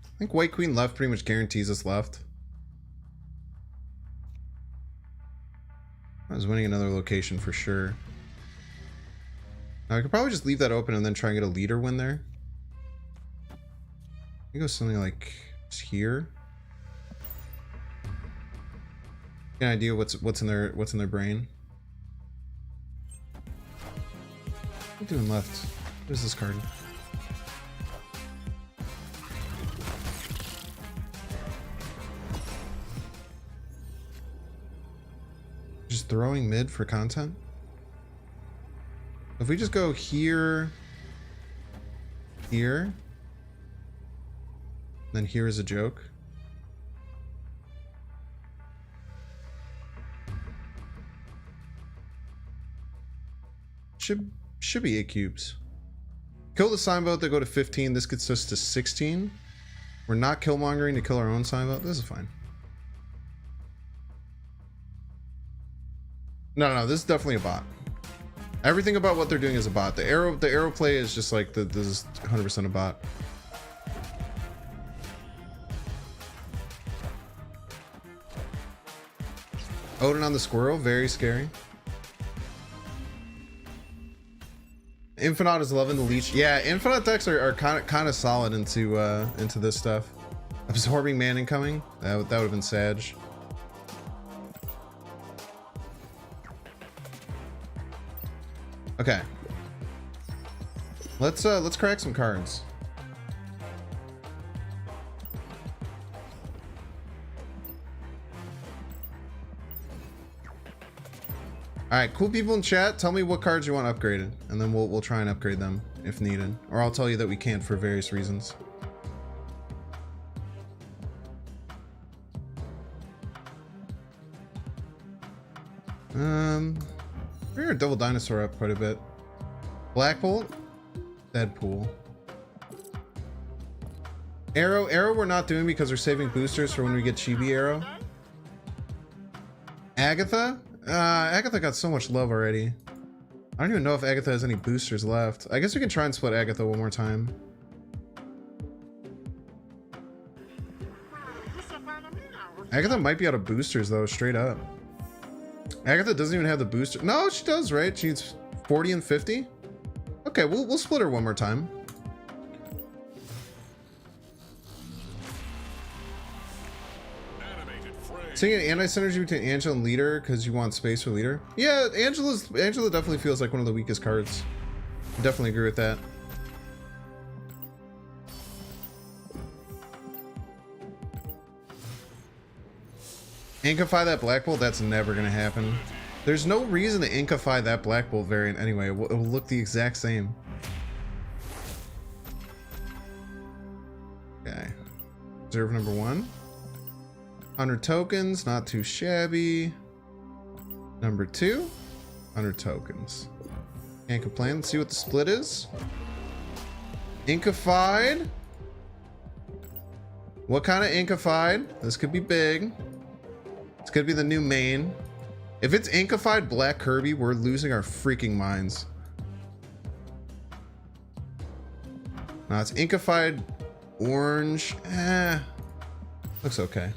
I think White Queen left pretty much guarantees us left. I was winning another location for sure. Now I could probably just leave that open and then try and get a leader win there. You go something like here. Get an idea what's in their brain. What are you doing left? What is this card? Just throwing mid for content? If we just go here, here, then here is a joke. Should be 8 cubes. Kill the signboat, they go to 15. This gets us to 16. We're not killmongering to kill our own signboat. This is fine. No, this is definitely a bot. Everything about what they're doing is a bot. The arrow play is just like this is 100% a bot. Odin on the squirrel, very scary. Infinite is loving the leech. Yeah, Infinite decks are kind of solid into this stuff. Absorbing man incoming. That would have been Sag. Okay. Let's crack some cards. All right, cool people in chat, tell me what cards you want upgraded, and then we'll try and upgrade them if needed, or I'll tell you that we can't for various reasons. We're gonna double dinosaur up quite a bit. Black Bolt, Deadpool. Arrow we're not doing because we're saving boosters for when we get Chibi Arrow. Agatha? Agatha got so much love already. I don't even know if Agatha has any boosters left. I guess we can try and split Agatha one more time. Agatha might be out of boosters though, straight up. Agatha doesn't even have the booster. No, she does, right? She needs 40 and 50. Okay, we'll split her one more time. Seeing an anti-synergy between Angela and Leader because you want space for Leader. Yeah, Angela definitely feels like one of the weakest cards. I definitely agree with that. Inkify that Black Bolt? That's never gonna happen. There's no reason to Inkify that Black Bolt variant anyway. It will look the exact same. Okay. Reserve number 1. 100 tokens, not too shabby. Number 2, 100 tokens. Can't complain. Let's see what the split is. Inkified. What kind of Inkified? This could be big. This could be the new main. If it's Inkified Black Kirby, we're losing our freaking minds. Now it's Inkified Orange. Looks okay.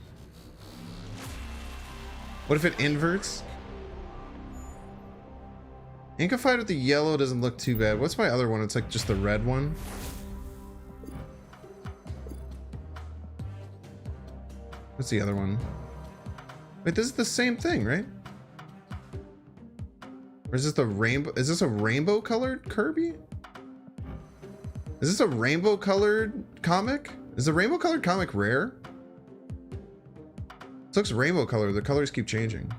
What if it inverts? Inkified with the yellow doesn't look too bad. What's my other one? It's like just the red one. What's the other one? Wait, this is the same thing, right? Or is this the rainbow? Is this a rainbow colored Kirby? Is this a rainbow colored comic? Is the rainbow colored comic rare? This looks rainbow color. The colors keep changing.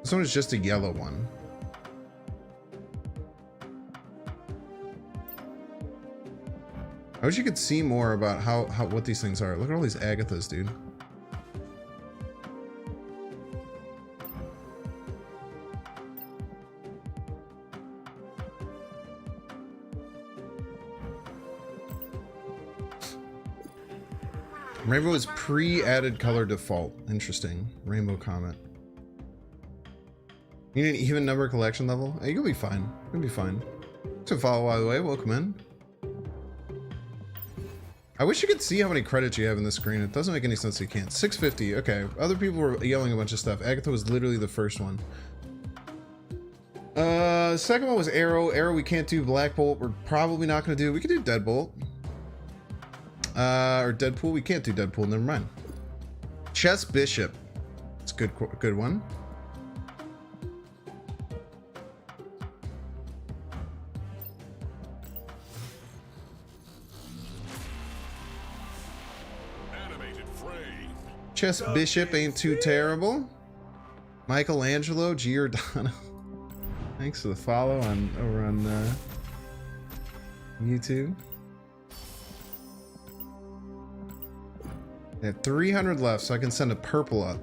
This one is just a yellow one. I wish you could see more about how what these things are. Look at all these Agathas, dude. Rainbow is pre-added color default. Interesting. Rainbow comment. You need an even number collection level? Hey, you'll be fine. You'll be fine. To follow, by the way. Welcome in. I wish you could see how many credits you have in the screen. It doesn't make any sense you can't. 650. Okay. Other people were yelling a bunch of stuff. Agatha was literally the first one. Second one was Arrow. Arrow we can't do. Black Bolt we're probably not going to do. We could do Deadbolt. Or Deadpool. We can't do Deadpool. Never mind. Chess Bishop. It's a good one. Chess Bishop ain't too terrible. Michelangelo Giordano. Thanks for the follow over on YouTube. I have 300 left, so I can send a purple up.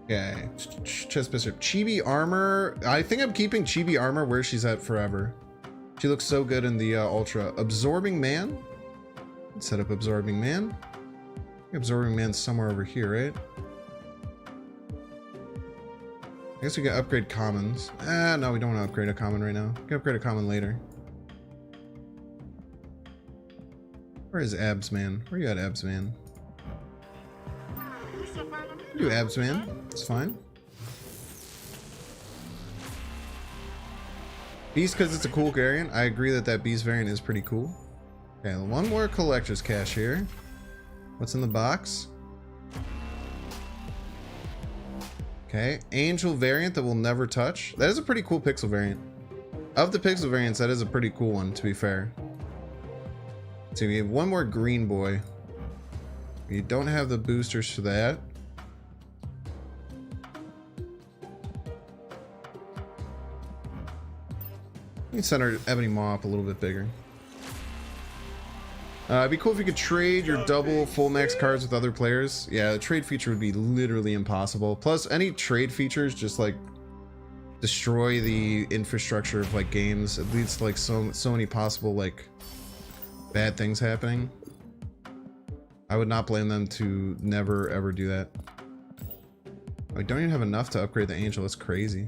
Okay, Chess Bishop. Chibi Armor. I think I'm keeping Chibi Armor where she's at forever. She looks so good in the Ultra. Absorbing Man. Let's set up Absorbing Man. Absorbing Man's somewhere over here, right? I guess we can upgrade commons. No, we don't want to upgrade a common right now. We can upgrade a common later. Where is Abs Man? Where you at, Abs Man? Do Abs Man. It's fine. Beast because it's a cool variant. I agree that Beast variant is pretty cool. Okay, one more collector's cache here. What's in the box? Okay, Angel variant that we'll never touch. That is a pretty cool pixel variant. Of the pixel variants, that is a pretty cool one, to be fair. So we have one more green boy. We don't have the boosters for that. We can send our Ebony Maw up a little bit bigger. It'd be cool if you could trade your double full max cards with other players. Yeah, the trade feature would be literally impossible. Plus, any trade features just like destroy the infrastructure of like games. It leads to like so many possible like bad things happening. I would not blame them to never ever do that. I don't even have enough to upgrade the Angel. That's crazy.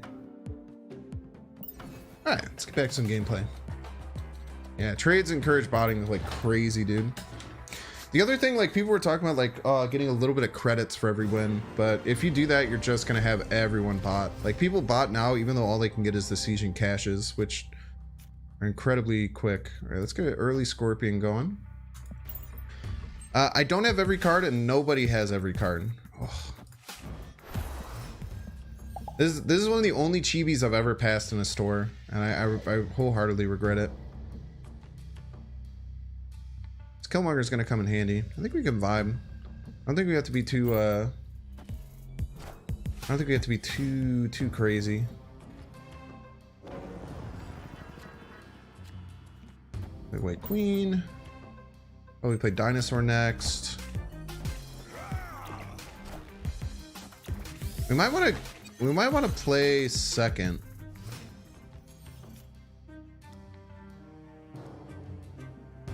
All right, let's get back to some gameplay. Yeah, trades encourage botting like crazy, dude. The other thing, like people were talking about like getting a little bit of credits for every win, but if you do that, you're just gonna have everyone bot. Like people bot now, even though all they can get is the Siege and caches, which are incredibly quick. All right, let's get an early Scorpion going. I don't have every card, and nobody has every card. Oh. This is one of the only chibis I've ever passed in a store, and I wholeheartedly regret it. Killmonger's gonna come in handy. I think we can vibe. I don't think we have to be too I don't think we have to be too crazy. Wait, Queen. Oh, we play Dinosaur next. We might want to play second.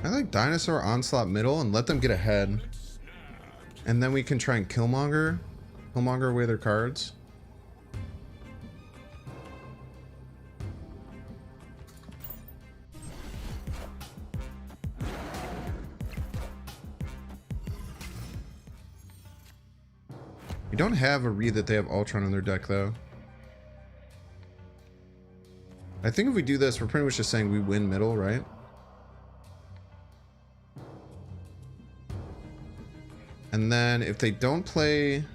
I like Dinosaur Onslaught middle and let them get ahead. And then we can try and Killmonger away their cards. We don't have a read that they have Ultron in their deck though. I think if we do this, we're pretty much just saying we win middle, right? And then if they don't play, and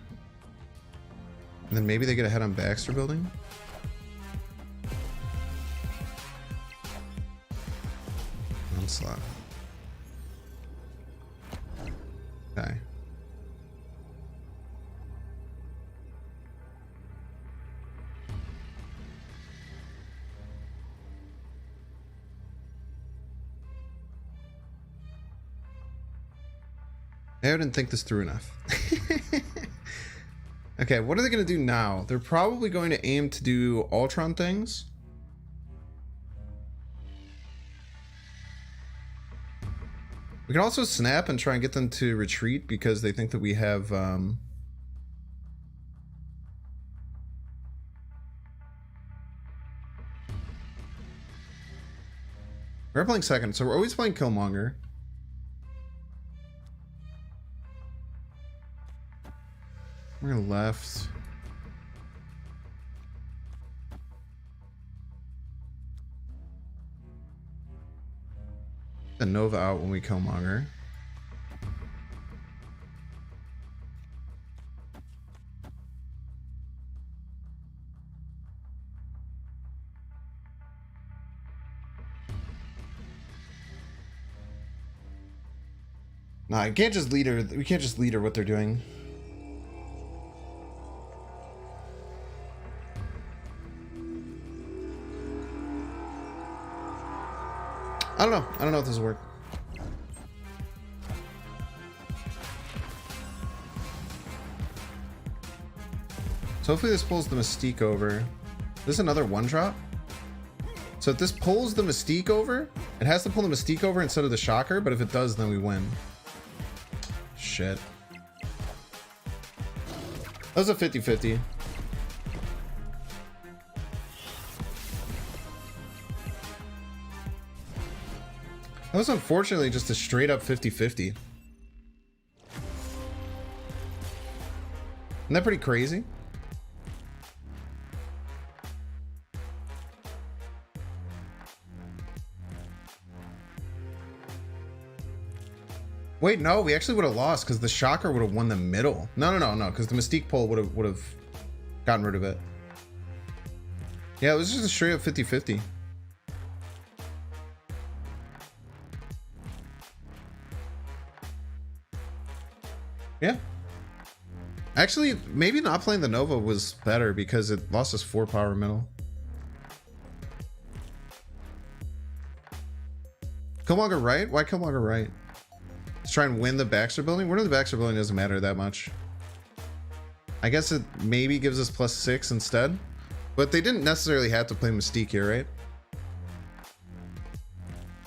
then maybe they get ahead on Baxter building. Onslaught. I didn't think this through enough. Okay, what are they going to do now? They're probably going to aim to do Ultron things. We can also snap and try and get them to retreat because they think that we have... We're playing second, so we're always playing Killmonger. We're gonna left. The Nova out when we Killmonger. Nah, I can't just lead her. We can't just lead her what they're doing. I don't know. I don't know if this will work. So hopefully this pulls the Mystique over. This is another one drop. So if this pulls the Mystique over, it has to pull the Mystique over instead of the Shocker, but if it does, then we win. Shit. That was a 50-50. That was unfortunately just a straight up 50-50. Isn't that pretty crazy? Wait, no, we actually would have lost because the Shocker would have won the middle. No, because the Mystique pull would have gotten rid of it. Yeah, it was just a straight up 50-50. Yeah. Actually, maybe not playing the Nova was better because it lost us 4 power middle. Killmonger right? Why Killmonger right? Let's try and win the Baxter building. Winning the Baxter building doesn't matter that much. I guess it maybe gives us +6 instead. But they didn't necessarily have to play Mystique here, right?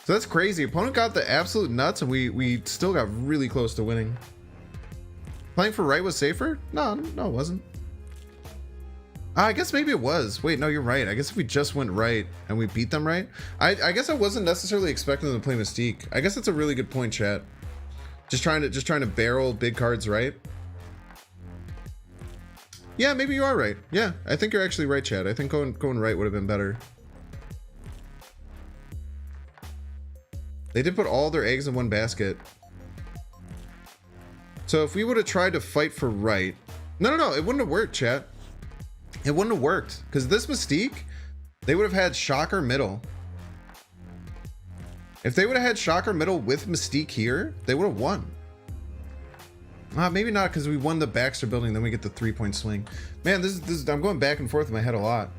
So that's crazy. Opponent got the absolute nuts and we still got really close to winning. Playing for right was safer? No, it wasn't. I guess maybe it was. Wait, no, you're right. I guess if we just went right and we beat them right. I guess I wasn't necessarily expecting them to play Mystique. I guess that's a really good point, chat. Just trying to barrel big cards right. Yeah, maybe you are right. Yeah, I think you're actually right, Chad. I think going right would have been better. They did put all their eggs in one basket. So if we would have tried to fight for right... No, it wouldn't have worked, chat. It wouldn't have worked. Because this Mystique, they would have had Shocker middle. If they would have had Shocker middle with Mystique here, they would have won. Maybe not because we won the Baxter building, then we get the 3-point swing. Man, this is I'm going back and forth in my head a lot.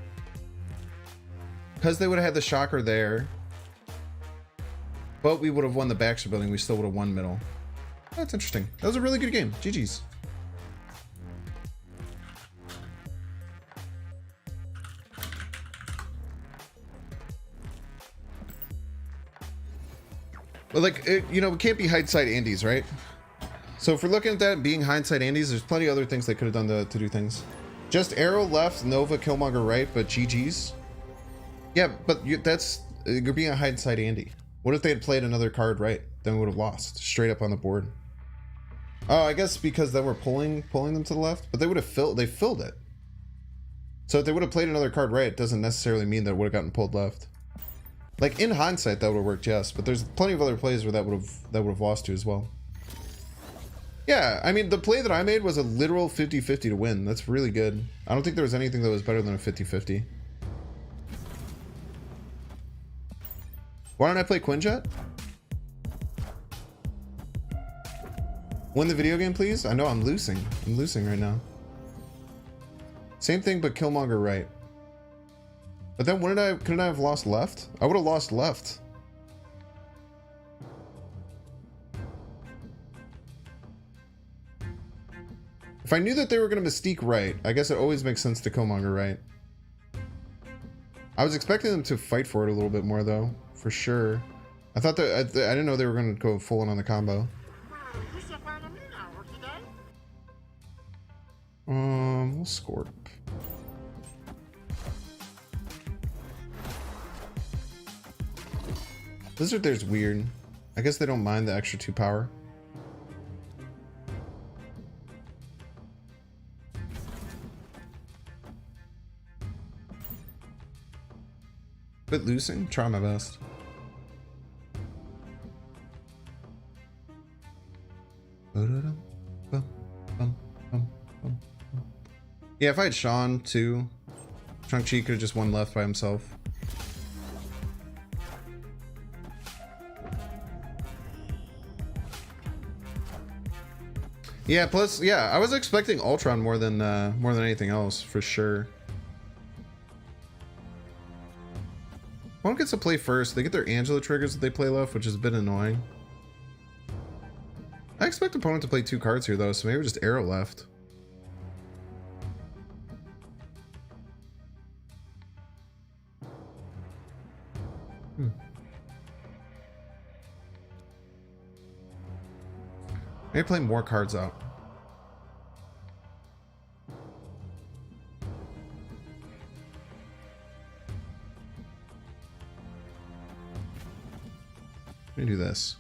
Because they would have had the Shocker there. But we would have won the Baxter building, we still would have won middle. That's interesting. That was a really good game. GG's. But like, you know, it can't be hindsight Andes, right? So if we're looking at that being hindsight Andes, there's plenty of other things they could have done to do things. Just Arrow left, Nova, Killmonger right, but GG's. Yeah, but you're being a hindsight Andy. What if they had played another card right? Then we would have lost straight up on the board. Oh, I guess because then we're pulling them to the left, but they would have filled it. So if they would have played another card right, it doesn't necessarily mean that it would have gotten pulled left. Like in hindsight, that would have worked, yes, but there's plenty of other plays where that would have lost to as well. Yeah, I mean, the play that I made was a literal 50-50 to win. That's really good. I don't think there was anything that was better than a 50-50. Why don't I play Quinjet? Win the video game, please? I know I'm losing. I'm losing right now. Same thing, but Killmonger right. But then couldn't I have lost left? I would have lost left. If I knew that they were going to Mystique right, I guess it always makes sense to Killmonger right. I was expecting them to fight for it a little bit more though, for sure. I thought that I didn't know they were going to go full in on the combo. We'll Scorp. Blizzard there's weird. I guess they don't mind the extra 2 power. Bit losing? Try my best. Yeah, if I had Sean too, Shang-Chi could have just won left by himself. Yeah, plus, yeah, I was expecting Ultron more than anything else, for sure. One gets to play first. They get their Angela triggers that they play left, which is a bit annoying. I expect opponent to play 2 cards here, though, so maybe just arrow left. Maybe play more cards out. Let me do this.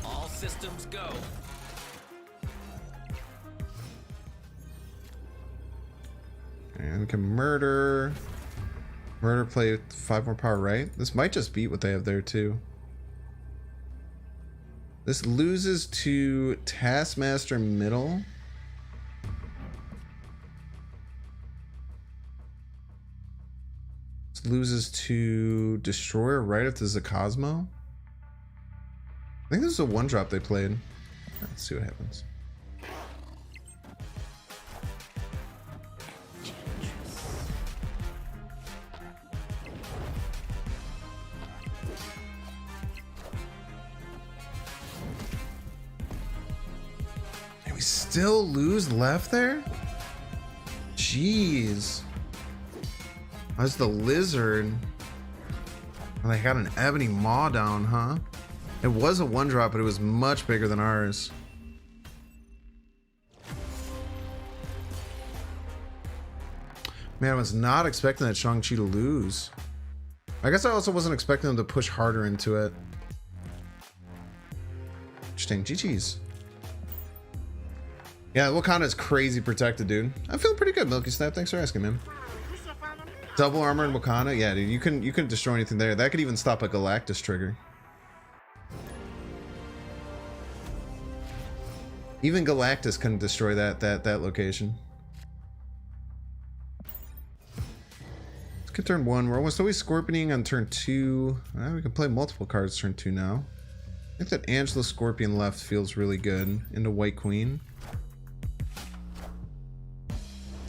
All systems go. And we can murder play 5 more power, right? This might just beat what they have there too. This loses to Taskmaster middle. This loses to Destroyer right if this is a Cosmo. I think this is a 1-drop they played. Let's see what happens. Still lose left there? Jeez. That's the lizard. And they got an ebony maw down, huh? It was a 1-drop, but it was much bigger than ours. Man, I was not expecting that Shang-Chi to lose. I guess I also wasn't expecting them to push harder into it. Interesting. GG's. Yeah, Wakanda is crazy protected, dude. I'm feeling pretty good, Milky Snap. Thanks for asking, man. Double armor in Wakanda? Yeah, dude, you couldn't destroy anything there. That could even stop a Galactus trigger. Even Galactus couldn't destroy that location. Let's get turn 1. We're almost always Scorpioning on turn 2. We can play multiple cards turn 2 now. I think that Angela Scorpion left feels really good into White Queen.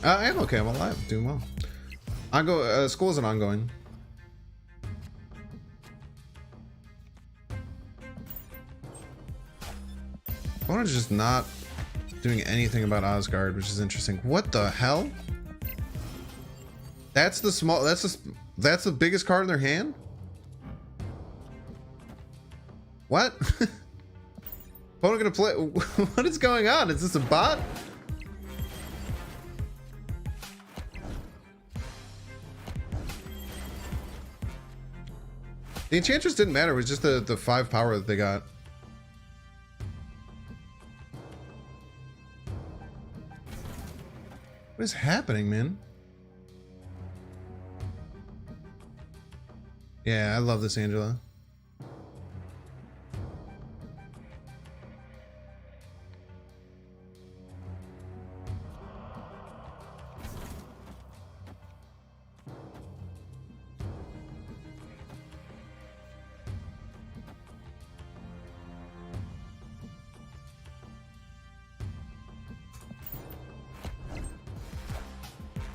I am okay. I'm alive. Doing well. School isn't ongoing. I want to just not doing anything about Asgard, which is interesting. What the hell? That's the small. That's the biggest card in their hand. What? Opponent gonna play? What is going on? Is this a bot? The Enchantress didn't matter. It was just the 5 power that they got. What is happening, man? Yeah, I love this Angela.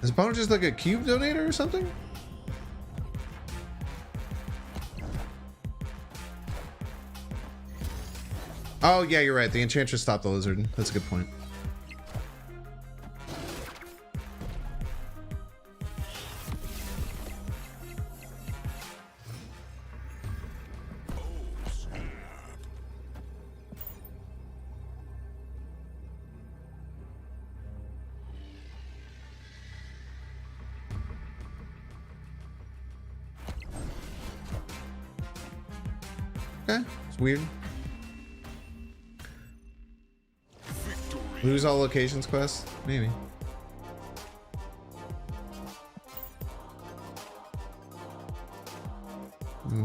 Is Bono just like a cube donator or something? Oh, yeah, you're right. The Enchantress stopped the lizard. That's a good point. Okay, it's weird. Lose all locations quest? Maybe.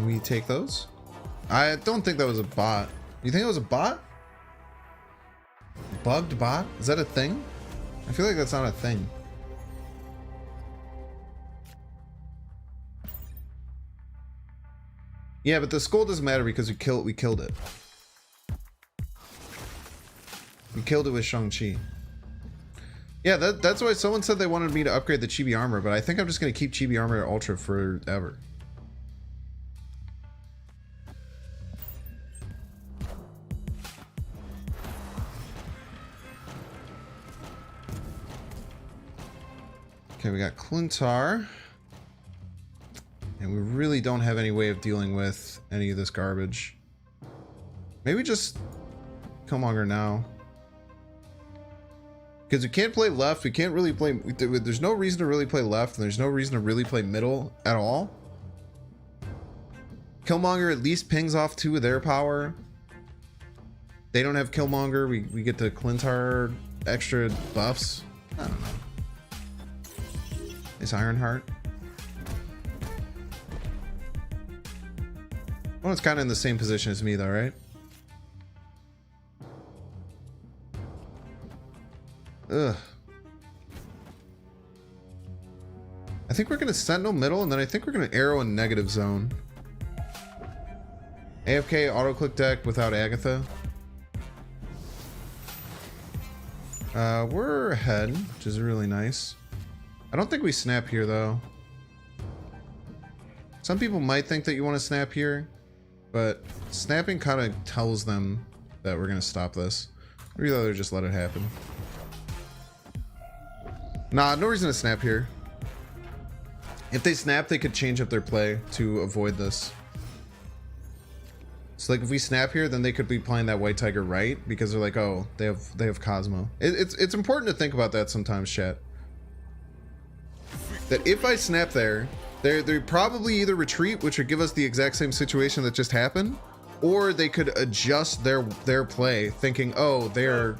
We take those? I don't think that was a bot. You think it was a bot? Bugged bot? Is that a thing? I feel like that's not a thing. Yeah, but the skull doesn't matter because we killed it. We killed it with Shang-Chi. Yeah, that's why someone said they wanted me to upgrade the Chibi armor, but I think I'm just going to keep Chibi armor Ultra forever. Okay, we got Clintar. And we really don't have any way of dealing with any of this garbage. Maybe just Killmonger now. Because we can't play left, we can't really play... There's no reason to really play left, and there's no reason to really play middle at all. Killmonger at least pings off 2 of their power. They don't have Killmonger, we get the Clintar extra buffs. I don't know. It's Ironheart. Well, it's kind of in the same position as me though, right? Ugh. I think we're gonna Sentinel middle, and then I think we're gonna Arrow in negative zone. AFK auto click deck without Agatha. We're ahead, which is really nice. I don't think we snap here though. Some people might think that you want to snap here, but snapping kind of tells them that we're gonna stop this. We'd rather just let it happen. Nah, no reason to snap here. If they snap, they could change up their play to avoid this. So like if we snap here, then they could be playing that White Tiger right, because they're like, oh, they have Cosmo. It's important to think about that sometimes, chat. That if I snap there, they probably either retreat, which would give us the exact same situation that just happened, or they could adjust their play, thinking, oh, they're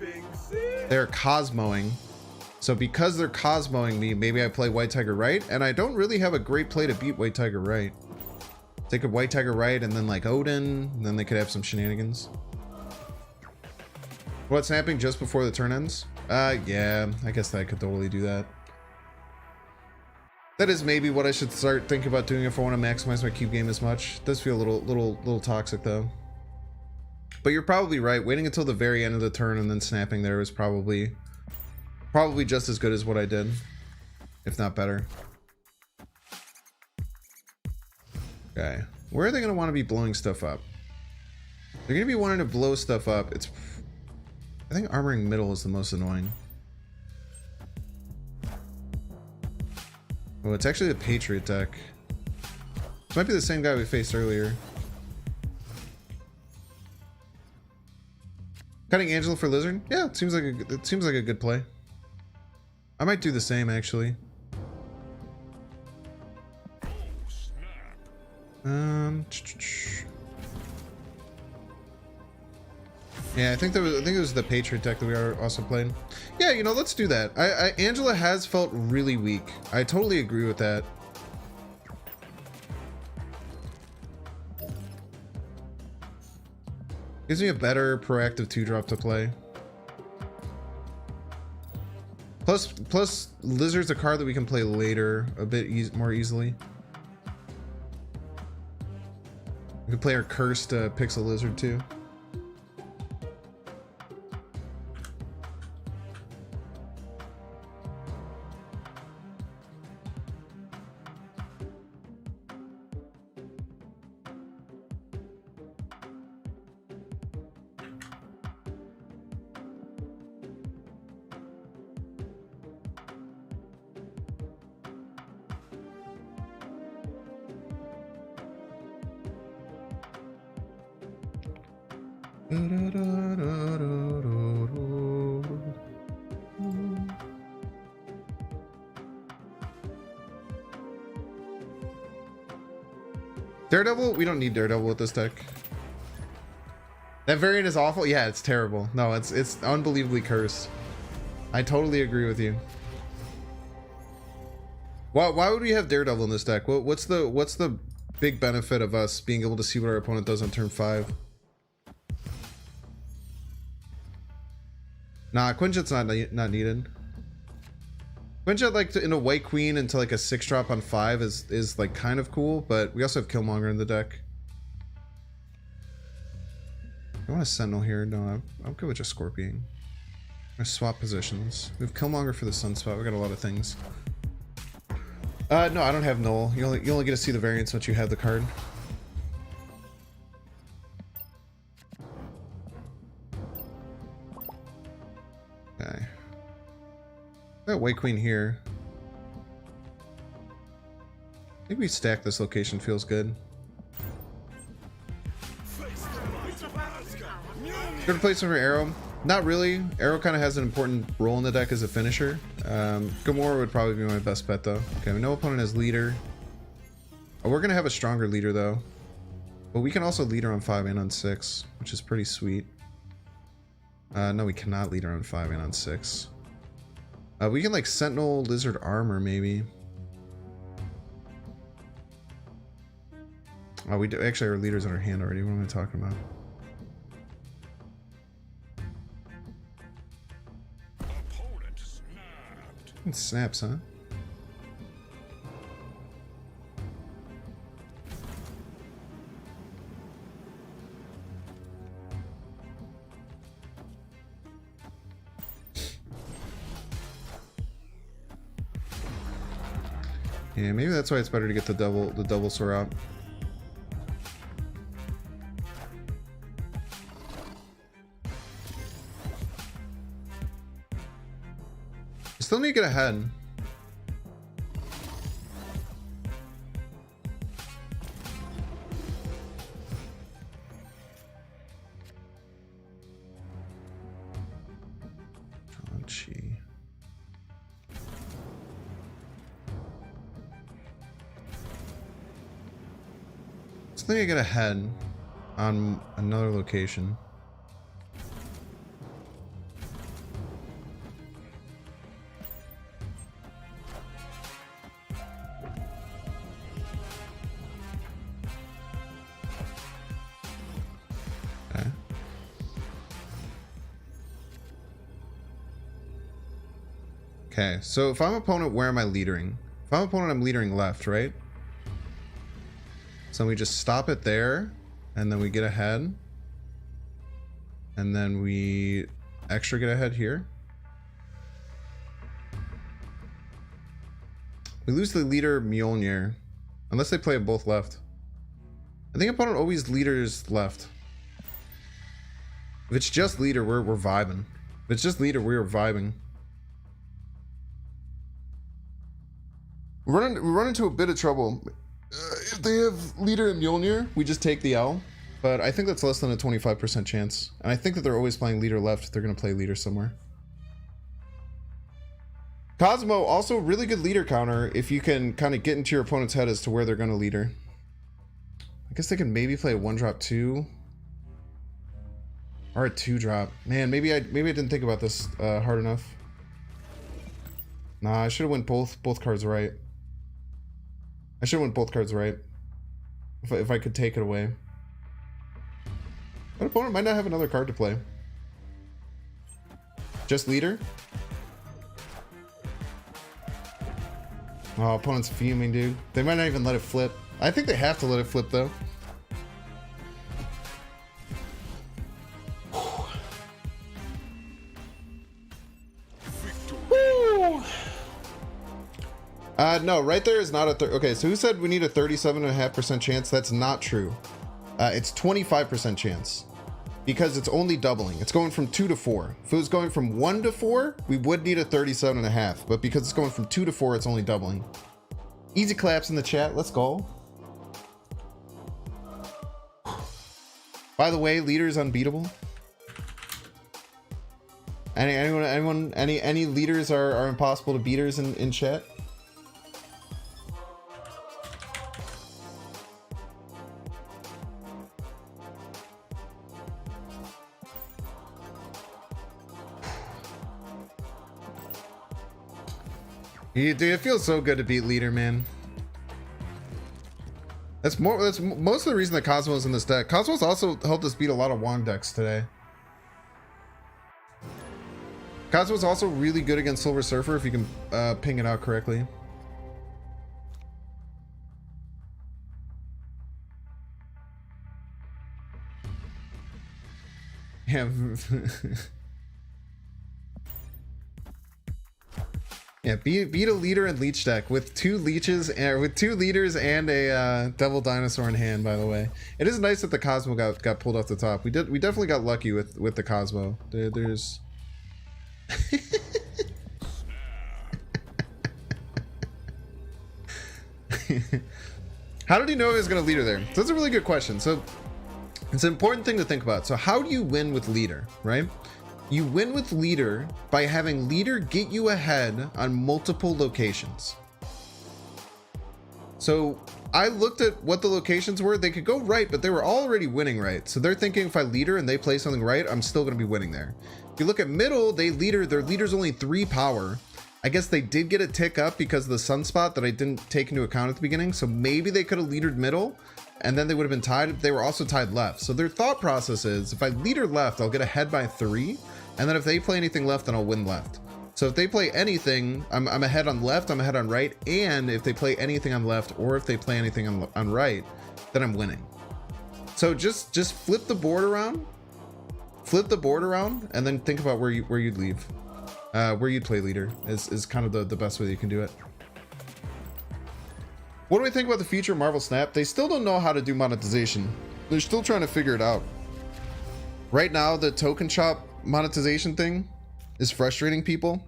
Cosmoing. So because they're Cosmoing me, maybe I play White Tiger right, and I don't really have a great play to beat White Tiger right. They could White Tiger right and then like Odin, and then they could have some shenanigans. What, snapping just before the turn ends? Yeah, I guess I could totally do that. That is maybe what I should start thinking about doing if I want to maximize my cube game as much. It does feel a little toxic though. But you're probably right. Waiting until the very end of the turn and then snapping there is probably just as good as what I did, if not better. Okay, where are they going to want to be blowing stuff up? They're going to be wanting to blow stuff up. I think armoring middle is the most annoying. Oh, it's actually the Patriot deck. This might be the same guy we faced earlier. Cutting Angela for Lizard? Yeah, it seems like a good play. I might do the same actually. Yeah, I think it was the Patriot deck that we are also playing. Yeah, you know, let's do that. Angela has felt really weak. I totally agree with that. Gives me a better proactive 2-drop to play. Plus, Lizard's a card that we can play later a bit more easily. We can play our cursed Pixel Lizard too. Daredevil? We don't need Daredevil with this deck. That variant is awful. Yeah, it's terrible. No, it's unbelievably cursed. I totally agree with you. Why would we have Daredevil in this deck? What's the big benefit of us being able to see what our opponent does on turn 5? Nah, Quinjet's not needed. Quinjet, like, in a white queen into like a 6-drop on 5 is like kind of cool, but we also have Killmonger in the deck. I want a Sentinel here. No, I'm good with just Scorpion. I'm gonna swap positions. We have Killmonger for the Sunspot. We got a lot of things. No, I don't have Null. You only get to see the variants once you have the card. Okay. Got White Queen here. I think we stack this location. Feels good. Good replacement for Arrow. Not really. Arrow kind of has an important role in the deck as a finisher. Gamora would probably be my best bet though. Okay, no opponent has leader. Oh, we're gonna have a stronger leader though. But we can also leader on 5 and on 6, which is pretty sweet. No, we cannot leader on 5 and on 6. We can like Sentinel Lizard Armor maybe. Oh, we do actually our leaders in our hand already. What am I talking about? It snaps, huh? Yeah, maybe that's why it's better to get the double sword out. Still need to get ahead. Still need to get ahead on another location. Okay, so if I'm opponent, where am I leadering? If I'm opponent, I'm leadering left, right? So we just stop it there, and then we get ahead. And then we extra get ahead here. We lose the leader Mjolnir, unless they play both left. I think opponent always leaders left. If it's just leader, we're vibing. If it's just leader, we're vibing. We run into a bit of trouble. If they have leader and Mjolnir, we just take the L. But I think that's less than a 25% chance. And I think that they're always playing leader left. They're going to play leader somewhere. Cosmo, also really good leader counter if you can kind of get into your opponent's head as to where they're going to leader. I guess they can maybe play a 1-drop 2. Or a 2-drop. Man, maybe I didn't think about this hard enough. Nah, I should have went both cards right. I should have went both cards right. If I could take it away. That opponent might not have another card to play. Just leader? Oh, opponent's fuming, dude. They might not even let it flip. I think they have to let it flip, though. No, right there is not a okay, so who said we need a 37.5% chance? That's not true. It's 25% chance because it's only doubling. It's going from 2 to 4. If it was going from 1 to 4, we would need a 37.5, but because it's going from 2 to 4, it's only doubling. Easy claps in the chat. Let's go. By the way, leader is unbeatable. Any leaders are impossible to beaters in chat? Dude, it feels so good to beat leader, man. That's most of the reason that Cosmo's in this deck. Cosmo's also helped us beat a lot of Wong decks today. Cosmo's also really good against Silver Surfer if you can ping it out correctly. Yeah. Yeah, beat a leader in leech deck with two leaders and a devil dinosaur in hand. By the way, it is nice that the Cosmo got pulled off the top. We definitely got lucky with the Cosmo. There's how did he know he was going to leader there? So that's a really good question. So it's an important thing to think about. So how do you win with leader, right? You win with leader by having leader get you ahead on multiple locations. So I looked at what the locations were. They could go right, but they were already winning right. So they're thinking if I leader and they play something right, I'm still going to be winning there. If you look at middle, their leader's only 3 power. I guess they did get a tick up because of the sunspot that I didn't take into account at the beginning. So maybe they could have leadered middle and then they would have been tied. They were also tied left. So their thought process is if I leader left, I'll get ahead by 3. And then if they play anything left, then I'll win left. So if they play anything, I'm ahead on left, I'm ahead on right. And if they play anything on left, or if they play anything on right, then I'm winning. So just flip the board around, and then think about where you'd leave, where you'd play leader is kind of the best way that you can do it. What do we think about the future of Marvel Snap? They still don't know how to do monetization. They're still trying to figure it out. Right now, the token shop monetization thing is frustrating people.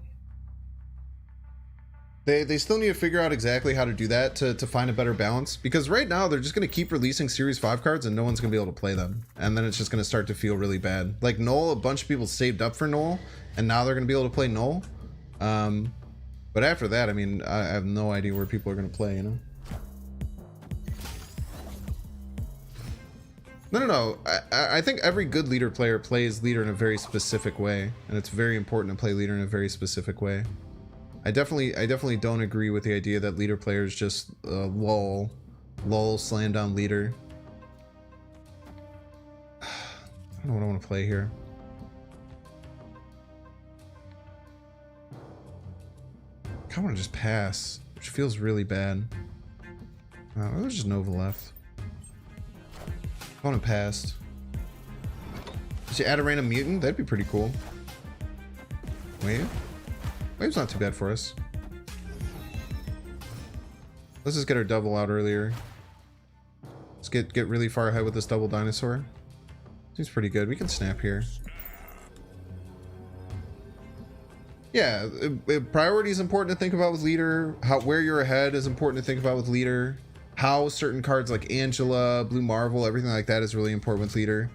They still need to figure out exactly how to do that to find a better balance, because right now they're just going to keep releasing Series 5 cards and no one's going to be able to play them, and then it's just going to start to feel really bad. Like Null, a bunch of people saved up for Null and now they're going to be able to play Null, but after that, I mean, I have no idea where people are going to play, you know. No. I think every good leader player plays leader in a very specific way, and it's very important to play leader in a very specific way. I definitely don't agree with the idea that leader players just lol slam down leader. I don't know what I want to play here. I kind of want to just pass, which feels really bad. There's just Nova left. I want to pass. Did you add a random mutant? That'd be pretty cool. Wave? Wave's not too bad for us. Let's just get our double out earlier. Let's get really far ahead with this double dinosaur. Seems pretty good. We can snap here. Yeah, priority is important to think about with leader. Where you're ahead is important to think about with leader. How certain cards like Angela, Blue Marvel, everything like that is really important with leader.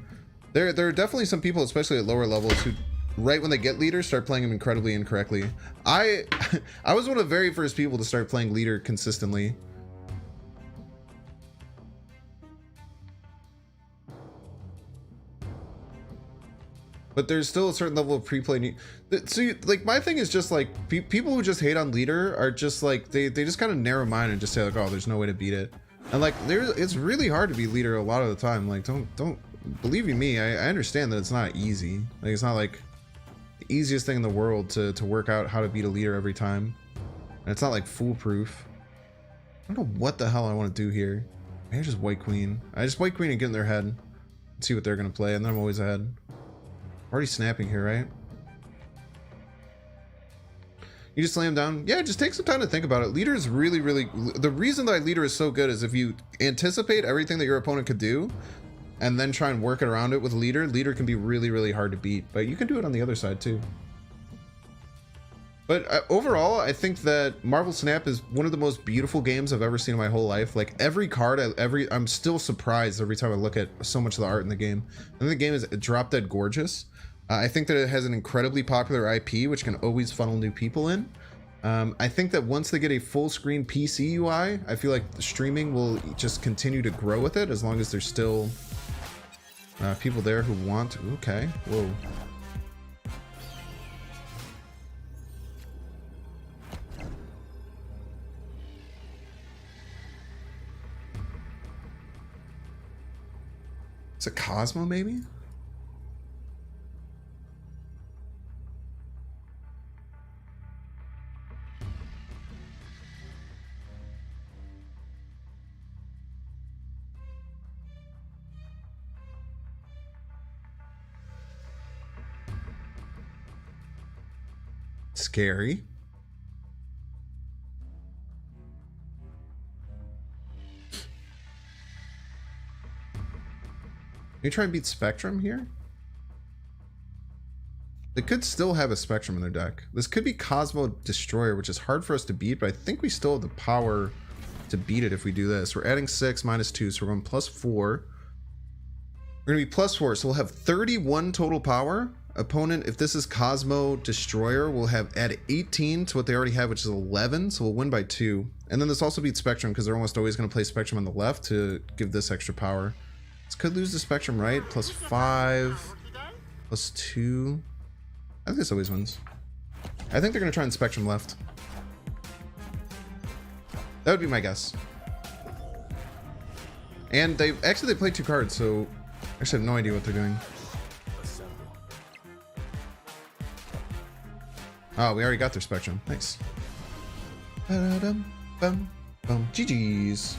There are definitely some people, especially at lower levels, who right when they get leader start playing him incredibly incorrectly. I was one of the very first people to start playing leader consistently. But there's still a certain level of pre-play. So like my thing is just like people who just hate on leader are just like they just kind of narrow mind and just say like, oh, there's no way to beat it. And like it's really hard to beat leader a lot of the time. Like don't believe me, I understand that it's not easy. Like it's not like the easiest thing in the world to work out how to beat a leader every time. And it's not like foolproof. I don't know what the hell I want to do here. Maybe just white queen. I just white queen and get in their head and see what they're gonna play, and then I'm always ahead. Already snapping here, right? You just slam down. Yeah, just take some time to think about it. Leader is really the reason that leader is so good is if you anticipate everything that your opponent could do and then try and work it around it with leader can be really hard to beat, but you can do it on the other side too. But overall, I think that Marvel Snap is one of the most beautiful games I've ever seen in my whole life. Like every card, I'm still surprised every time I look at so much of the art in the game. I think the game is drop dead gorgeous. I think that it has an incredibly popular IP, which can always funnel new people in. I think that once they get a full screen PC UI, I feel like the streaming will just continue to grow with it as long as there's still people there who want. Okay, whoa. It's a Cosmo, maybe? Scary. You try and beat Spectrum here? They could still have a Spectrum in their deck. This could be Cosmo Destroyer, which is hard for us to beat, but I think we still have the power to beat it if we do this. We're adding 6, -2, so we're going +4. We're going to be +4, so we'll have 31 total power. Opponent, if this is Cosmo Destroyer, we'll have add 18 to what they already have, which is 11, so we'll win by 2. And then this also beats Spectrum, because they're almost always going to play Spectrum on the left to give this extra power. This could lose the Spectrum, right? +5, +2. I think this always wins. I think they're going to try and Spectrum left. That would be my guess. And they played 2 cards, so I actually have no idea what they're doing. Oh, we already got their Spectrum. Nice. GG's.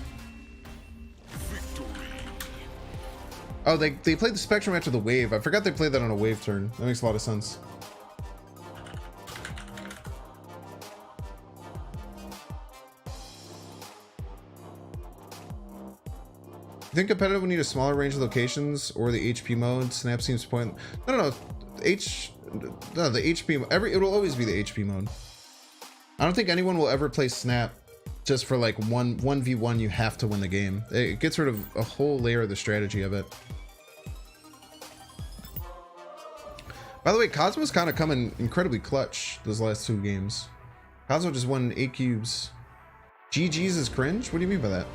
Oh, they played the Spectrum after the wave. I forgot they played that on a wave turn. That makes a lot of sense. You think competitive will need a smaller range of locations or the HP mode? Snap seems point. No. The HP. It will always be the HP mode. I don't think anyone will ever play Snap just for like 1v1. You have to win the game. It gets rid of a whole layer of the strategy of it. By the way, Cosmo's kind of coming incredibly clutch those last 2 games. Cosmo just won 8 cubes. GG's is cringe? What do you mean by that?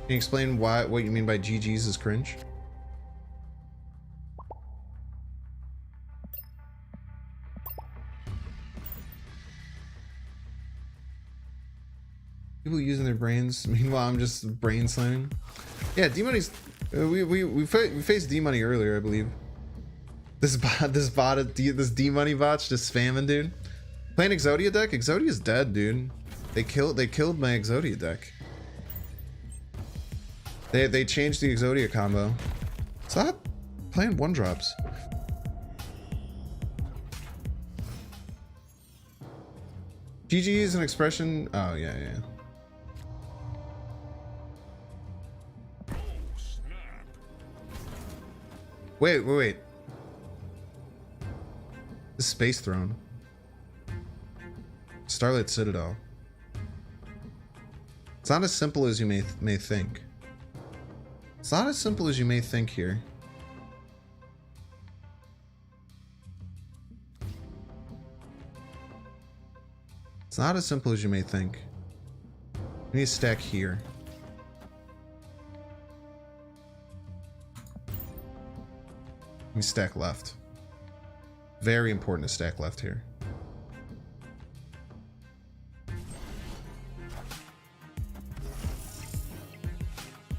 Can you explain what you mean by GG's is cringe? People using their brains. Meanwhile, I'm just brain slamming. Yeah, D-Money's. We faced D-Money earlier, I believe. This D-Money bot's just spamming, dude. Playing Exodia deck. Exodia's dead, dude. They killed my Exodia deck. They changed the Exodia combo. Stop playing 1-drops. GG is an expression. Oh yeah. Wait. The Space Throne. Starlight Citadel. It's not as simple as you may think. It's not as simple as you may think here. It's not as simple as you may think. We need to stack here. We stack left. Very important to stack left here.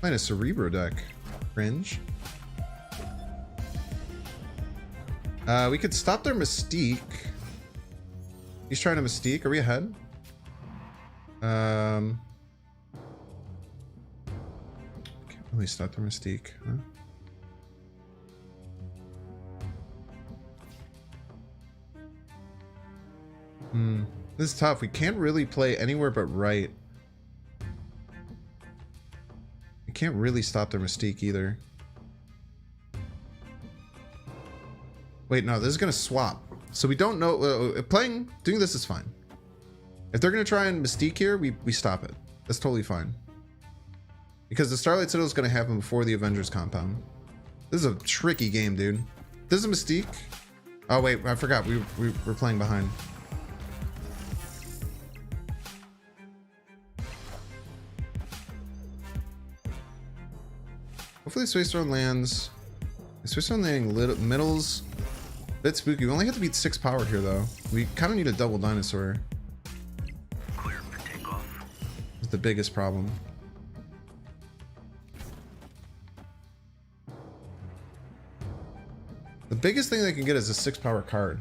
Playing a Cerebro deck. Cringe. We could stop their Mystique. He's trying to Mystique. Are we ahead? Can't really stop their Mystique, huh? This is tough. We can't really play anywhere but right. We can't really stop their Mystique either. Wait, no, this is gonna swap. So we don't know. Doing this is fine. If they're going to try and Mystique here, we stop it. That's totally fine. Because the Starlight Citadel is going to happen before the Avengers compound. This is a tricky game, dude. This is a Mystique. Oh, wait, I forgot. We're playing behind. Hopefully Space Throne lands. Space Throne landing middles. Bit spooky. We only have to beat 6 power here, though. We kind of need a double dinosaur. Clear for takeoff. It's the biggest problem. The biggest thing they can get is a 6 power card.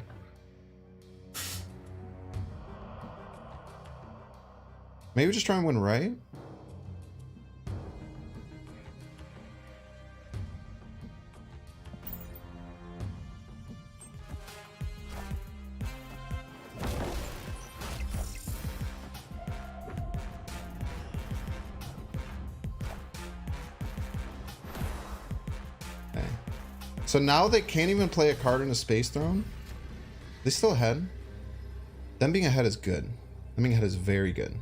Maybe just try and win right. So now they can't even play a card in a Space Throne. They still ahead. Them being ahead is good. Them being ahead is very good.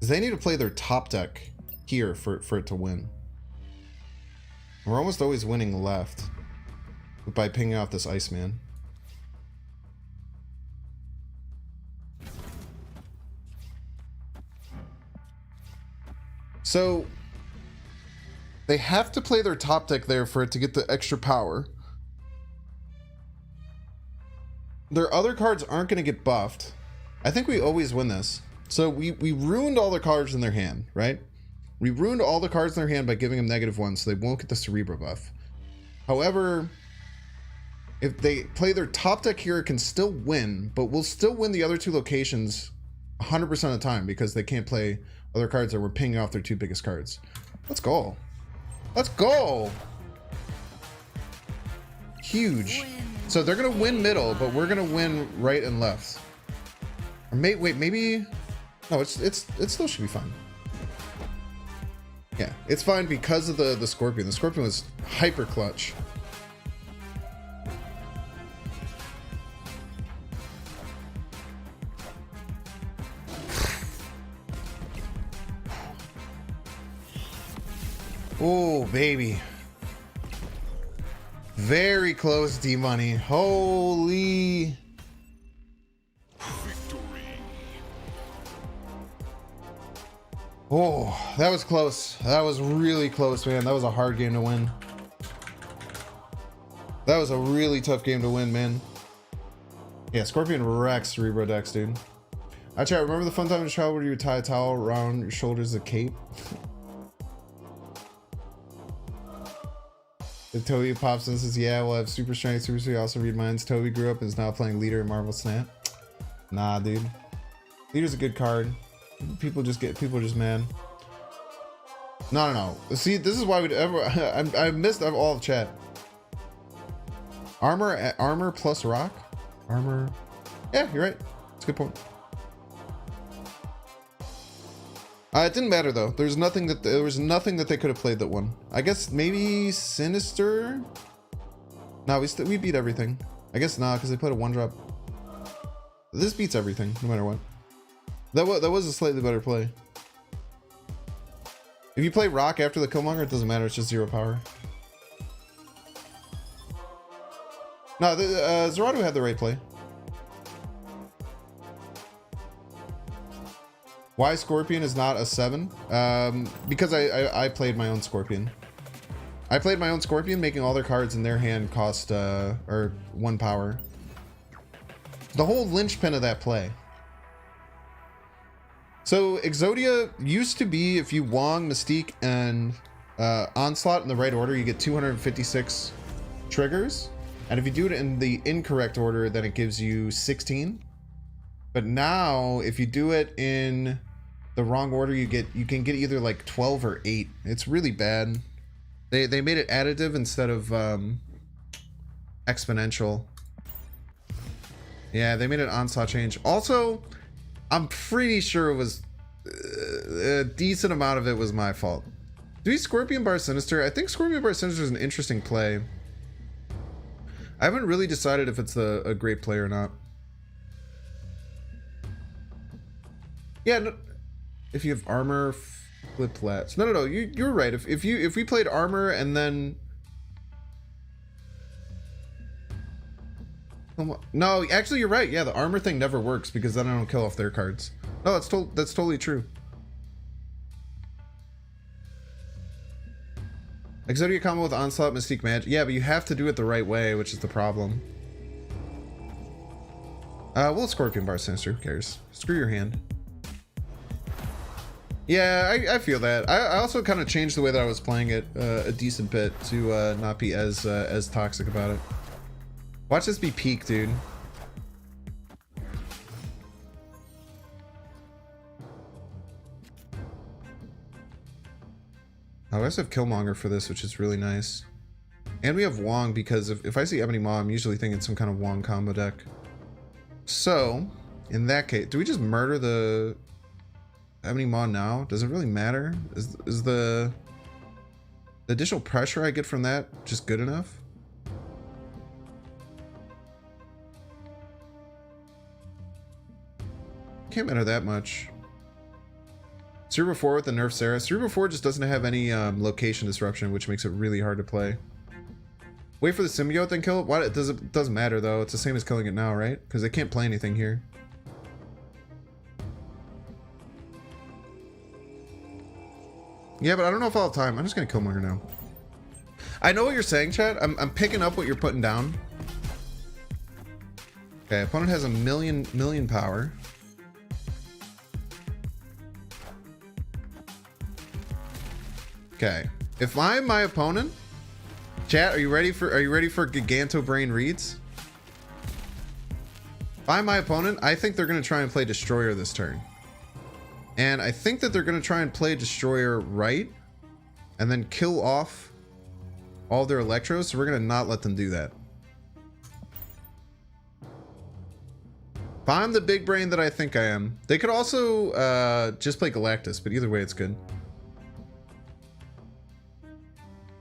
They need to play their top deck here for it to win. We're almost always winning left by pinging off this Iceman. So they have to play their top deck there for it to get the extra power. Their other cards aren't going to get buffed. I think we always win this. So we ruined all the cards in their hand, right? We ruined all the cards in their hand by giving them -1, so they won't get the Cerebro buff. However, if they play their top deck here, it can still win, but we'll still win the other 2 locations 100% of the time because they can't play other cards that were pinging off their 2 biggest cards. Let's go. Let's go. Huge. So they're going to win middle, but we're going to win right and left. Or wait, maybe... No, it still should be fine. Yeah, it's fine because of the Scorpion. The Scorpion was hyper clutch. Oh, baby. Very close, D-Money. Holy... Oh, that was close. That was really close, man. That was a hard game to win. That was a really tough game to win, man. Yeah, Scorpion wrecks Cerebro decks, dude. I chat, remember the fun time in child where you would tie a towel around your shoulders as a cape? The Toby pops in and says, yeah, we'll have super strength, super sweet, also read minds. Toby grew up and is now playing leader in Marvel Snap. Nah, dude. Leader's a good card. People just mad. No. See, this is why we'd ever... I missed all of chat. Armor plus rock? Armor... Yeah, you're right. It's a good point. It didn't matter though. There was nothing that they could have played that won. I guess maybe Sinister. No, we beat everything. I guess not because they put a 1-drop. This beats everything, no matter what. That was a slightly better play. If you play rock after the Killmonger, it doesn't matter. It's just 0 power. No, Zerado had the right play. Why Scorpion is not a 7? Because I played my own Scorpion. I played my own Scorpion, making all their cards in their hand cost or 1 power. The whole linchpin of that play. So Exodia used to be, if you Wong, Mystique, and Onslaught in the right order, you get 256 triggers. And if you do it in the incorrect order, then it gives you 16. But now, if you do it in the wrong order, you can get either like 12 or 8. It's really bad. They made it additive instead of exponential. Yeah, they made an Onslaught change. Also, I'm pretty sure it a decent amount of it was my fault. Do we Scorpion Bar Sinister? I think Scorpion Bar Sinister is an interesting play. I haven't really decided if it's a great play or not. Yeah, no, if you have armor, flip flats. No, you're right. If we played armor and then... No, actually you're right. Yeah, the armor thing never works because then I don't kill off their cards. No, that's totally true. Exodia combo with Onslaught, Mystique, Magic. Yeah, but you have to do it the right way, which is the problem. We'll Scorpion Bar Sinister. Who cares? Screw your hand. Yeah, I feel that. I also kind of changed the way that I was playing it a decent bit to not be as toxic about it. Watch this be peak, dude. Oh, I also have Killmonger for this, which is really nice. And we have Wong because if I see Ebony Maw, I'm usually thinking some kind of Wong combo deck. So, in that case, do we just murder the Ebony Maw now? Does it really matter? Is the additional pressure I get from that just good enough? Can't matter that much. Cerebro 4 with the nerf Sarah. Cerebro 4 just doesn't have any location disruption, which makes it really hard to play. Wait for the symbiote, then kill it? Why? It doesn't matter though. It's the same as killing it now, right? Because they can't play anything here. Yeah, but I don't know if I'll have time. I'm just gonna Killmonger now. I know what you're saying, chat. I'm picking up what you're putting down. Okay, opponent has a million power. Okay, if I'm my opponent, chat, are you ready for Giganto Brain reads? If I'm my opponent, I think they're gonna try and play Destroyer this turn. And I think that they're gonna try and play Destroyer right, and then kill off all their Electros, so we're gonna not let them do that. If I'm the big brain that I think I am, they could also just play Galactus, but either way it's good.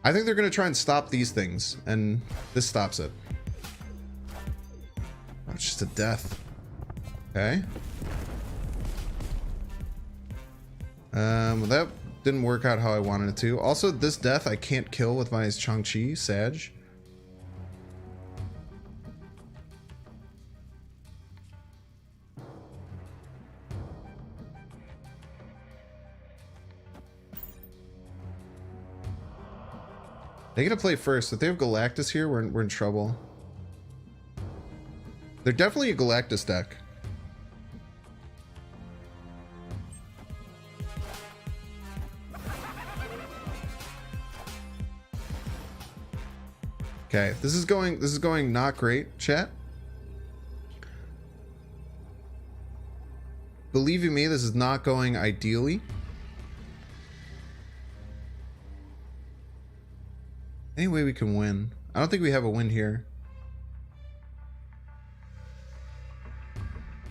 I think they're going to try and stop these things, and this stops it. Oh, it's just a death. Okay. Well, that didn't work out how I wanted it to. Also, this death I can't kill with my Shang-Chi, Sag. They gotta play first. If they have Galactus here, we're in trouble. They're definitely a Galactus deck. Okay, this is going not great, chat. Believe you me, this is not going ideally. Any way we can win? I don't think we have a win here.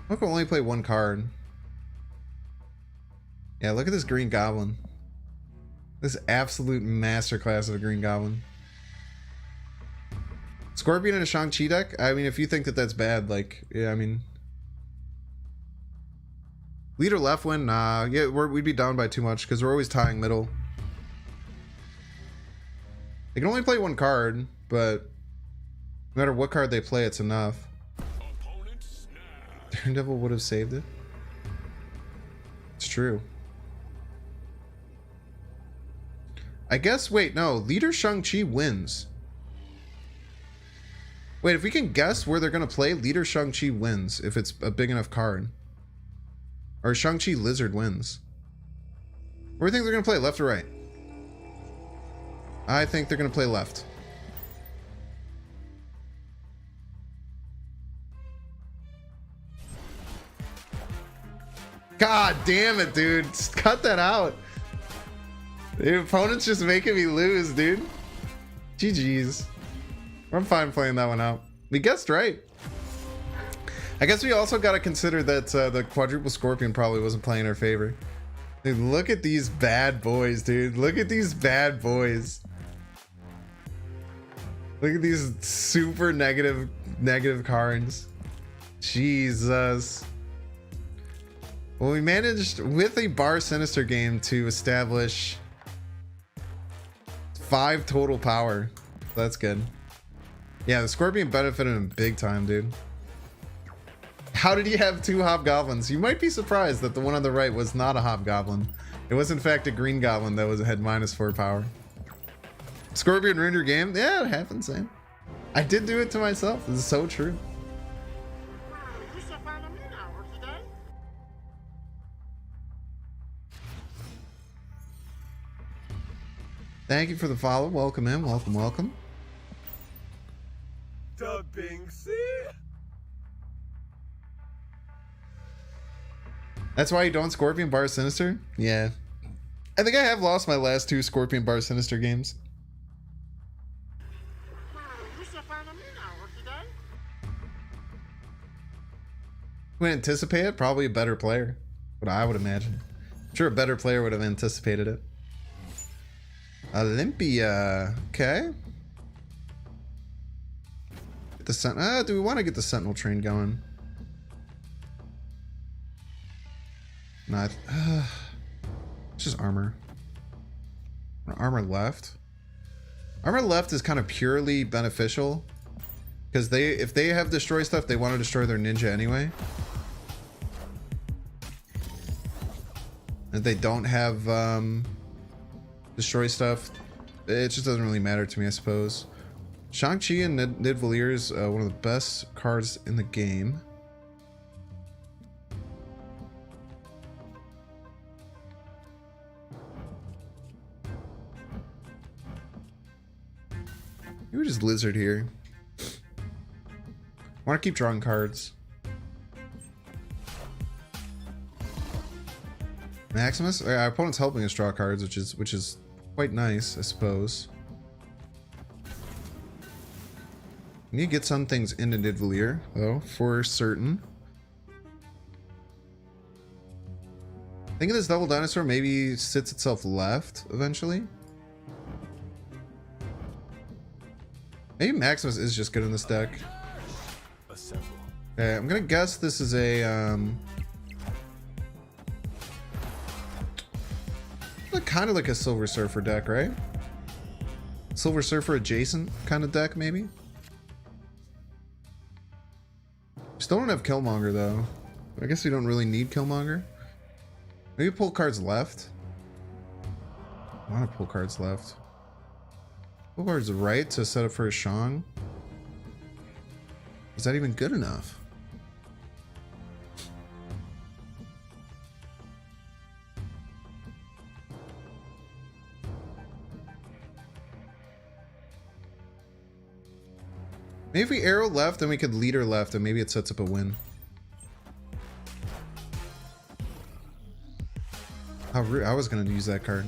I can only play one card. Yeah, look at this Green Goblin. This absolute masterclass of a Green Goblin. Scorpion in a Shang-Chi deck? I mean, if you think that that's bad, like, yeah, I mean... Lead or left win? Nah, yeah, we'd be down by too much because we're always tying middle. They can only play one card, but no matter what card they play, it's enough. Daredevil would have saved it. It's true. I guess, wait, no. Leader Shang-Chi wins. Wait, if we can guess where they're going to play, Leader Shang-Chi wins if it's a big enough card. Or Shang-Chi Lizard wins. Where do you think they're going to play, left or right? I think they're going to play left. God damn it, dude. Just cut that out. The opponent's just making me lose, dude. GG's. I'm fine playing that one out. We guessed right. I guess we also got to consider that the quadruple Scorpion probably wasn't playing in our favor. Dude, look at these bad boys, dude. Look at these bad boys. Look at these super negative cards. Jesus. Well, we managed with a Bar Sinister game to establish 5 total power. That's good. Yeah, the Scorpion benefited him big time, dude. How did he have 2 Hobgoblins? You might be surprised that the one on the right was not a Hobgoblin. It was in fact a Green Goblin that had -4 power. Scorpion ruined your game? Yeah, it happens, man. I did do it to myself. This is so true. Thank you for the follow. Welcome in. Welcome, welcome. That's why you don't Scorpion Bar Sinister? Yeah. I think I have lost my last 2 Scorpion Bar Sinister games. Who anticipate it? Probably a better player. What I would imagine. I'm sure a better player would have anticipated it. Olympia. Okay. Get the do we want to get the Sentinel train going? Not. It's just armor. Armor left. Armor left is kind of purely beneficial because if they have destroy stuff, they want to destroy their ninja anyway. If they don't have destroy stuff, it just doesn't really matter to me, I suppose. Shang-Chi and Nidavellir is one of the best cards in the game. Maybe we just Lizard here. I want to keep drawing cards. Maximus? Our opponent's helping us draw cards, which is quite nice, I suppose. We need to get some things into Nidavellir, though, for certain. I think this double dinosaur maybe sits itself left eventually. Maybe Maximus is just good in this deck. Okay, I'm gonna guess this is a kind of like a Silver Surfer deck, right? Silver Surfer adjacent kind of deck, maybe. Still don't have Killmonger though. I guess we don't really need Killmonger. Maybe pull cards left. I want to pull cards left. Pull cards right to set up for a Shang. Is that even good enough? Maybe if we arrow left, then we could leader left, and maybe it sets up a win. How rude. I was going to use that card.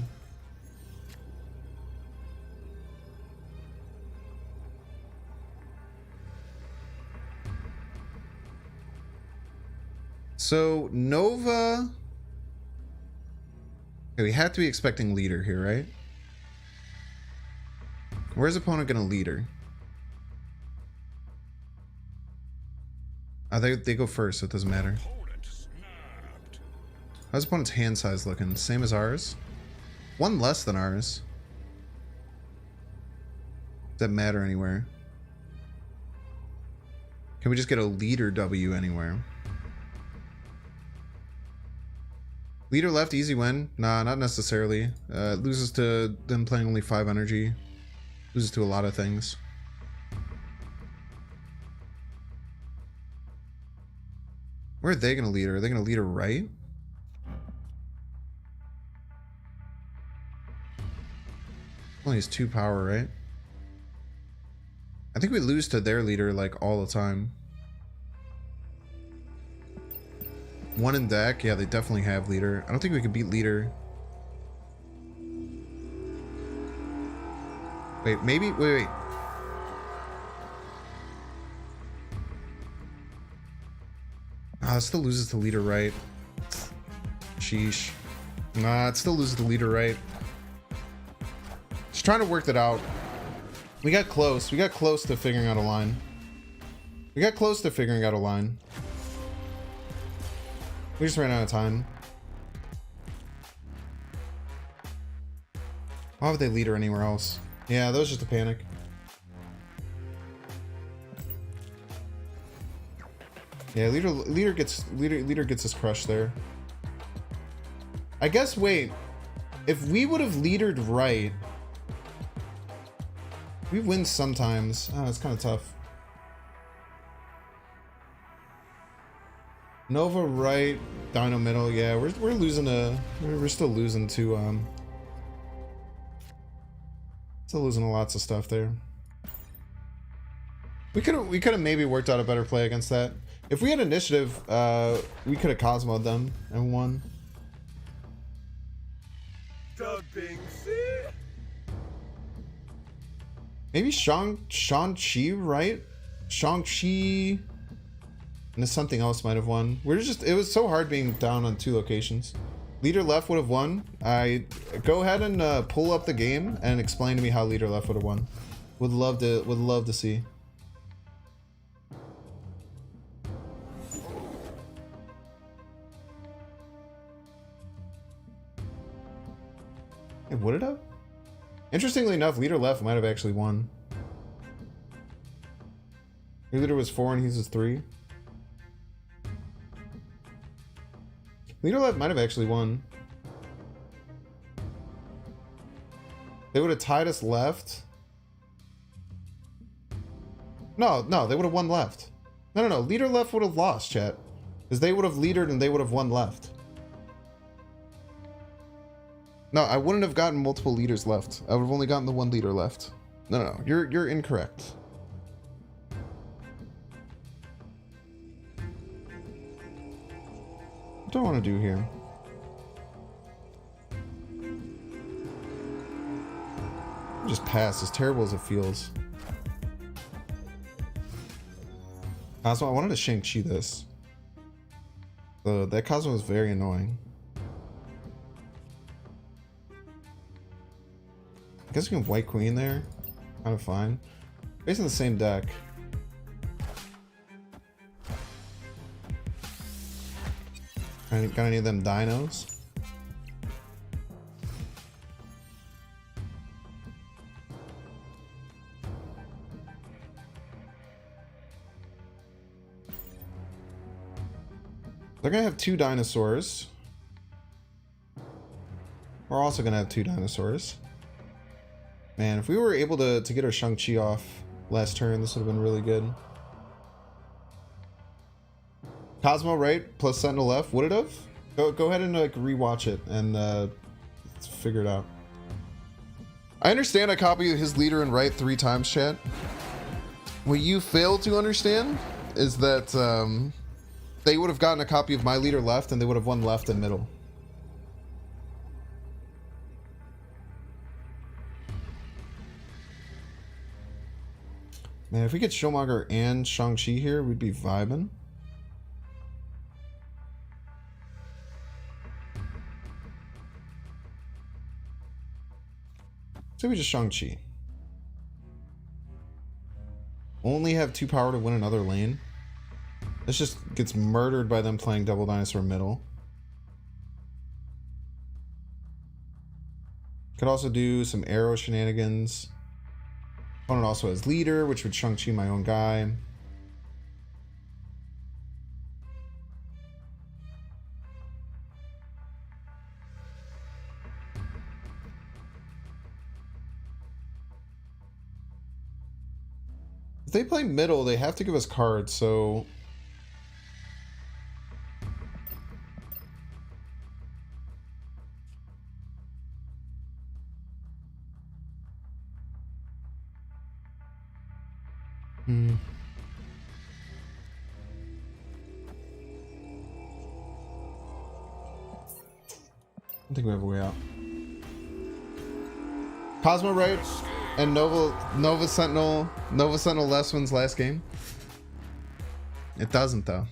So, Nova... Okay, we have to be expecting leader here, right? Where's opponent going to leader? Oh, they go first, so it doesn't matter. How's opponent's hand size looking? Same as ours? One less than ours. Does that matter anywhere? Can we just get a leader W anywhere? Leader left, easy win? Nah, not necessarily. Loses to them playing only 5 energy. Loses to a lot of things. Where are they going to lead her? Are they going to lead her right? Only has 2 power, right? I think we lose to their leader like all the time. 1 in deck. Yeah, they definitely have leader. I don't think we can beat leader. Wait, maybe? Wait. Ah, it still loses to leader right. Sheesh. Nah, it still loses the leader, right? Just trying to work that out. We got close. We got close to figuring out a line. We got close to figuring out a line. We just ran out of time. Why would they lead her anywhere else? Yeah, that was just a panic. Yeah, leader gets us crushed there. I guess, wait. If we would have leadered right, we win sometimes. Oh, it's kind of tough. Nova right, Dino middle. Yeah, we're losing we're still losing to still losing to lots of stuff there. We could have maybe worked out a better play against that. If we had initiative, we could have Cosmo'd them and won. Maybe Shang-Chi, right? Shang-Chi and something else might have won. It was so hard being down on 2 locations. Leader left would have won. Go ahead and pull up the game and explain to me how leader left would have won. Would love to see. Hey, would it have? Interestingly enough, leader left might have actually won. Your leader was 4 and he's was 3. Leader left might have actually won. They would have tied us left. No, they would have won left. No. Leader left would have lost, chat. Because they would have leadered and they would have won left. No, I wouldn't have gotten multiple leaders left. I would have only gotten the 1 leader left. No. You're incorrect. What do I want to do here? Just pass, as terrible as it feels. Cosmo, I wanted to Shang-Chi this. So that Cosmo was very annoying. I guess we can White Queen there. Kind of fine. Based on the same deck. Got any of them dinos? They're gonna have 2 dinosaurs. We're also gonna have 2 dinosaurs. Man, if we were able to get our Shang-Chi off last turn, this would have been really good. Cosmo right plus Sentinel left. Would it have? Go ahead and like rewatch it and let's figure it out. I understand I copied his leader and right 3 times, chat. What you fail to understand is that they would have gotten a copy of my leader left and they would have won left and middle. Man, if we get Showmonger and Shang-Chi here, we'd be vibing. So we just Shang-Chi. Only have 2 power to win another lane. This just gets murdered by them playing double dinosaur middle. Could also do some arrow shenanigans. Opponent also has leader, which would Shang-Chi my own guy. If they play middle, they have to give us cards, so... I think we have a way out. Cosmo right and Nova Sentinel left wins last game. It doesn't though.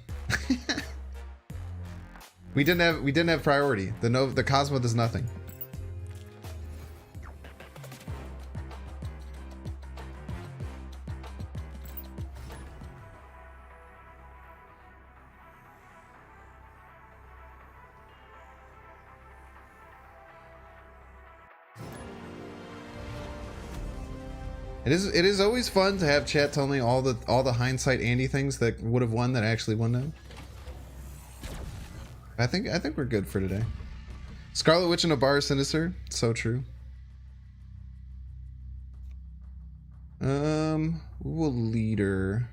We didn't have priority. The Cosmo does nothing. It is always fun to have chat tell me all the hindsight Andy things that would have won that actually won now. I think we're good for today. Scarlet Witch and a bar sinister. So true. We'll leader.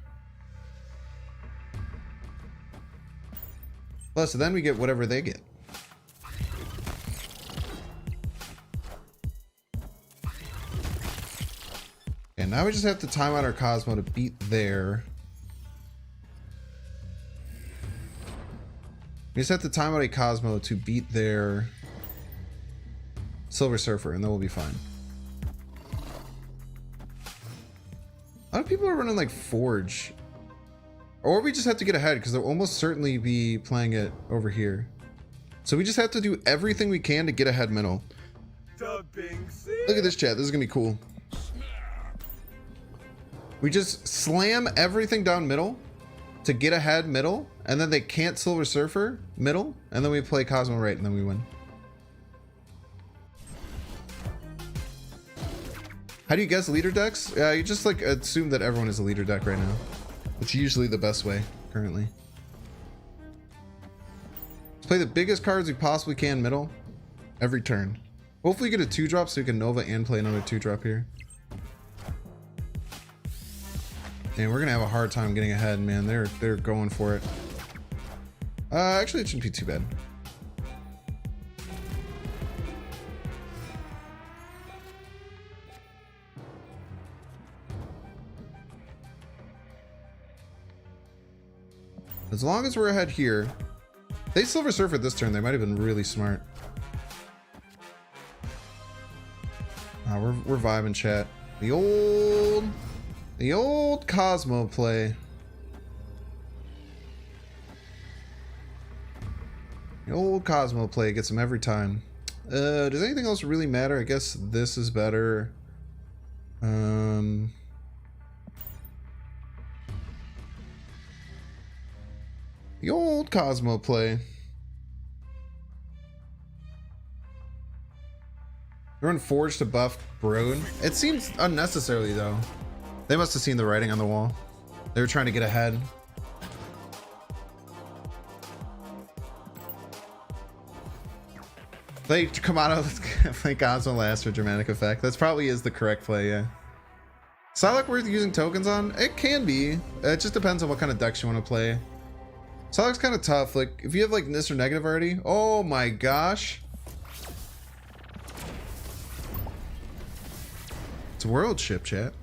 Plus, then we get whatever they get. And now we just have to time out our Cosmo to beat their. We just have to time out a Cosmo to beat their Silver Surfer, and then we'll be fine. A lot of people are running like Forge. Or we just have to get ahead, because they'll almost certainly be playing it over here. So we just have to do everything we can to get ahead middle. Look at this chat. This is going to be cool. We just slam everything down middle to get ahead middle, and then they can't Silver Surfer middle, and then we play Cosmo right, and then we win. How do you guess leader decks? You just like assume that everyone is a leader deck right now. It's usually the best way currently. Let's play the biggest cards we possibly can middle every turn. Hopefully get a 2-drop so we can Nova and play another 2-drop here. And we're gonna have a hard time getting ahead, man. They're going for it. Actually, it shouldn't be too bad. As long as we're ahead here, they Silver Surfer this turn. They might have been really smart. We're vibing, chat. The old Cosmo play. The old Cosmo play gets them every time. Does anything else really matter? I guess this is better. The old Cosmo play. They're in Forge to buff Brood. It seems unnecessarily though. They must have seen the writing on the wall. They were trying to get ahead. They come out of play Cosmo last for dramatic effect. That's probably is the correct play, yeah. Psylocke worth using tokens on? It can be. It just depends on what kind of decks you want to play. Psylocke's kind of tough. Like, if you have like this or negative already. Oh my gosh. It's a world ship, chat.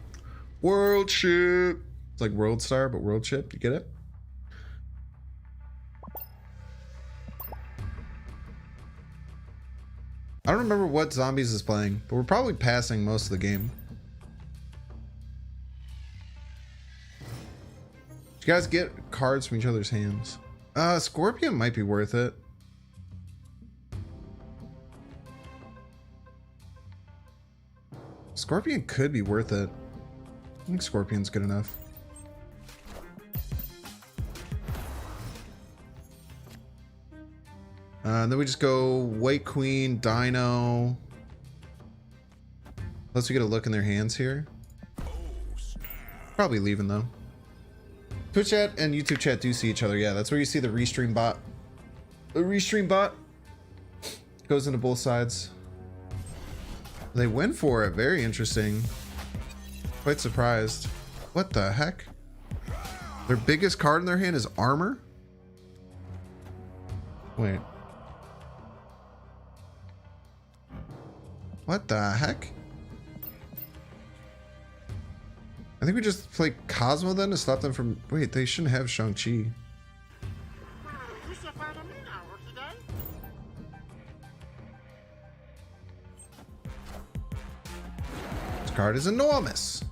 World ship. It's like World Star, but world ship. You get it? I don't remember what Zombies is playing, but we're probably passing most of the game. You guys get cards from each other's hands. Scorpion might be worth it. Scorpion could be worth it. I think Scorpion's good enough. Then we just go White Queen, Dino. Unless we get a look in their hands here. Probably leaving though. Twitch chat and YouTube chat do see each other. Yeah, that's where you see the restream bot. The restream bot goes into both sides. They win for it. Very interesting. Quite surprised. What the heck? Their biggest card in their hand is armor? Wait. What the heck? I think we just play Cosmo then to stop them from... Wait, they shouldn't have Shang-Chi. This card is enormous.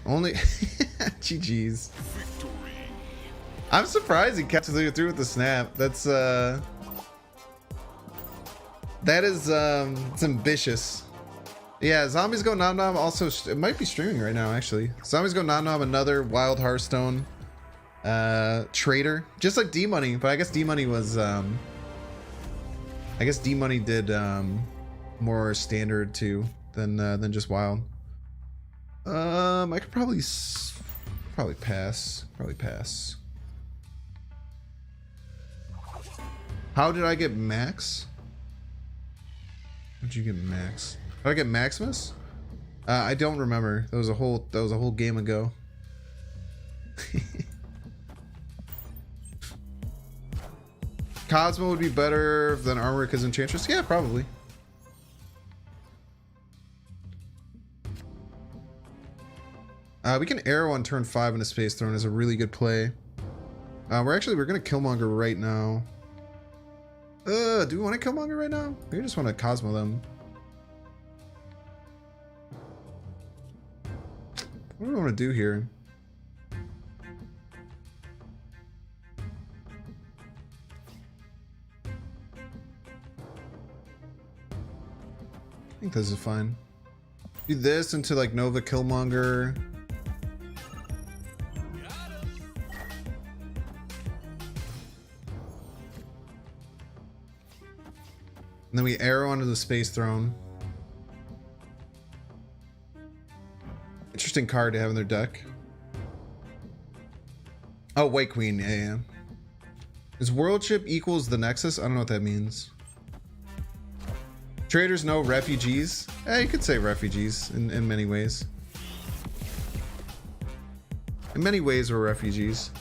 Only... GG's. I'm surprised he kept through with the snap. That's that is it's ambitious. Yeah, Zombies Go Nom Nom also it might be streaming right now actually. Zombies Go Nom Nom, another Wild Hearthstone trader, just like D Money, but I guess D Money was D Money did more standard too than just Wild. I could probably pass. How did I get Max? How'd you get Max? Did I get Maximus? I don't remember. That was a whole game ago. Cosmo would be better than Armor because Enchantress? Yeah, probably. We can arrow on turn 5 in a Space Throne is a really good play. We're gonna Killmonger right now. Do we want to Killmonger right now? We just want to Cosmo them. What do I want to do here? I think this is fine. Do this into like Nova Killmonger. And then we arrow onto the Space Throne. Interesting card to have in their deck. Oh, White Queen. Yeah. Is World Ship equals the Nexus? I don't know what that means. Traders know refugees. You could say refugees in many ways. In many ways, we're refugees.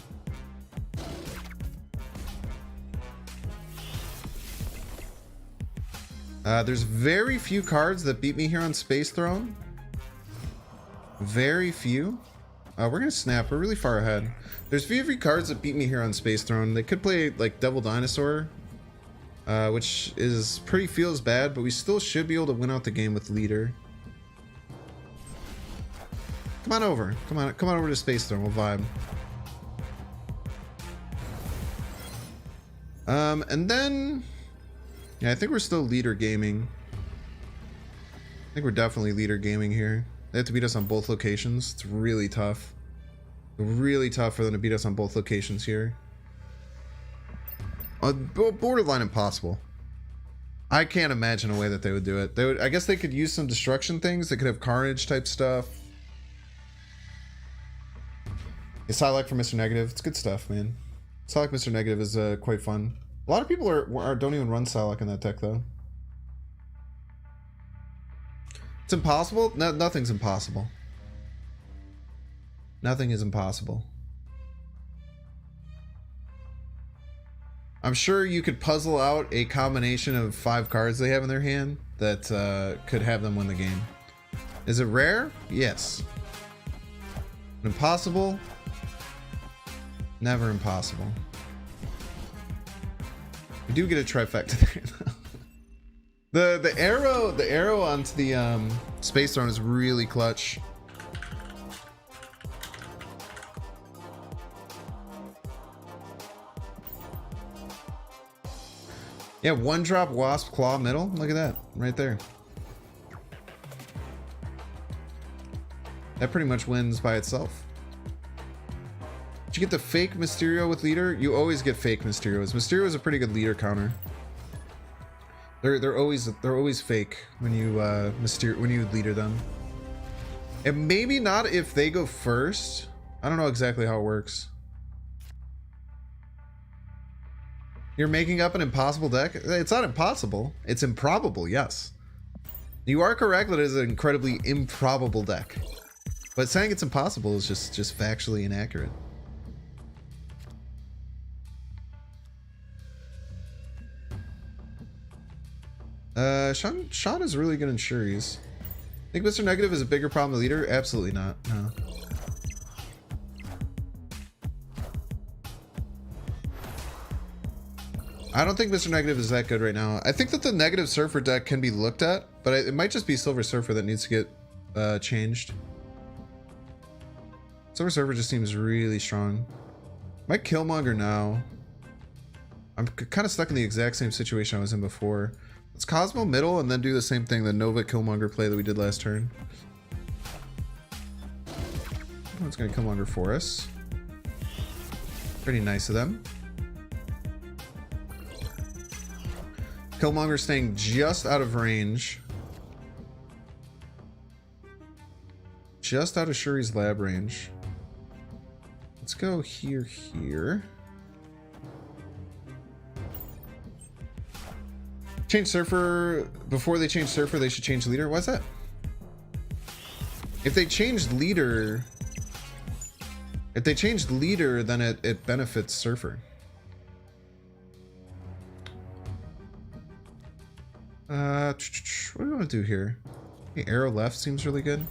There's very few cards that beat me here on Space Throne. Very few. We're gonna snap. We're really far ahead. There's very few cards that beat me here on Space Throne. They could play like Devil Dinosaur, which feels bad, but we still should be able to win out the game with Leader. Come on over. Come on over to Space Throne. We'll vibe. And then. Yeah, I think we're still Leader gaming. I think we're definitely Leader gaming here. They have to beat us on both locations. It's really tough. Really tough for them to beat us on both locations here. Borderline impossible. I can't imagine a way that they would do it. I guess they could use some destruction things. They could have Carnage type stuff. A Psylocke for Mr. Negative. It's good stuff, man. Psylocke Mr. Negative is quite fun. A lot of people don't even run Psylocke in that deck though. It's impossible? No, nothing's impossible. Nothing is impossible. I'm sure you could puzzle out a combination of 5 cards they have in their hand that could have them win the game. Is it rare? Yes. Impossible? Never impossible. We do get a trifecta there. the arrow onto the Space Throne is really clutch. Yeah, 1-drop Wasp Claw middle. Look at that right there. That pretty much wins by itself. Did you get the fake Mysterio with Leader? You always get fake Mysterios. Mysterio is a pretty good Leader counter. They're always fake when you Leader them. And maybe not if they go first. I don't know exactly how it works. You're making up an impossible deck? It's not impossible. It's improbable, yes. You are correct that it is an incredibly improbable deck. But saying it's impossible is just factually inaccurate. Sean is really good in Shuris. Think Mr. Negative is a bigger problem than Leader? Absolutely not. No. I don't think Mr. Negative is that good right now. I think that the Negative Surfer deck can be looked at, but it might just be Silver Surfer that needs to get changed. Silver Surfer just seems really strong. Might Killmonger now. I'm kind of stuck in the exact same situation I was in before. Let's Cosmo middle and then do the same thing, the Nova Killmonger play that we did last turn. Oh, it's gonna Killmonger for us. Pretty nice of them. Killmonger staying just out of range. Just out of Shuri's lab range. Let's go here. Change Surfer. Before they change Surfer, they should change leader. Why's that? If they changed leader... If they changed leader, then it benefits Surfer. What do we want to do here? Okay, arrow left seems really good.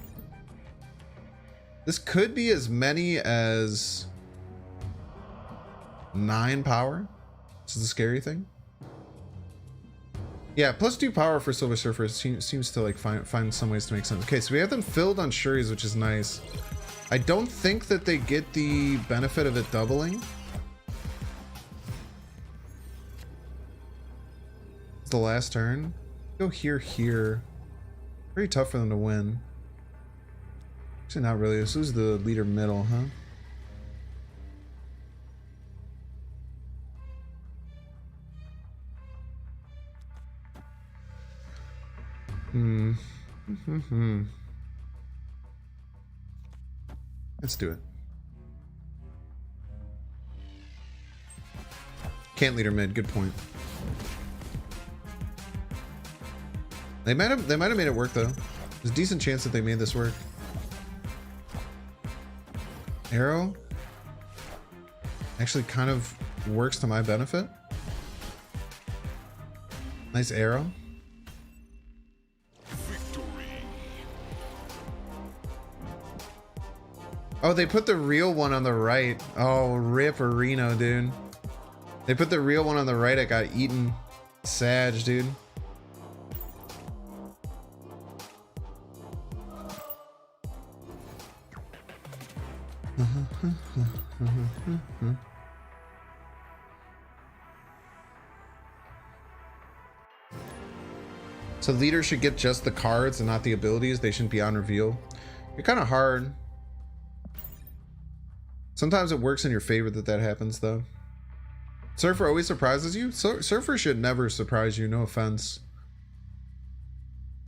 This could be as many as 9 power. This is the scary thing. Yeah, +2 power for Silver Surfer seems to like find some ways to make sense. Okay, so we have them filled on Shuri's, which is nice. I don't think that they get the benefit of it doubling. It's the last turn. Go here. Pretty tough for them to win. Actually, not really. This is the leader middle, huh? Let's do it. Can't leader mid. Good point. They might have made it work though. There's a decent chance that they made this work. Arrow actually kind of works to my benefit. Nice arrow. Oh, they put the real one on the right. Oh, rip Reno, dude. They put the real one on the right. I got eaten. Sag, dude. So leaders should get just the cards and not the abilities. They shouldn't be on reveal. You're kind of hard. Sometimes it works in your favor that happens, though. Surfer always surprises you? Surfer should never surprise you, no offense.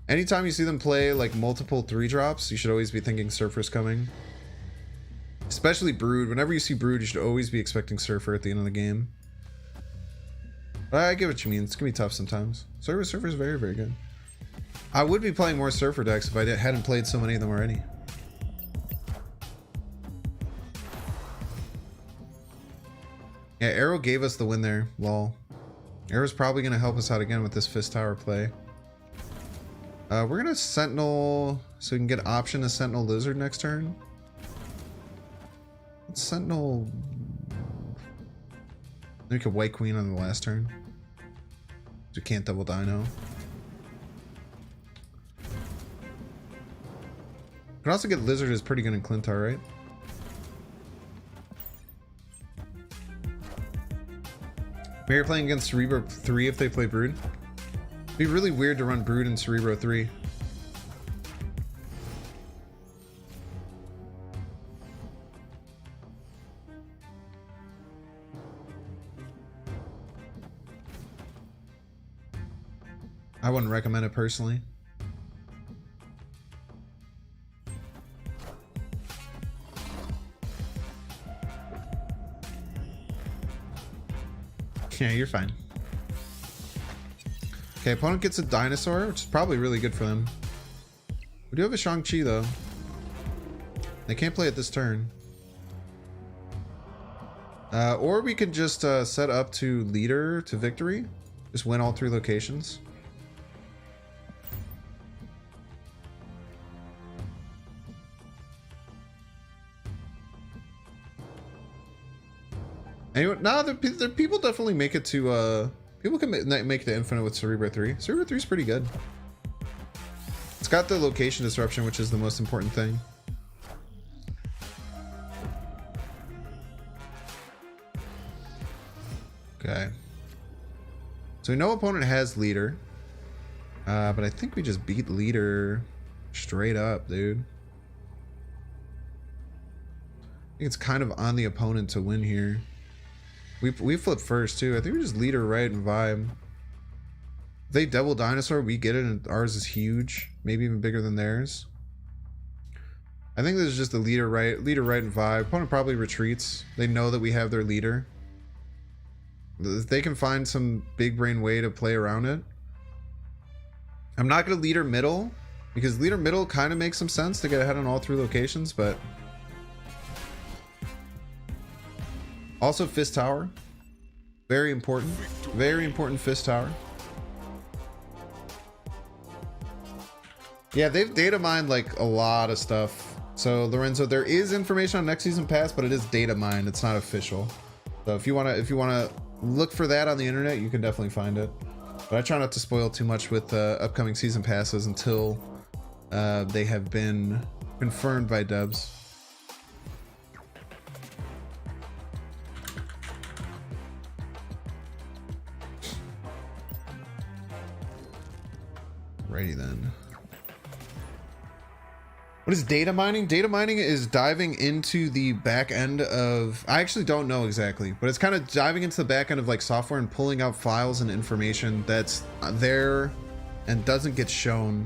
Anytime you see them play like multiple 3-drops, you should always be thinking Surfer's coming. Especially Brood. Whenever you see Brood, you should always be expecting Surfer at the end of the game. But I get what you mean. It's going to be tough sometimes. Surfer's very, very good. I would be playing more Surfer decks if I hadn't played so many of them already. Yeah, Arrow gave us the win there. Lol. Arrow's probably going to help us out again with this Fist Tower play. We're going to Sentinel so we can get option to Sentinel Lizard next turn. Let's Sentinel... We could White Queen on the last turn. We can't double Dino. Could also get Lizard is pretty good in Clintar, right? Maybe you're playing against Cerebro 3 if they play Brood. It'd be really weird to run Brood in Cerebro 3. I wouldn't recommend it personally. Yeah, you're fine. Okay, opponent gets a dinosaur, which is probably really good for them. We do have a Shang-Chi though. They can't play it this turn. Or we could just set up to leader to victory. Just win all 3 locations. Anyway, no, the people definitely make it to, people can make it to Infinite with Cerebro 3. Cerebro 3 is pretty good. It's got the location disruption, which is the most important thing. So we know opponent has leader. But I think we just beat leader straight up, dude. I think it's kind of on the opponent to win here. We flip first too. I think we just leader right and vibe. If they double dinosaur, we get it, and ours is huge, maybe even bigger than theirs. I think this is just a leader right and vibe. Opponent probably retreats. They know that we have their leader. If they can find some big brain way to play around it. I'm not going to leader middle, because leader middle kind of makes some sense to get ahead on all 3 locations, but also fist tower. Very important. Very important fist tower. Yeah, they've data mined like a lot of stuff. So Lorenzo, there is information on next season pass, but it is data mined. It's not official. So if you wanna look for that on the internet, you can definitely find it. But I try not to spoil too much with upcoming season passes until they have been confirmed by devs. Alrighty then. What is data mining? Data mining is diving into the back end of, I actually don't know exactly, but it's kind of diving into the back end of like software and pulling out files and information that's there and doesn't get shown.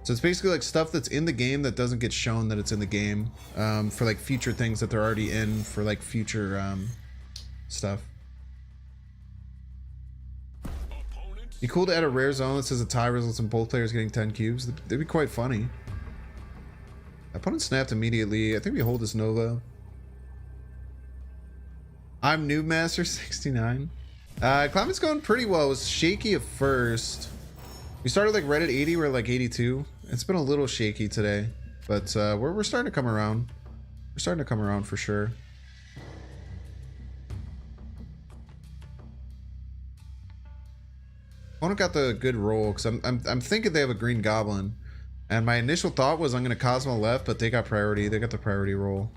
So it's basically like stuff that's in the game that doesn't get shown that it's in the game, for like future things that they're already in for like future stuff. Be cool to add a rare zone that says a tie results in both players getting 10 cubes. That'd be quite funny. Opponent snapped immediately. I think we hold this Nova. I'm Noob Master 69. Climate's going pretty well. It was shaky at first. We started like right at 80. We're like 82. It's been a little shaky today, but we're starting to come around. We're starting to come around for sure. Opponent got the good roll because I'm thinking they have a green goblin. And my initial thought was I'm going to Cosmo left, but they got priority. They got the priority roll.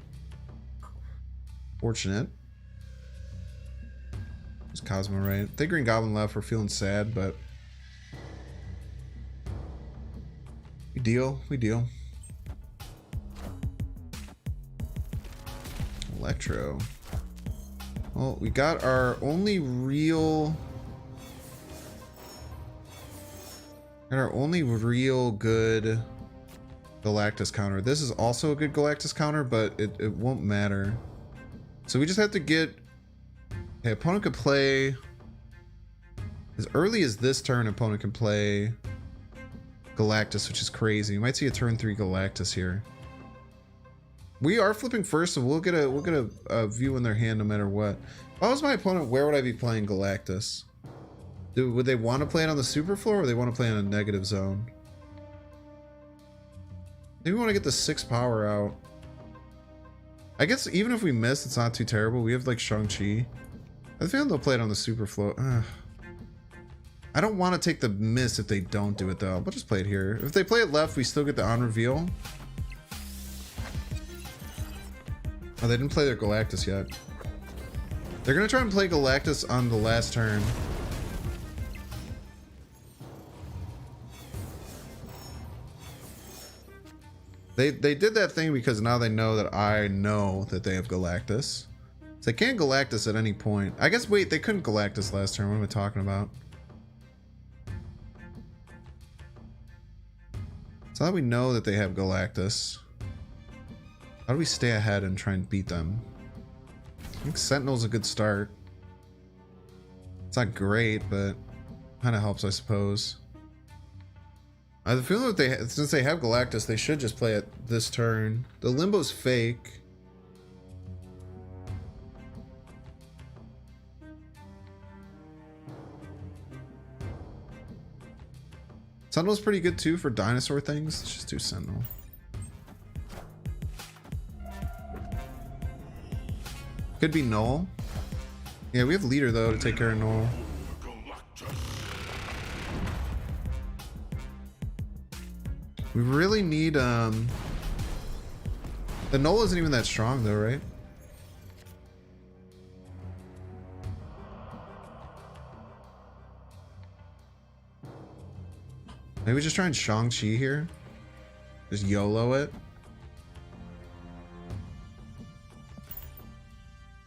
Fortunate. It's Cosmo right. They green goblin left. We're feeling sad, but we deal. We deal. Electro. Well, we got our only real... And our only real good Galactus counter. This is also a good Galactus counter, but it won't matter. So we just have to get... Okay, opponent could play... As early as this turn, opponent can play Galactus, which is crazy. You might see a turn 3 Galactus here. We are flipping first, so we'll get a view in their hand no matter what. If I was my opponent, where would I be playing Galactus? Would they want to play it on the super floor, or they want to play in a negative zone? Maybe we want to get the 6 power out. I guess even if we miss, it's not too terrible. We have like Shang-Chi. I feel they'll play it on the super floor. I don't want to take the miss if they don't do it though. We'll just play it here. If they play it left, we still get the on reveal. Oh, they didn't play their Galactus yet. They're gonna try and play Galactus on the last turn. They did that thing because now they know that I know that they have Galactus. So they can't Galactus at any point. I guess, wait, they couldn't Galactus last turn. What am I talking about? So now that we know that they have Galactus, how do we stay ahead and try and beat them? I think Sentinel's a good start. It's not great, but kind of helps, I suppose. I have a feeling that since they have Galactus, they should just play it this turn. The Limbo's fake. Sentinel's pretty good too for dinosaur things. Let's just do Sentinel. Could be Null. Yeah, we have leader though to take care of Null. We really need the Null isn't even that strong though, right? Maybe just try and Shang-Chi here. Just YOLO it.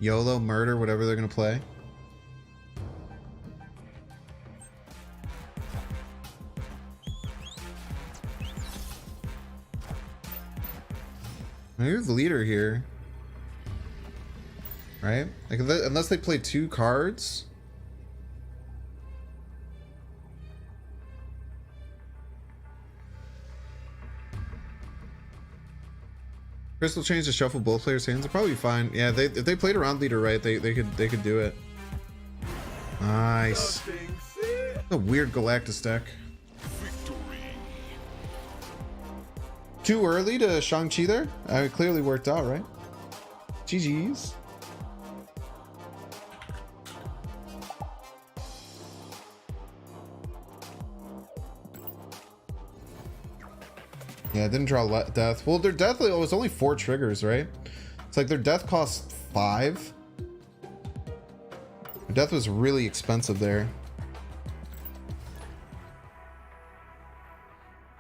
YOLO murder, whatever they're gonna play. Maybe the leader here. Right? Like, unless they play 2 cards. Crystal change to shuffle both players' hands. They're probably fine. Yeah, if they played around leader right, they could do it. Nice. A weird Galactus deck. Too early to Shang-Chi there? It clearly worked out, right? GG's. Yeah, didn't draw death. Well, their death was only 4 triggers, right? It's like their death cost 5. Their death was really expensive there.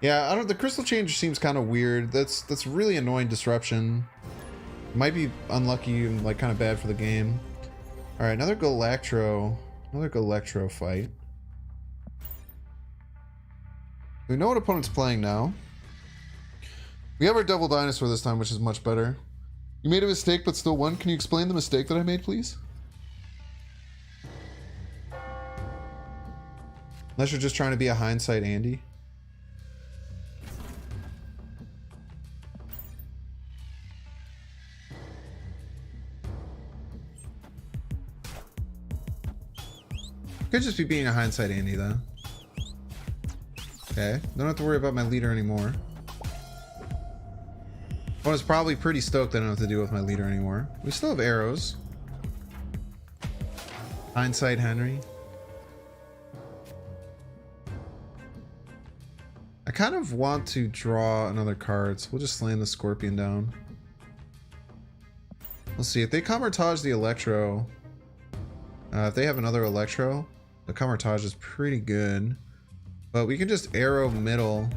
Yeah, I don't. The crystal change seems kind of weird. That's really annoying disruption. Might be unlucky and like kind of bad for the game. All right, another Galactro fight. We know what opponent's playing now. We have our Devil Dinosaur this time, which is much better. You made a mistake, but still won. Can you explain the mistake that I made, please? Unless you're just trying to be a hindsight Andy. Could just be being a hindsight Andy, though. Okay, don't have to worry about my leader anymore. I was probably pretty stoked I don't have to deal with my leader anymore. We still have arrows. Hindsight Henry. I kind of want to draw another card, so we'll just slam the Scorpion down. Let's see, if they Camartage the Electro, if they have another Electro, the Camartage is pretty good. But we can just arrow middle.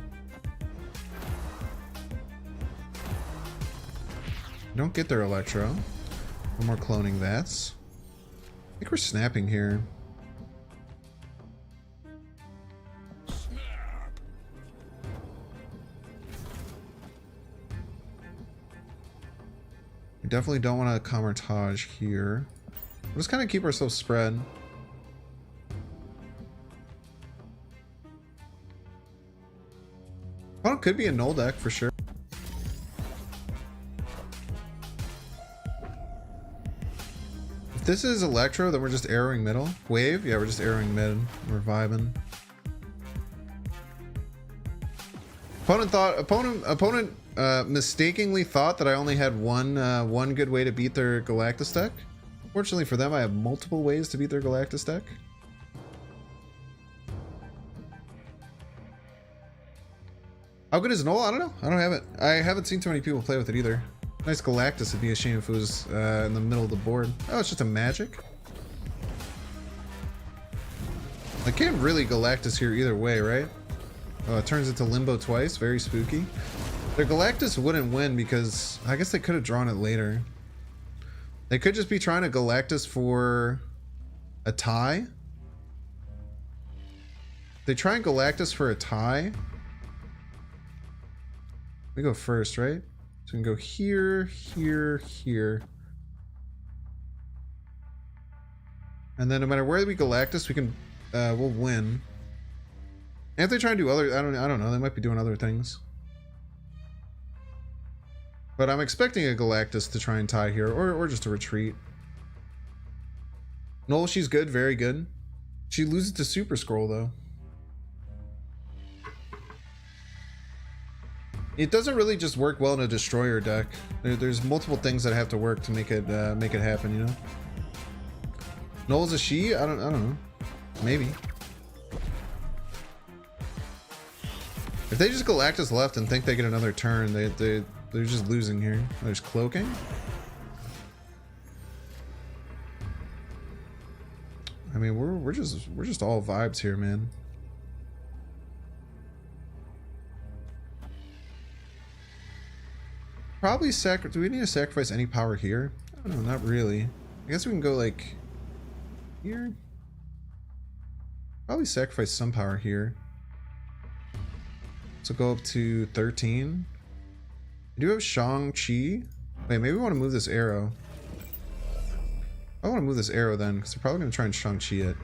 Don't get their Electro. No more cloning that's. I think we're snapping here. We definitely don't want to Camartage here. We'll just kind of keep ourselves spread. Well, it could be a null deck for sure. If this is Electro, then we're just arrowing middle. Wave? Yeah, we're just arrowing mid. We're vibing. Opponent mistakenly thought that I only had one good way to beat their Galactus deck. Fortunately for them, I have multiple ways to beat their Galactus deck. How good is Null? I don't know. I don't have it. I haven't seen too many people play with it either. Nice Galactus. It'd be a shame if it was in the middle of the board. Oh, it's just a magic. I can't really Galactus here either way, right? Oh, it turns into Limbo twice. Very spooky. Their Galactus wouldn't win because I guess they could have drawn it later. They could just be trying to Galactus for a tie. They try and Galactus for a tie. We go first, right? So we can go here, here, here. And then no matter where we Galactus, we can we'll win. And if they try and do other, I don't know, they might be doing other things. But I'm expecting a Galactus to try and tie here, or just a retreat. Null, she's good, very good. She loses to Super Scroll though. It doesn't really just work well in a destroyer deck. There's multiple things that have to work to make it happen, you know. Null's a she? I don't know. Maybe. If they just Galactus left and think they get another turn, they're just losing here. There's cloaking. I mean, we're just all vibes here, man. Probably do we need to sacrifice any power here? I don't know, not really. I guess we can go like here. Probably sacrifice some power here. So go up to 13. I do have Shang-Chi. Wait, maybe we want to move this arrow. I want to move this arrow then, because they're probably going to try and Shang-Chi it.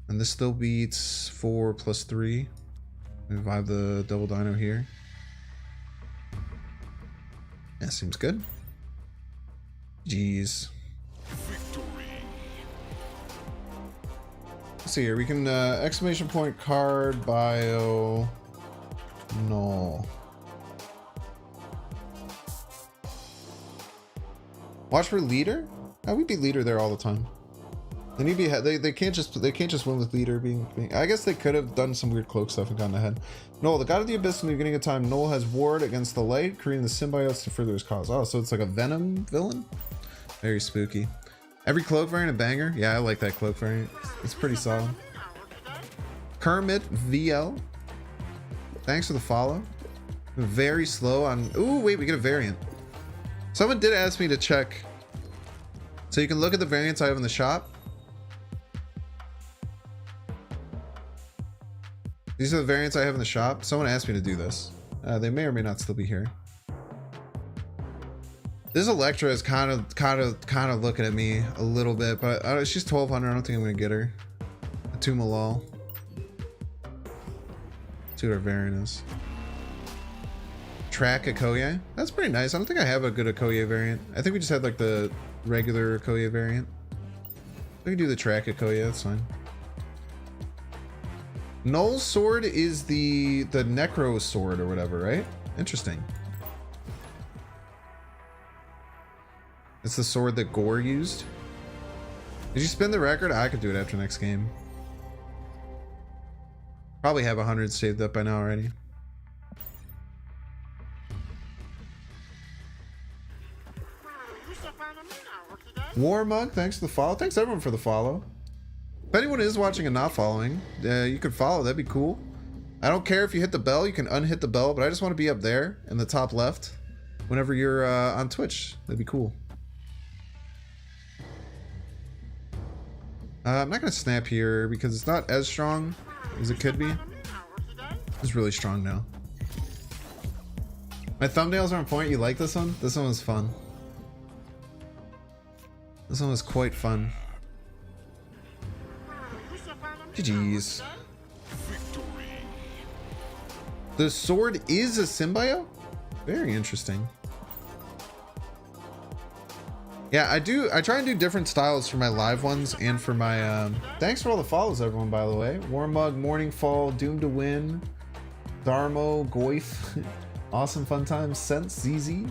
And this still beats 4 plus 3. Revive the double dino here. Yeah, seems good. Jeez. Let's see here. We can exclamation point card bio null. Watch for leader? Oh, we beat leader there all the time. They need to be they can't just win with leader being I guess they could have done some weird cloak stuff and gotten ahead. Noel, the god of the abyss in the beginning of time, Noel has ward against the light, creating the symbiotes to further his cause. Oh, so it's like a venom villain? Very spooky. Every cloak variant a banger? Yeah, I like that cloak variant. It's pretty solid. Kermit VL. Thanks for the follow. Very slow on ooh, wait, we get a variant. Someone did ask me to check. So you can look at the variants I have in the shop. These are the variants I have in the shop. Someone asked me to do this. They may or may not still be here. This Electra is kind of looking at me a little bit, but she's 1200. I don't think I'm gonna get her. A Malal. See what our variant is. Track Okoye. That's pretty nice. I don't think I have a good Okoye variant. I think we just had like the regular Okoye variant. We can do the track Okoye. That's fine. Null's sword is the Necro sword or whatever, right? Interesting. It's the sword that Gore used. Did you spin the record? I could do it after next game. Probably have 100 saved up by now already. War Mug, thanks for the follow. Thanks everyone for the follow. If anyone is watching and not following, you could follow. That'd be cool. I don't care if you hit the bell. You can unhit the bell, but I just want to be up there in the top left whenever you're on Twitch. That'd be cool. I'm not going to snap here because it's not as strong as it could be. It's really strong now. My thumbnails are on point. You like this one? This one was fun. This one was quite fun. GG's. The sword is a symbiote? Very interesting. Yeah, I try and do different styles for my live ones and for my thanks for all the follows everyone, by the way. Warmug, Morningfall, Doom to Win, Darmo, Goif, Awesome Fun Times, Sense, ZZ.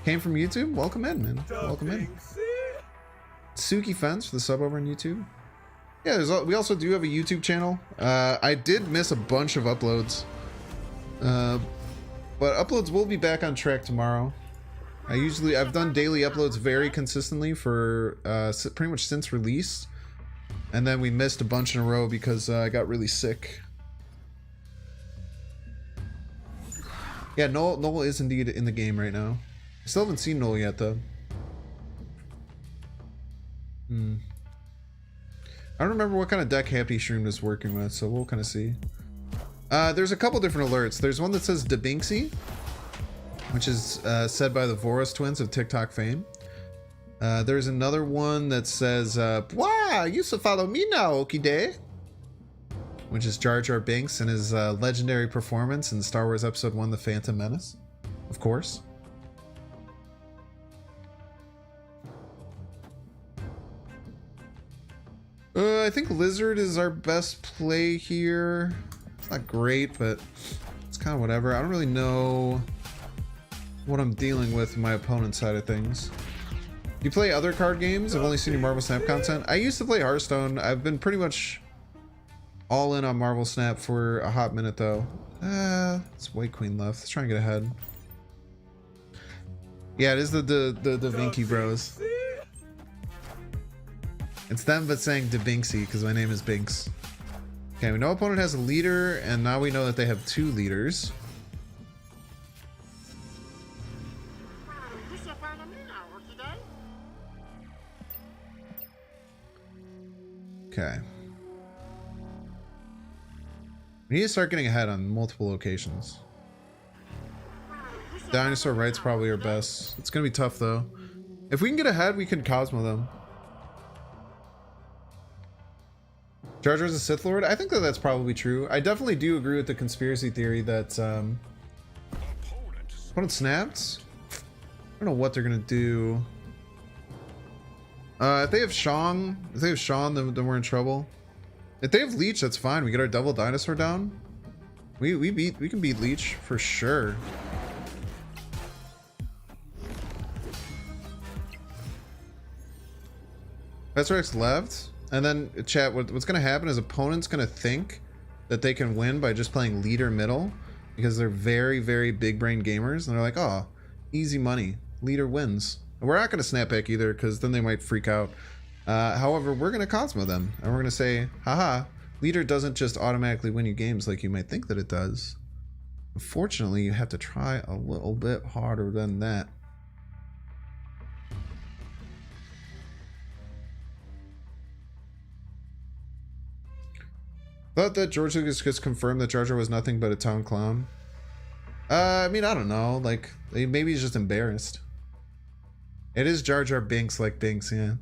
Came from YouTube? Welcome in, man. Welcome in. Suki Fence for the sub over on YouTube. Yeah, we also do have a YouTube channel. I did miss a bunch of uploads. But uploads will be back on track tomorrow. I've done daily uploads very consistently for pretty much since release. And then we missed a bunch in a row because I got really sick. Yeah, Noel is indeed in the game right now. I still haven't seen Noel yet though. I don't remember what kind of deck Happy Shroom is working with, so we'll kind of see. There's a couple different alerts. There's one that says Debinksy, which is said by the Voros twins of TikTok fame. There's another one that says, "Wow, you used to follow me now, Okide," which is Jar Jar Binks and his legendary performance in Star Wars Episode 1, The Phantom Menace, of course. I think Lizard is our best play here. It's not great, but it's kind of whatever. I don't really know what I'm dealing with in my opponent's side of things. You play other card games? I've only seen your Marvel Snap content. I used to play Hearthstone. I've been pretty much all in on Marvel Snap for a hot minute though. It's White Queen left. Let's try and get ahead. Yeah, it is the Vinky Bros. It's them but saying DeBinksy because my name is Binks. Okay, we know opponent has a leader, and now we know that they have 2 leaders. Okay. We need to start getting ahead on multiple locations. Dinosaur Right's probably our best. It's gonna be tough though. If we can get ahead, we can Cosmo them. Jar Jar's a Sith Lord? I think that that's probably true. I definitely do agree with the conspiracy theory that opponent snapped. I don't know what they're gonna do. If they have Sean, then we're in trouble. If they have Leech, that's fine. We get our double dinosaur down. We can beat Leech for sure. Rex left, and then chat. What's gonna happen is opponent's gonna think that they can win by just playing leader middle because they're very, very big brain gamers, and they're like, oh, easy money, leader wins. And we're not gonna snap back either because then they might freak out. However, we're gonna Cosmo them, and we're gonna say, haha, leader doesn't just automatically win you games like you might think that it does. Unfortunately, you have to try a little bit harder than that. Thought that George Lucas just confirmed that Jar Jar was nothing but a town clown. I mean, I don't know. Like, maybe he's just embarrassed. It is Jar Jar Binks, like Binks, yeah.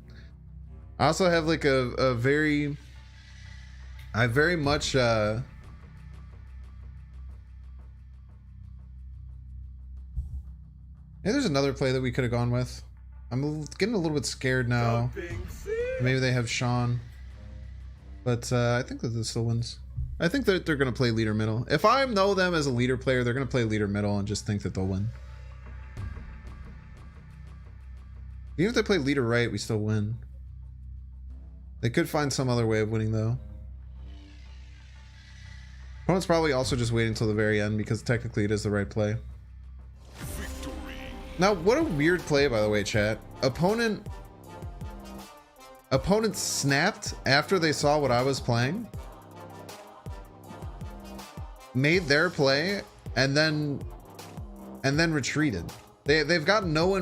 I also have like a very... I very much... Hey, there's another play that we could have gone with. I'm getting a little bit scared now. Maybe they have Sean. But I think that this still wins. I think that they're going to play leader middle. If I know them as a leader player, they're going to play leader middle and just think that they'll win. Even if they play leader right, we still win. They could find some other way of winning though. Opponent's probably also just waiting until the very end because technically it is the right play. Victory. Now, what a weird play, by the way, chat. Opponent snapped after they saw what I was playing, made their play, and then retreated. They've got no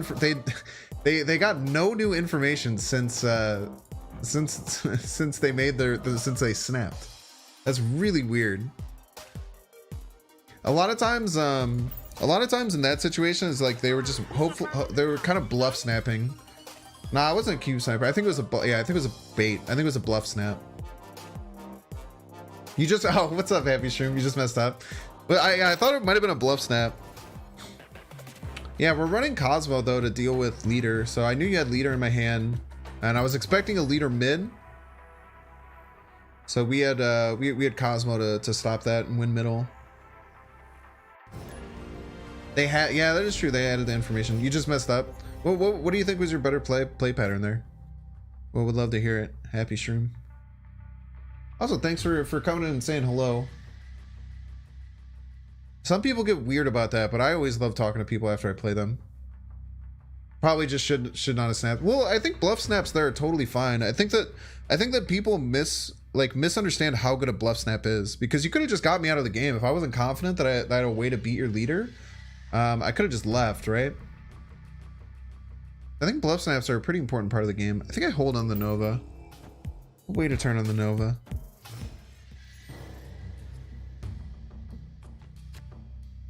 they got no new information since they made since they snapped. That's really weird. A lot of times in that situation is like they were just hopeful. They were kind of bluff snapping. Nah, it wasn't a cube sniper. I think it was a I think it was a bait. I think it was a bluff snap. You just what's up, Happy Shroom? You just messed up. But I thought it might have been a bluff snap. Yeah, we're running Cosmo though to deal with leader. So I knew you had leader in my hand, and I was expecting a leader mid. So we had Cosmo to stop that and win middle. They had, yeah, that is true. They added the information. You just messed up. What do you think was your better play pattern there? Well, would love to hear it. Happy Shroom. Also, thanks for coming in and saying hello. Some people get weird about that, but I always love talking to people after I play them. Probably just should not have snapped. Well, I think bluff snaps there are totally fine. I think that people misunderstand how good a bluff snap is, because you could have just got me out of the game if I wasn't confident that I had a way to beat your leader. I could have just left, right? I think bluff snaps are a pretty important part of the game. I think I hold on the Nova. Way to turn on the Nova.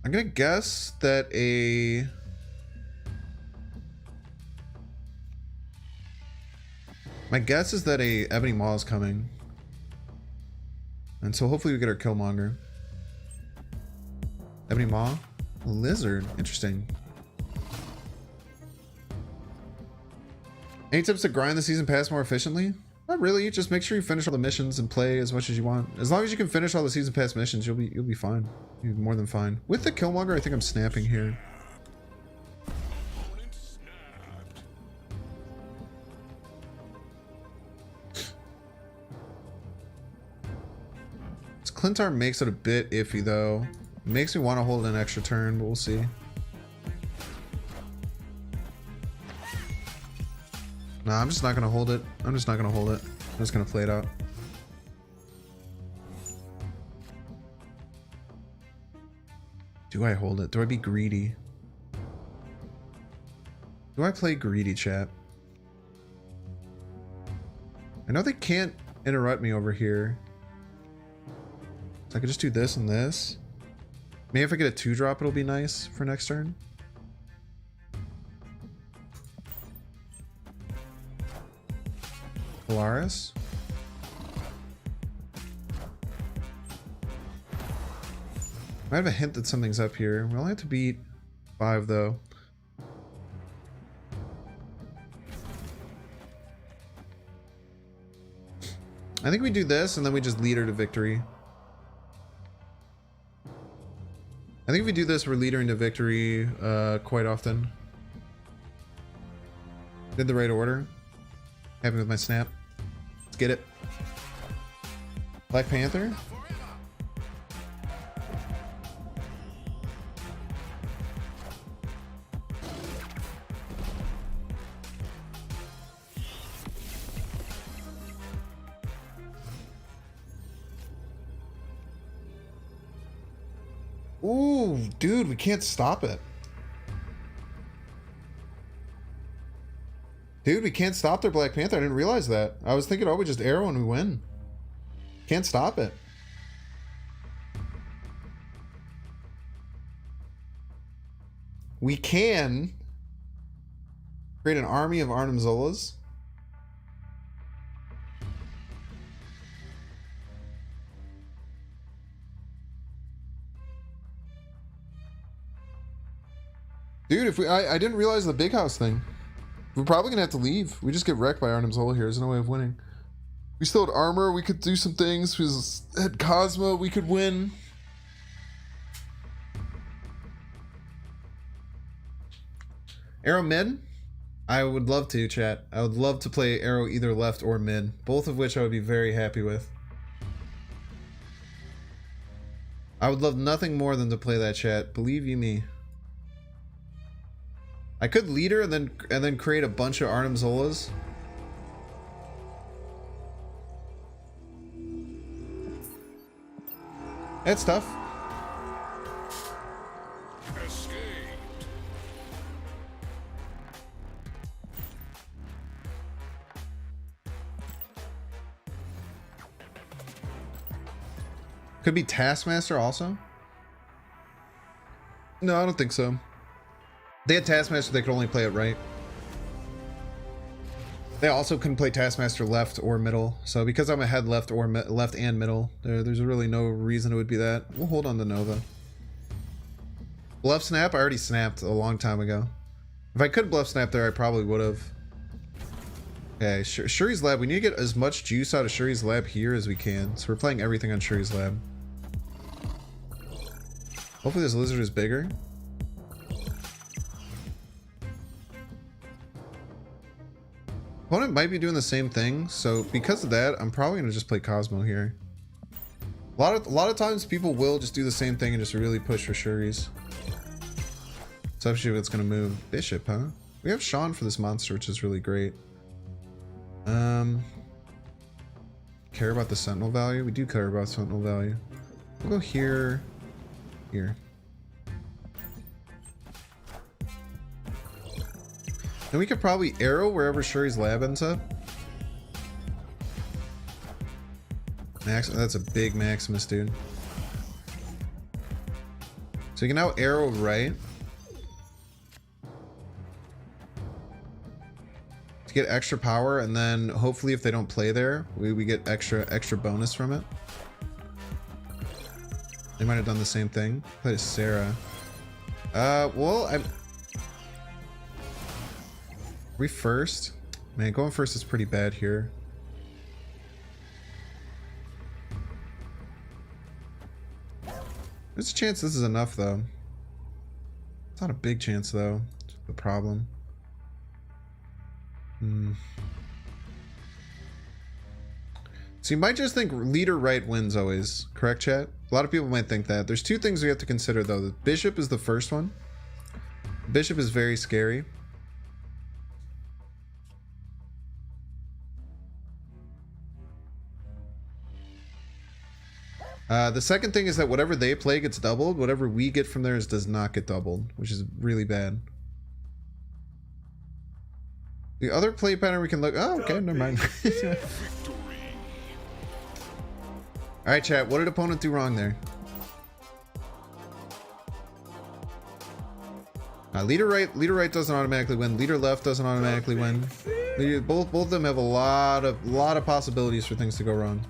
I'm gonna guess that my guess is that a Ebony Maw is coming. And so hopefully we get our Killmonger. Ebony Maw? Lizard. Interesting. Any tips to grind the season pass more efficiently? Not really. Just make sure you finish all the missions and play as much as you want. As long as you can finish all the season pass missions, you'll be fine. You'll be more than fine. With the Killmonger, I think I'm snapping here. Opponent snapped. Clintar makes it a bit iffy though. Makes me want to hold an extra turn, but we'll see. Nah, I'm just not gonna hold it. I'm just not gonna hold it. I'm just gonna play it out. do I hold it? Do I be greedy? Do I play greedy, chat? I know they can't interrupt me over here. So I could just do this and this. Maybe if I get a 2-drop, it'll be nice for next turn. Polaris. I have a hint that something's up here. We only have to beat 5 though. I think we do this and then we just lead her to victory. I think if we do this, we're leading to victory quite often. Did the right order. Happy with my snap. Let's get it. Black Panther. Ooh, dude, we can't stop it. Dude, we can't stop their Black Panther. I didn't realize that. I was thinking, oh, we just arrow and we win. Can't stop it. We can create an army of Arnim Zolas. Dude, if we I didn't realize the big house thing. We're probably gonna have to leave. We just get wrecked by Arnim Zola here. There's no way of winning. We still had armor. We could do some things. We had Cosmo. We could win. Arrow mid? I would love to, chat. I would love to play Arrow either left or mid. Both of which I would be very happy with. I would love nothing more than to play that, chat. Believe you me. I could lead her and then create a bunch of Arnim Zolas. That's tough. Escaped. Could be Taskmaster also? No, I don't think so. They had Taskmaster, they could only play it right. They also couldn't play Taskmaster left or middle. So because I'm ahead left or left and middle, there's really no reason it would be that. We'll hold on to Nova. Bluff snap? I already snapped a long time ago. If I could bluff snap there, I probably would have. Okay, Shuri's Lab. We need to get as much juice out of Shuri's Lab here as we can. So we're playing everything on Shuri's Lab. Hopefully this lizard is bigger. Opponent might be doing the same thing, so because of that, I'm probably gonna just play Cosmo here. A lot of times people will just do the same thing and just really push for Shuri's. Especially if it's gonna move Bishop, huh? We have Sean for this monster, which is really great. Care about the Sentinel value? We do care about Sentinel value. We'll go here, here. And we could probably arrow wherever Shuri's Lab ends up. That's a big Maximus, dude. So you can now arrow right. To get extra power, and then hopefully if they don't play there, we get extra bonus from it. They might have done the same thing. Played Sarah. Well, we first? Man, going first is pretty bad here. There's a chance this is enough, though. It's not a big chance, though. It's the problem. So you might just think leader right wins always. Correct, chat? A lot of people might think that. There's two things we have to consider, though. The Bishop is the first one. Bishop is very scary. The second thing is that whatever they play gets doubled. Whatever we get from theirs does not get doubled, which is really bad. The other play pattern we can look. Oh, okay, never mind. All right, chat. What did opponent do wrong there? Leader right doesn't automatically win. Leader left doesn't automatically win. Both of them have a lot of possibilities for things to go wrong.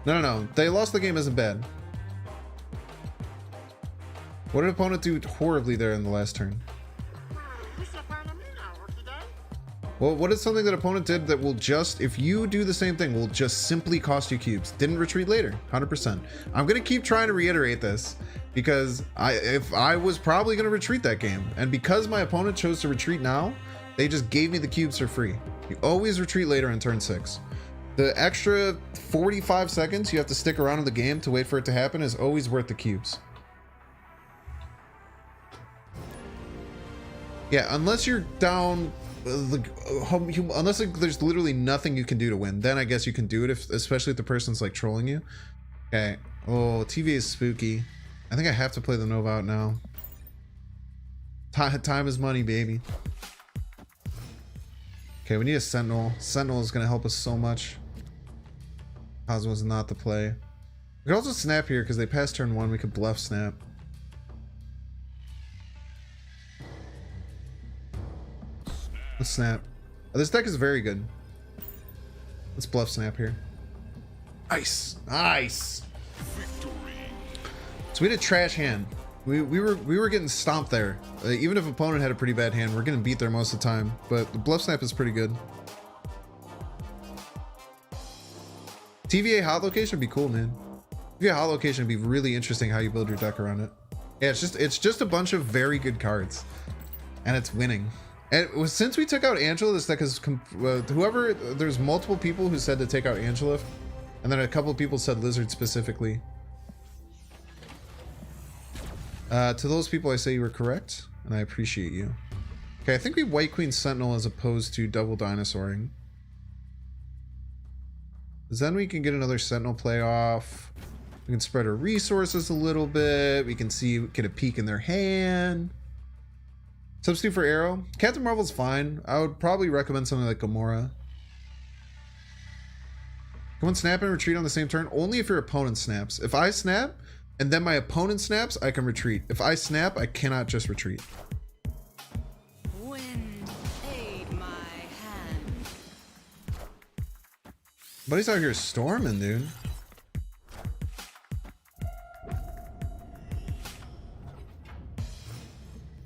No. They lost the game isn't bad. What did opponent do horribly there in the last turn? Well, what is something that opponent did that will just, if you do the same thing, will just simply cost you cubes? Didn't retreat later, 100%. I'm gonna keep trying to reiterate this because if I was probably gonna retreat that game, and because my opponent chose to retreat now, they just gave me the cubes for free. You always retreat later in turn 6. The extra 45 seconds you have to stick around in the game to wait for it to happen is always worth the cubes. Yeah, unless you're down. Unless there's literally nothing you can do to win, then I guess you can do it, especially if the person's like trolling you. Okay. Oh, TV is spooky. I think I have to play the Nova out now. Time is money, baby. Okay, we need a Sentinel. Sentinel is going to help us so much. Cosmo's not the play. We could also snap here because they passed turn 1. We could bluff snap. Let's snap. Oh, this deck is very good. Let's bluff snap here. Nice. So we had a trash hand. We were getting stomped there. Even if opponent had a pretty bad hand, we're getting beat there most of the time. But the bluff snap is pretty good. TVA hot location would be cool, man. TVA hot location would be really interesting how you build your deck around it. Yeah, it's just a bunch of very good cards, and it's winning. And since we took out Angela, this deck has whoever. There's multiple people who said to take out Angela, and then a couple of people said Lizard specifically. To those people, I say you were correct, and I appreciate you. Okay, I think we White Queen Sentinel as opposed to double Dinosauring. Then we can get another Sentinel play off. We can spread our resources a little bit. We can get a peek in their hand. Substitute for Arrow. Captain Marvel's fine. I would probably recommend something like Gamora. Come on, snap and retreat on the same turn. Only if your opponent snaps. If I snap and then my opponent snaps, I can retreat. If I snap, I cannot just retreat. Wind, aid my hand. Buddy's out here storming, dude.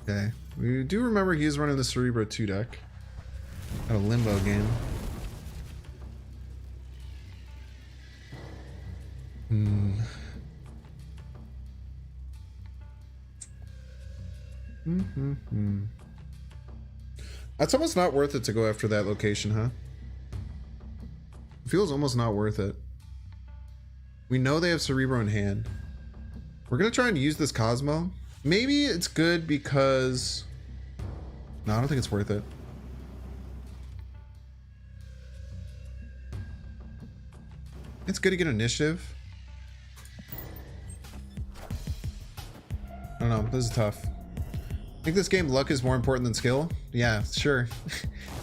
Okay. We do remember he is running the Cerebro 2 deck. Got a Limbo game. That's almost not worth it to go after that location, huh? It feels almost not worth it. We know they have Cerebro in hand. We're gonna try and use this Cosmo. Maybe it's good because... No, I don't think it's worth it. It's good to get initiative. I don't know. This is tough. I think this game luck is more important than skill. Yeah, sure.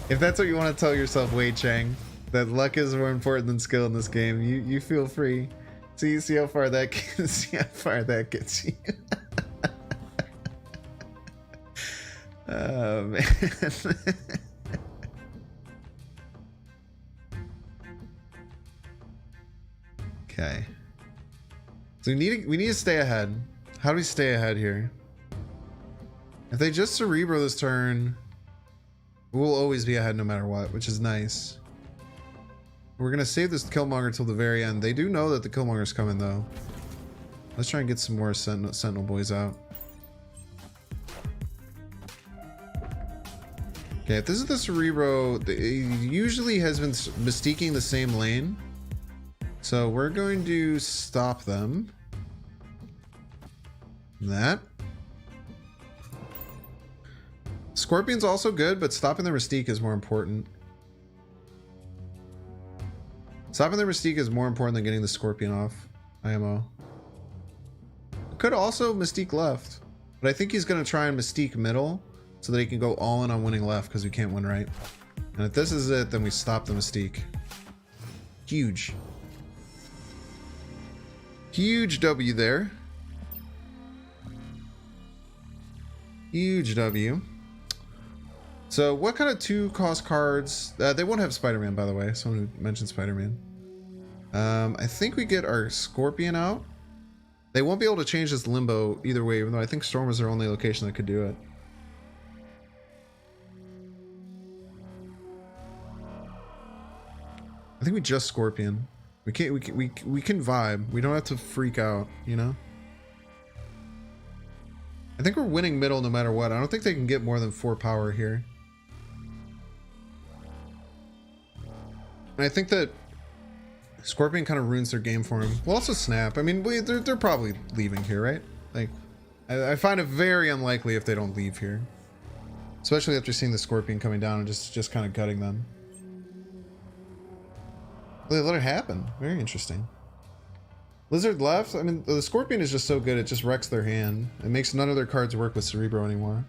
If that's what you want to tell yourself, Wei Chang, that luck is more important than skill in this game, you feel free. See how far that see how far that gets you. Oh man. Okay. So we need to stay ahead. How do we stay ahead here? If they just Cerebro this turn, we'll always be ahead no matter what, which is nice. We're gonna save this Killmonger till the very end. They do know that the Killmonger's coming though. Let's try and get some more Sentinel boys out. Okay, if this is the Cerebro, it usually has been mistaking the same lane. So we're going to stop them. That. Scorpion's also good, but stopping the Mystique is more important. Stopping the Mystique is more important than getting the Scorpion off. IMO. Could also Mystique left, but I think he's gonna try and Mystique middle so that he can go all in on winning left because we can't win right. And if this is it, then we stop the Mystique. Huge. Huge W there. Huge W. So what kind of 2-cost cards? They won't have Spider-Man, by the way. Someone mentioned Spider-Man. I think we get our Scorpion out. They won't be able to change this Limbo either way, even though I think Storm is their only location that could do it. I think we just Scorpion. We can't. We can vibe. We don't have to freak out. You know. I think we're winning middle no matter what. I don't think they can get more than 4 power here. And I think that Scorpion kind of ruins their game for him. We'll also Snap. I mean, they're probably leaving here, right? Like, I find it very unlikely if they don't leave here, especially after seeing the Scorpion coming down and just kind of gutting them. They let it happen. Very interesting. Lizard left. I mean, the Scorpion is just so good. It just wrecks their hand. It makes none of their cards work with Cerebro anymore.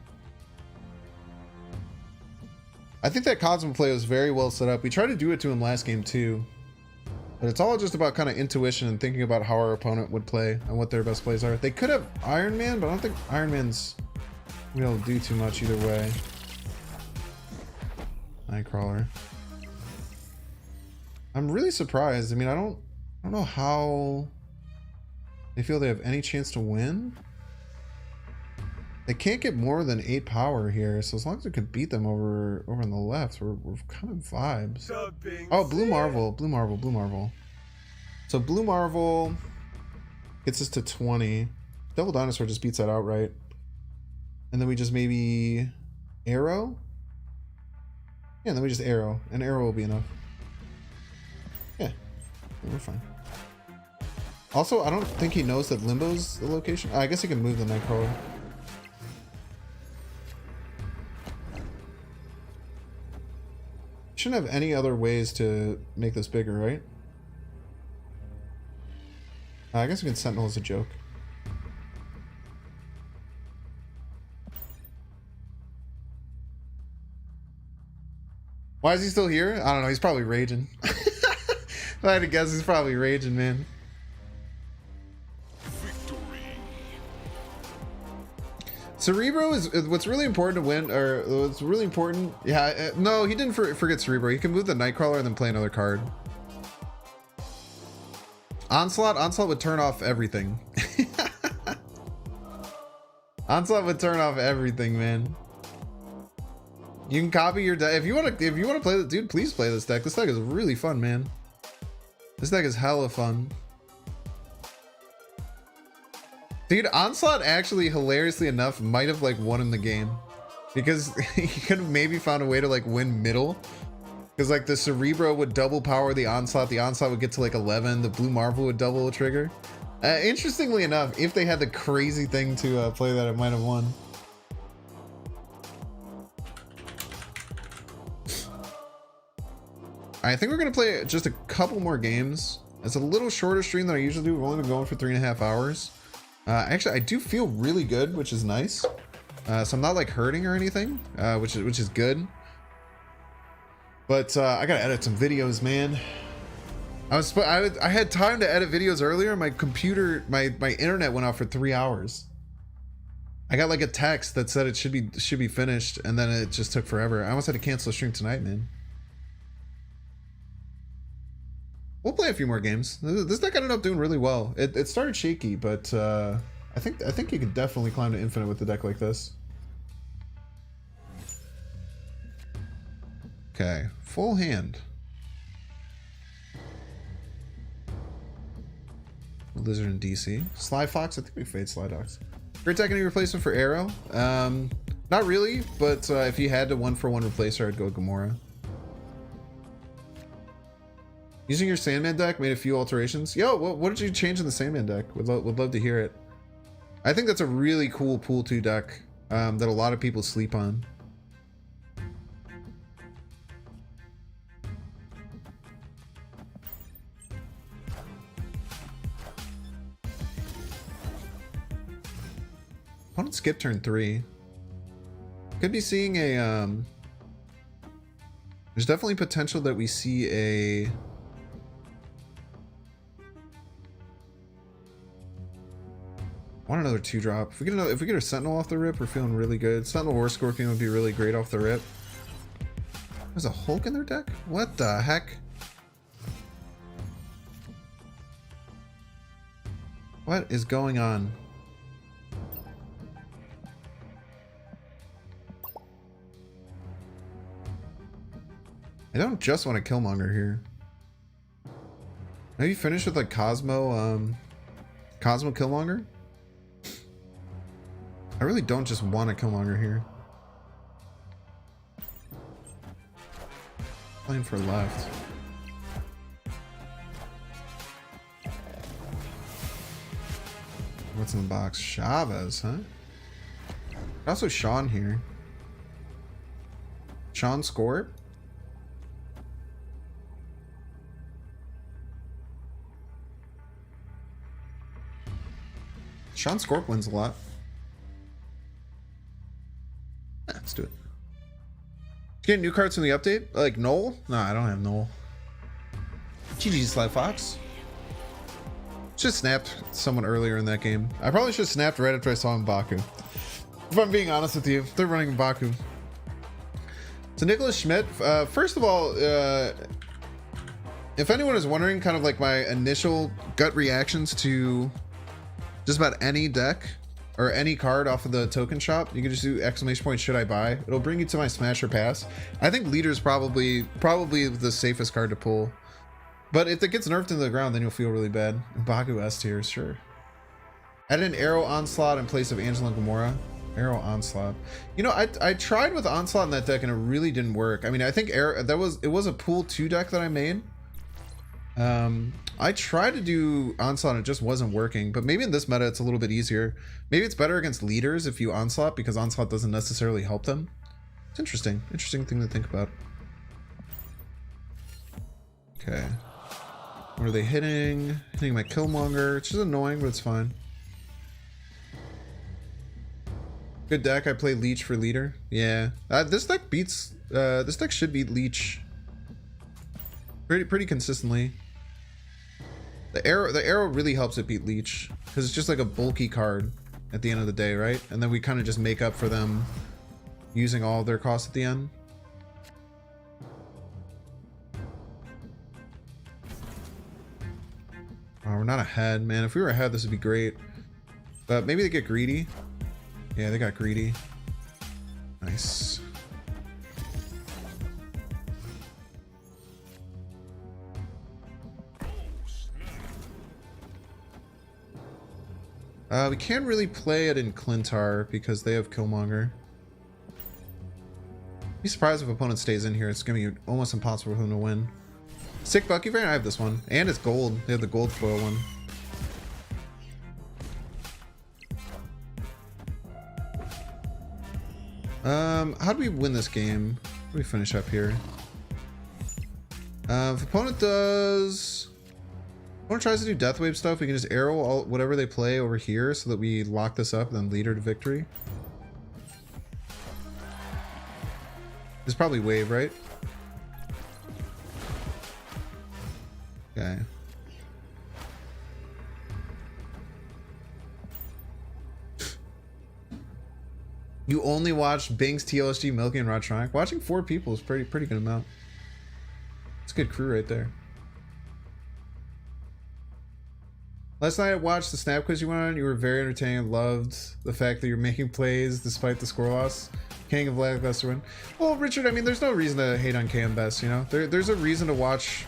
I think that Cosmo play was very well set up. We tried to do it to him last game too. But it's all just about kind of intuition and thinking about how our opponent would play and what their best plays are. They could have Iron Man, but I don't think Iron Man's gonna be able to do too much either way. Nightcrawler. I'm really surprised. I mean, I don't know how they feel they have any chance to win. They can't get more than 8 power here, so as long as we could beat them over on the left, we're kind of vibes. Oh, Blue Marvel. So Blue Marvel gets us to 20. Devil Dinosaur just beats that outright. And then we just maybe Arrow? Yeah, then we just Arrow. And Arrow will be enough. Yeah, we're fine. Also, I don't think he knows that Limbo's the location. I guess he can move the Nightcrawler. Shouldn't have any other ways to make this bigger, right? I guess we can Sentinel as a joke. Why is he still here? I don't know. He's probably raging. If I had to guess, he's probably raging, man. Cerebro is what's really important to win, or what's really important. Yeah, no, he didn't forget Cerebro. He can move the Nightcrawler and then play another card. Onslaught would turn off everything. Onslaught would turn off everything, man. You can copy your deck if you want to play the dude. Please play this deck. This deck is really fun, man. This deck is hella fun. Dude, Onslaught actually, hilariously enough, might have like won in the game because he could have maybe found a way to like win middle, because like the Cerebro would double power the Onslaught would get to like 11, the Blue Marvel would double a trigger. Interestingly enough, if they had the crazy thing to play that, it might have won. I think we're gonna play just a couple more games. It's a little shorter stream than I usually do. We've only been going for 3.5 hours. Actually, I do feel really good, which is nice. So I'm not like hurting or anything, which is good. But I gotta edit some videos, man. I had time to edit videos earlier. My computer, my internet went out for 3 hours. I got like a text that said it should be finished, and then it just took forever. I almost had to cancel the stream tonight, man. We'll play a few more games. This deck ended up doing really well. It started shaky, but I think you could definitely climb to infinite with a deck like this. Okay, full hand. Lizard and DC. Sly Fox, I think we fade Slidox. Great deck, any replacement for Arrow? Not really, but if you had to 1-for-1 replace her, I'd go Gamora. Using your Sandman deck, made a few alterations. Yo, what did you change in the Sandman deck? Would love to hear it. I think that's a really cool Pool 2 deck that a lot of people sleep on. Opponent skip turn 3. Could be seeing a there's definitely potential that we see a want another 2-drop. If we get a Sentinel off the rip, we're feeling really good. Sentinel or Scorpion would be really great off the rip. There's a Hulk in their deck? What the heck? What is going on? I don't just want to Killmonger here. Have you finished with like Cosmo Killmonger? I really don't just want a Killmonger here. Playing for left. What's in the box? Chavez, huh? Also Sean here. Sean Scorp? Sean Scorp wins a lot. Let's do it. Get new cards from the update? Like Noel? No, I don't have Noel. GG Sly Fox. Should have snapped someone earlier in that game. I probably should have snapped right after I saw M'Baku. If I'm being honest with you, they're running M'Baku. So Nicholas Schmidt, first of all, if anyone is wondering kind of like my initial gut reactions to just about any deck or any card off of the token shop, you can just do exclamation point should I buy. It'll bring you to my smash or pass. I think leader's probably the safest card to pull, but if it gets nerfed into the ground, then you'll feel really bad. M'Baku S tier, sure. Add an Arrow Onslaught in place of Angela and Gamora. Arrow Onslaught. You know, I tried with Onslaught in that deck and it really didn't work. I mean, I think it was a pool 2 deck that I made. I tried to do Onslaught and it just wasn't working, but maybe in this meta it's a little bit easier. Maybe it's better against leaders if you Onslaught because Onslaught doesn't necessarily help them. It's interesting thing to think about. Okay, what are they hitting? Hitting my Killmonger. It's just annoying, but it's fine. Good deck. I play Leech for leader. Yeah, this deck beats this deck should beat Leech pretty consistently. The arrow really helps it beat Leech because it's just like a bulky card at the end of the day, right? And then we kind of just make up for them using all of their costs at the end. Oh, we're not ahead, man. If we were ahead, this would be great. But maybe they get greedy. Yeah, they got greedy. Nice. We can't really play it in Clintar because they have Killmonger. Be surprised if opponent stays in here. It's gonna be almost impossible for them to win. Sick Bucky variant. I have this one, and it's gold. They have the gold foil one. How do we win this game? How do we finish up here? If opponent tries to do death wave stuff, we can just arrow whatever they play over here so that we lock this up and then leader to victory. It's probably wave, right? Okay. You only watched Binks, TLSG, Milky, and Rodtronic. Watching 4 people is pretty good amount. It's a good crew right there. Last night I watched the Snap quiz you went on. You were very entertaining. I loved the fact that you're making plays despite the score loss. King of lackluster win. Well, Richard, I mean, there's no reason to hate on KM Best, you know? There's a reason to watch.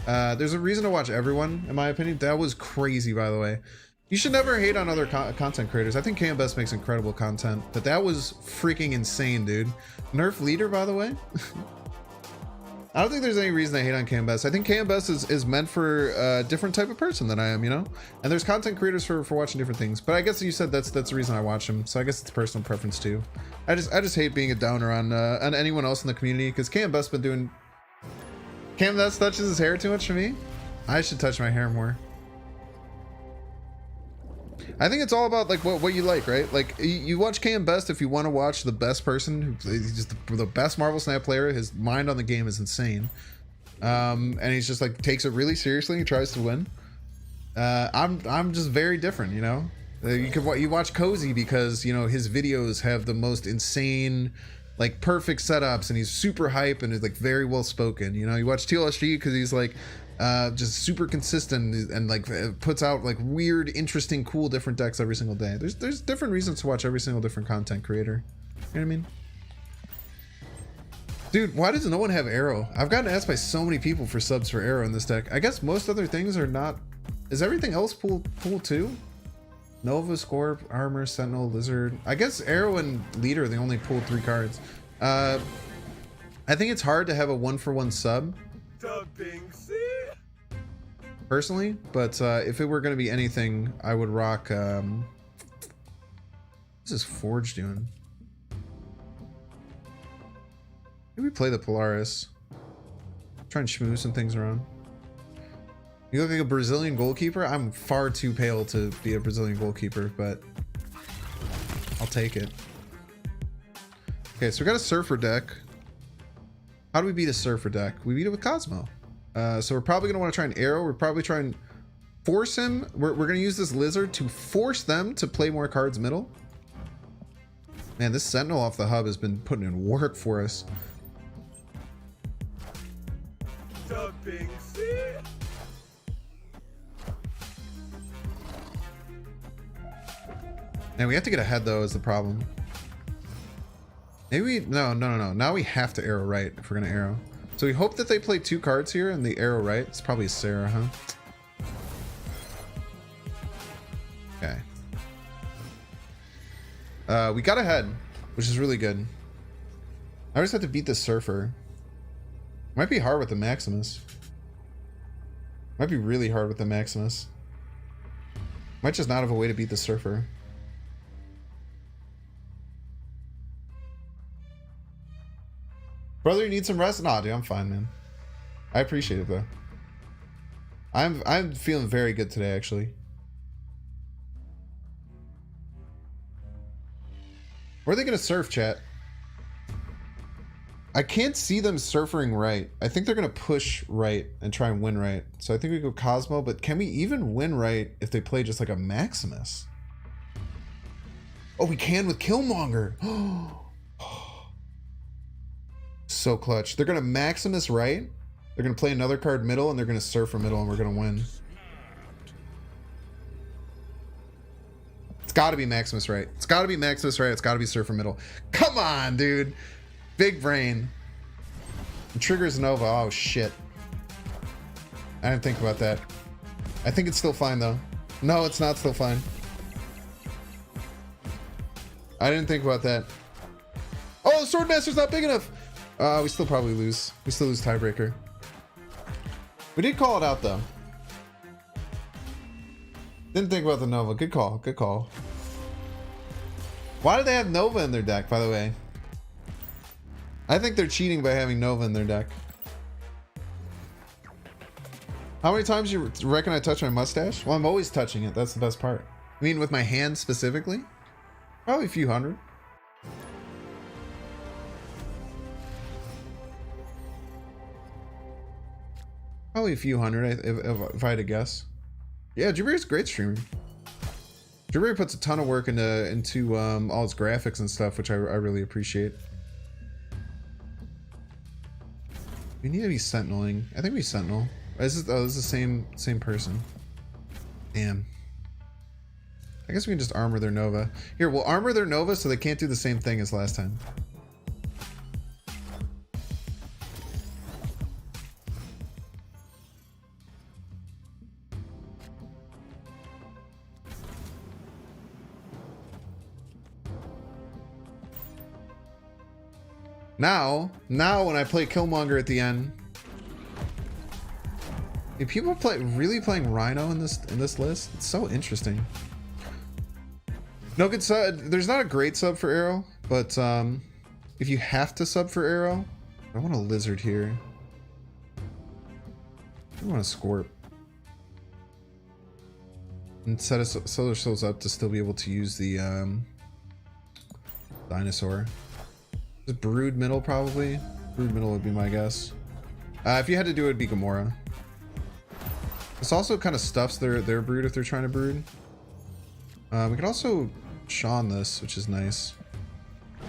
There's a reason to watch everyone, in my opinion. That was crazy, by the way. You should never hate on other content creators. I think KM Best makes incredible content, but that was freaking insane, dude. Nerf leader, by the way. I don't think there's any reason to hate on KM Best. I think KM Best is meant for a different type of person than I am, you know? And there's content creators for watching different things. But I guess you said that's the reason I watch them. So I guess it's personal preference too. I just hate being a downer on anyone else in the community because KM Best been doing. KM Best touches his hair too much for me. I should touch my hair more. I think it's all about like what you like, right? Like you watch KM Best if you want to watch the best person he's just the best Marvel Snap player. His mind on the game is insane. And he's just like takes it really seriously. He tries to win. I'm just very different, you know. You watch Cozy because you know his videos have the most insane, like perfect setups, and he's super hype and is like very well spoken. You know, you watch TLSG because he's like just super consistent and like puts out like weird, interesting, cool, different decks every single day. There's different reasons to watch every single different content creator. You know what I mean? Dude, why does no one have Arrow? I've gotten asked by so many people for subs for Arrow in this deck. I guess most other things are not. Is everything else pool too? Nova, Scorp, Armor, Sentinel, Lizard. I guess Arrow and Leader, they only pulled 3 cards. I think it's hard to have a 1-for-1 sub. Personally, but if it were going to be anything, I would rock. What's this Forge doing? Maybe play the Polaris. Try and schmooze some things around. You look like a Brazilian goalkeeper? I'm far too pale to be a Brazilian goalkeeper, but I'll take it. Okay, so we got a Surfer deck. How do we beat a Surfer deck? We beat it with Cosmo. So we're probably going to want to try an Arrow. We're probably trying to force him. We're going to use this Lizard to force them to play more cards middle. Man, this Sentinel off the hub has been putting in work for us. And we have to get ahead though is the problem. Maybe no. Now we have to arrow right if we're gonna arrow. So we hope that they play 2 cards here and the arrow right. It's probably Sarah, huh? Okay. We got ahead, which is really good. I just have to beat the Surfer. Might be hard with the Maximus. Might be really hard with the Maximus. Might just not have a way to beat the Surfer. Brother, you need some rest? Nah, dude, I'm fine, man. I appreciate it though. I'm feeling very good today, actually. Where are they gonna surf, chat? I can't see them surfing right. I think they're gonna push right and try and win right. So I think we go Cosmo, but can we even win right if they play just like a Maximus? Oh, we can with Killmonger. So clutch. They're gonna Maximus right. They're gonna play another card middle, and they're gonna Surfer middle, and we're gonna win. It's gotta be Maximus right. It's gotta be Maximus right. It's gotta be Surfer middle. Come on, dude. Big brain. And triggers Nova. Oh shit. I didn't think about that. I think it's still fine though. No, it's not still fine. I didn't think about that. Oh, the Swordmaster's not big enough. We still probably lose. We still lose tiebreaker. We did call it out though. Didn't think about the Nova. Good call. Good call. Why do they have Nova in their deck, by the way? I think they're cheating by having Nova in their deck. How many times you reckon I touch my mustache? Well, I'm always touching it. That's the best part. I mean, with my hand specifically? Probably a few hundred. Probably a few hundred if I had to guess. Yeah, Jabir's a great streamer. Jabir puts a ton of work into all his graphics and stuff, which I really appreciate. We need to be sentineling. I think we sentinel. This is the same person. Damn. I guess we can just armor their Nova. Here, we'll armor their Nova so they can't do the same thing as last time. Now when I play Killmonger at the end, do people really playing Rhino in this list? It's so interesting. No good sub. There's not a great sub for Arrow, but if you have to sub for Arrow, I want a Lizard here. I want a Scorp. And set us ourselves up to still be able to use the dinosaur. Just brood middle probably. Brood middle would be my guess. If you had to do it, it'd be Gamora. This also kind of stuffs their brood if they're trying to brood. We could also Sean this, which is nice.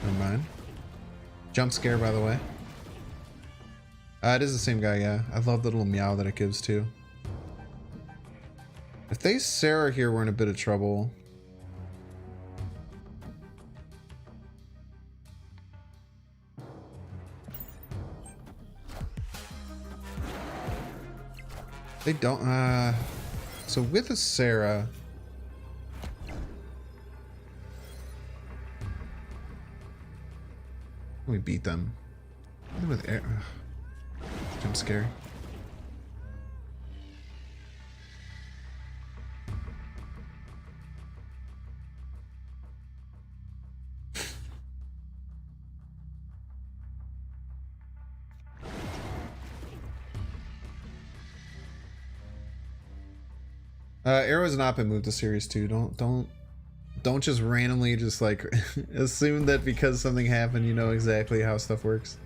Never mind. Jump scare, by the way. It is the same guy, yeah. I love the little meow that it gives too. If they Sarah here, we're in a bit of trouble. They don't, so with a Sarah, we beat them. With air, jump scare. Arrow has not been moved to series 2. Don't just randomly just like assume that because something happened you know exactly how stuff works.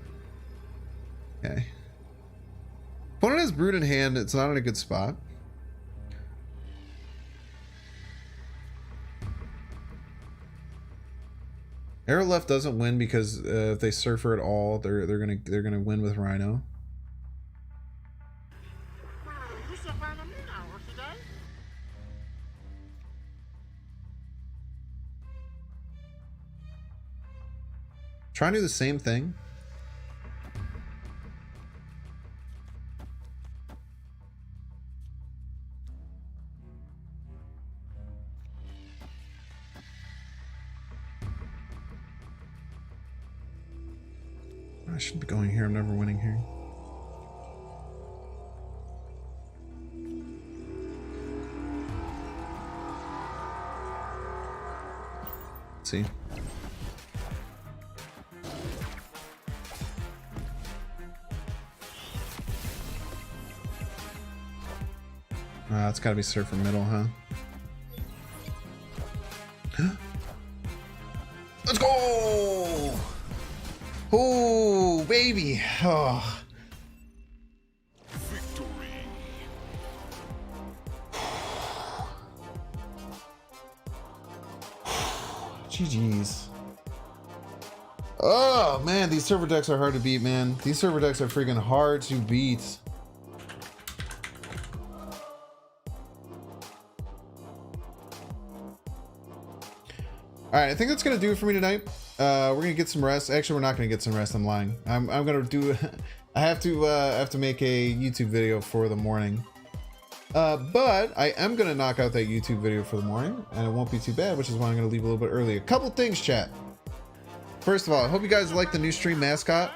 Okay. Opponent has brood in hand, it's not in a good spot. Arrow left doesn't win because if they surfer at all, they're gonna win with Rhino. Trying to do the same thing. I shouldn't be going here. I'm never winning here. Let's see. It's gotta be surfer middle, huh? Let's go! Oh, baby! Oh. Victory. GG's. Oh man, these server decks are hard to beat, man. These server decks are freaking hard to beat. All right, I think that's gonna do it for me tonight. We're gonna get some rest. Actually, we're not gonna get some rest. I'm lying. I'm gonna do. I have to make a YouTube video for the morning. But I am gonna knock out that YouTube video for the morning, and it won't be too bad, which is why I'm gonna leave a little bit early. A couple things, chat. First of all, I hope you guys like the new stream mascot.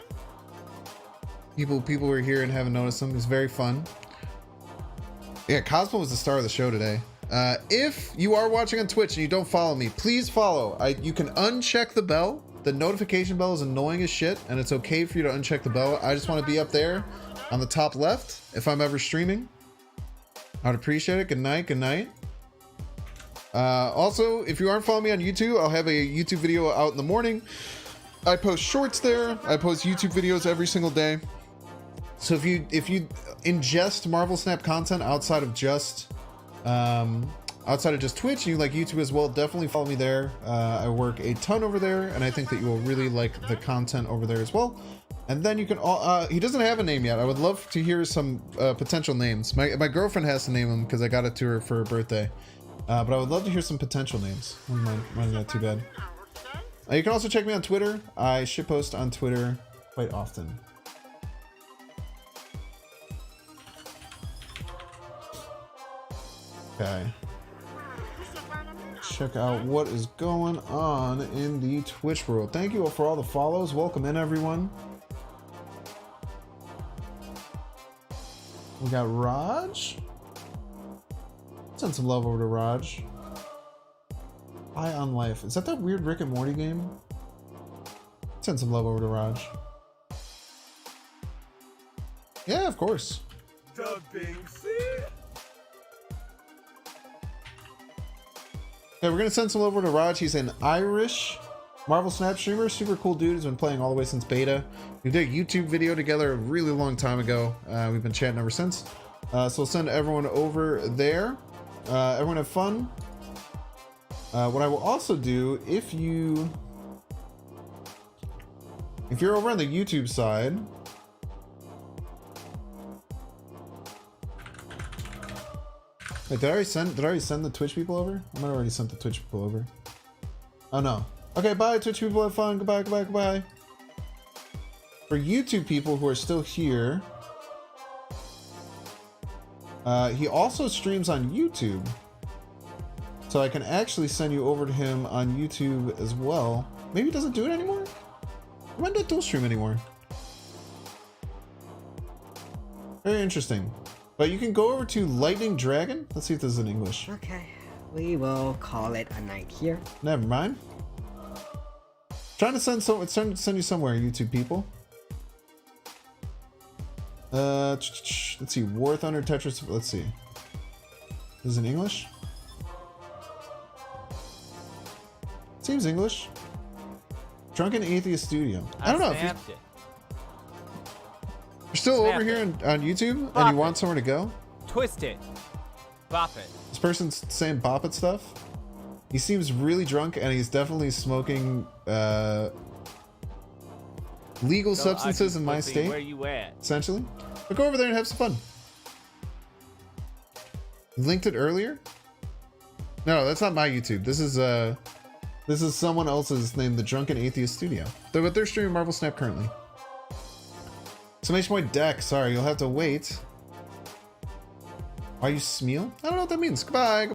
People were here and haven't noticed him. It's very fun. Yeah, Cosmo was the star of the show today. If you are watching on Twitch and you don't follow me, please follow. You can uncheck the bell. The notification bell is annoying as shit, and it's okay for you to uncheck the bell. I just want to be up there on the top left if I'm ever streaming. I'd appreciate it. Good night. Good night. Also, if you aren't following me on YouTube, I'll have a YouTube video out in the morning. I post shorts there. I post YouTube videos every single day. So if you ingest Marvel Snap content outside of just Twitch, you like YouTube as well, definitely follow me there. I work a ton over there, and I think that you will really like the content over there as well. And then you can all he doesn't have a name yet. I would love to hear some potential names. My girlfriend has to name them because I got it to her for her birthday, but I would love to hear some potential names. Wouldn't mind that too bad. You can also check me on Twitter. I shitpost on Twitter quite often. Okay. Check out what is going on in the Twitch world. Thank you all for all the follows. Welcome in, everyone. We got Raj. Send some love over to Raj. Eye on Life. Is that weird Rick and Morty game? Send some love over to Raj. Yeah, of course. Dubbing C. Yeah, we're gonna send some over to Raj. He's an Irish Marvel Snap streamer, super cool dude. He's been playing all the way since beta. We did a YouTube video together a really long time ago. We've been chatting ever since. So we'll send everyone over there. Everyone have fun. What I will also do, if you're over on the YouTube side, wait, did I already send the Twitch people over? I might have already sent the Twitch people over. Oh no. Okay, bye Twitch people, have fun. Goodbye, goodbye, goodbye. For YouTube people who are still here, he also streams on YouTube. So I can actually send you over to him on YouTube as well. Maybe he doesn't do it anymore? He might not dual stream anymore. Very interesting. But you can go over to Lightning Dragon. Let's see if this is in English. Okay, we will call it a night here. Never mind. Trying to send you somewhere, YouTube people. Let's see. War Thunder Tetris. Let's see. This is in English? Seems English. Drunken Atheist Studio. I don't know if you're still over here on YouTube and you want somewhere to go. Twist it. Bop it. This person's saying bop it stuff. He seems really drunk and he's definitely smoking legal substances in my state. Where you at? Essentially. But go over there and have some fun. Linked it earlier? No, that's not my YouTube. This is someone else's named the Drunken Atheist Studio. But they're streaming Marvel Snap currently. Summation point deck. Sorry, you'll have to wait. Why you smeal? I don't know what that means. Goodbye.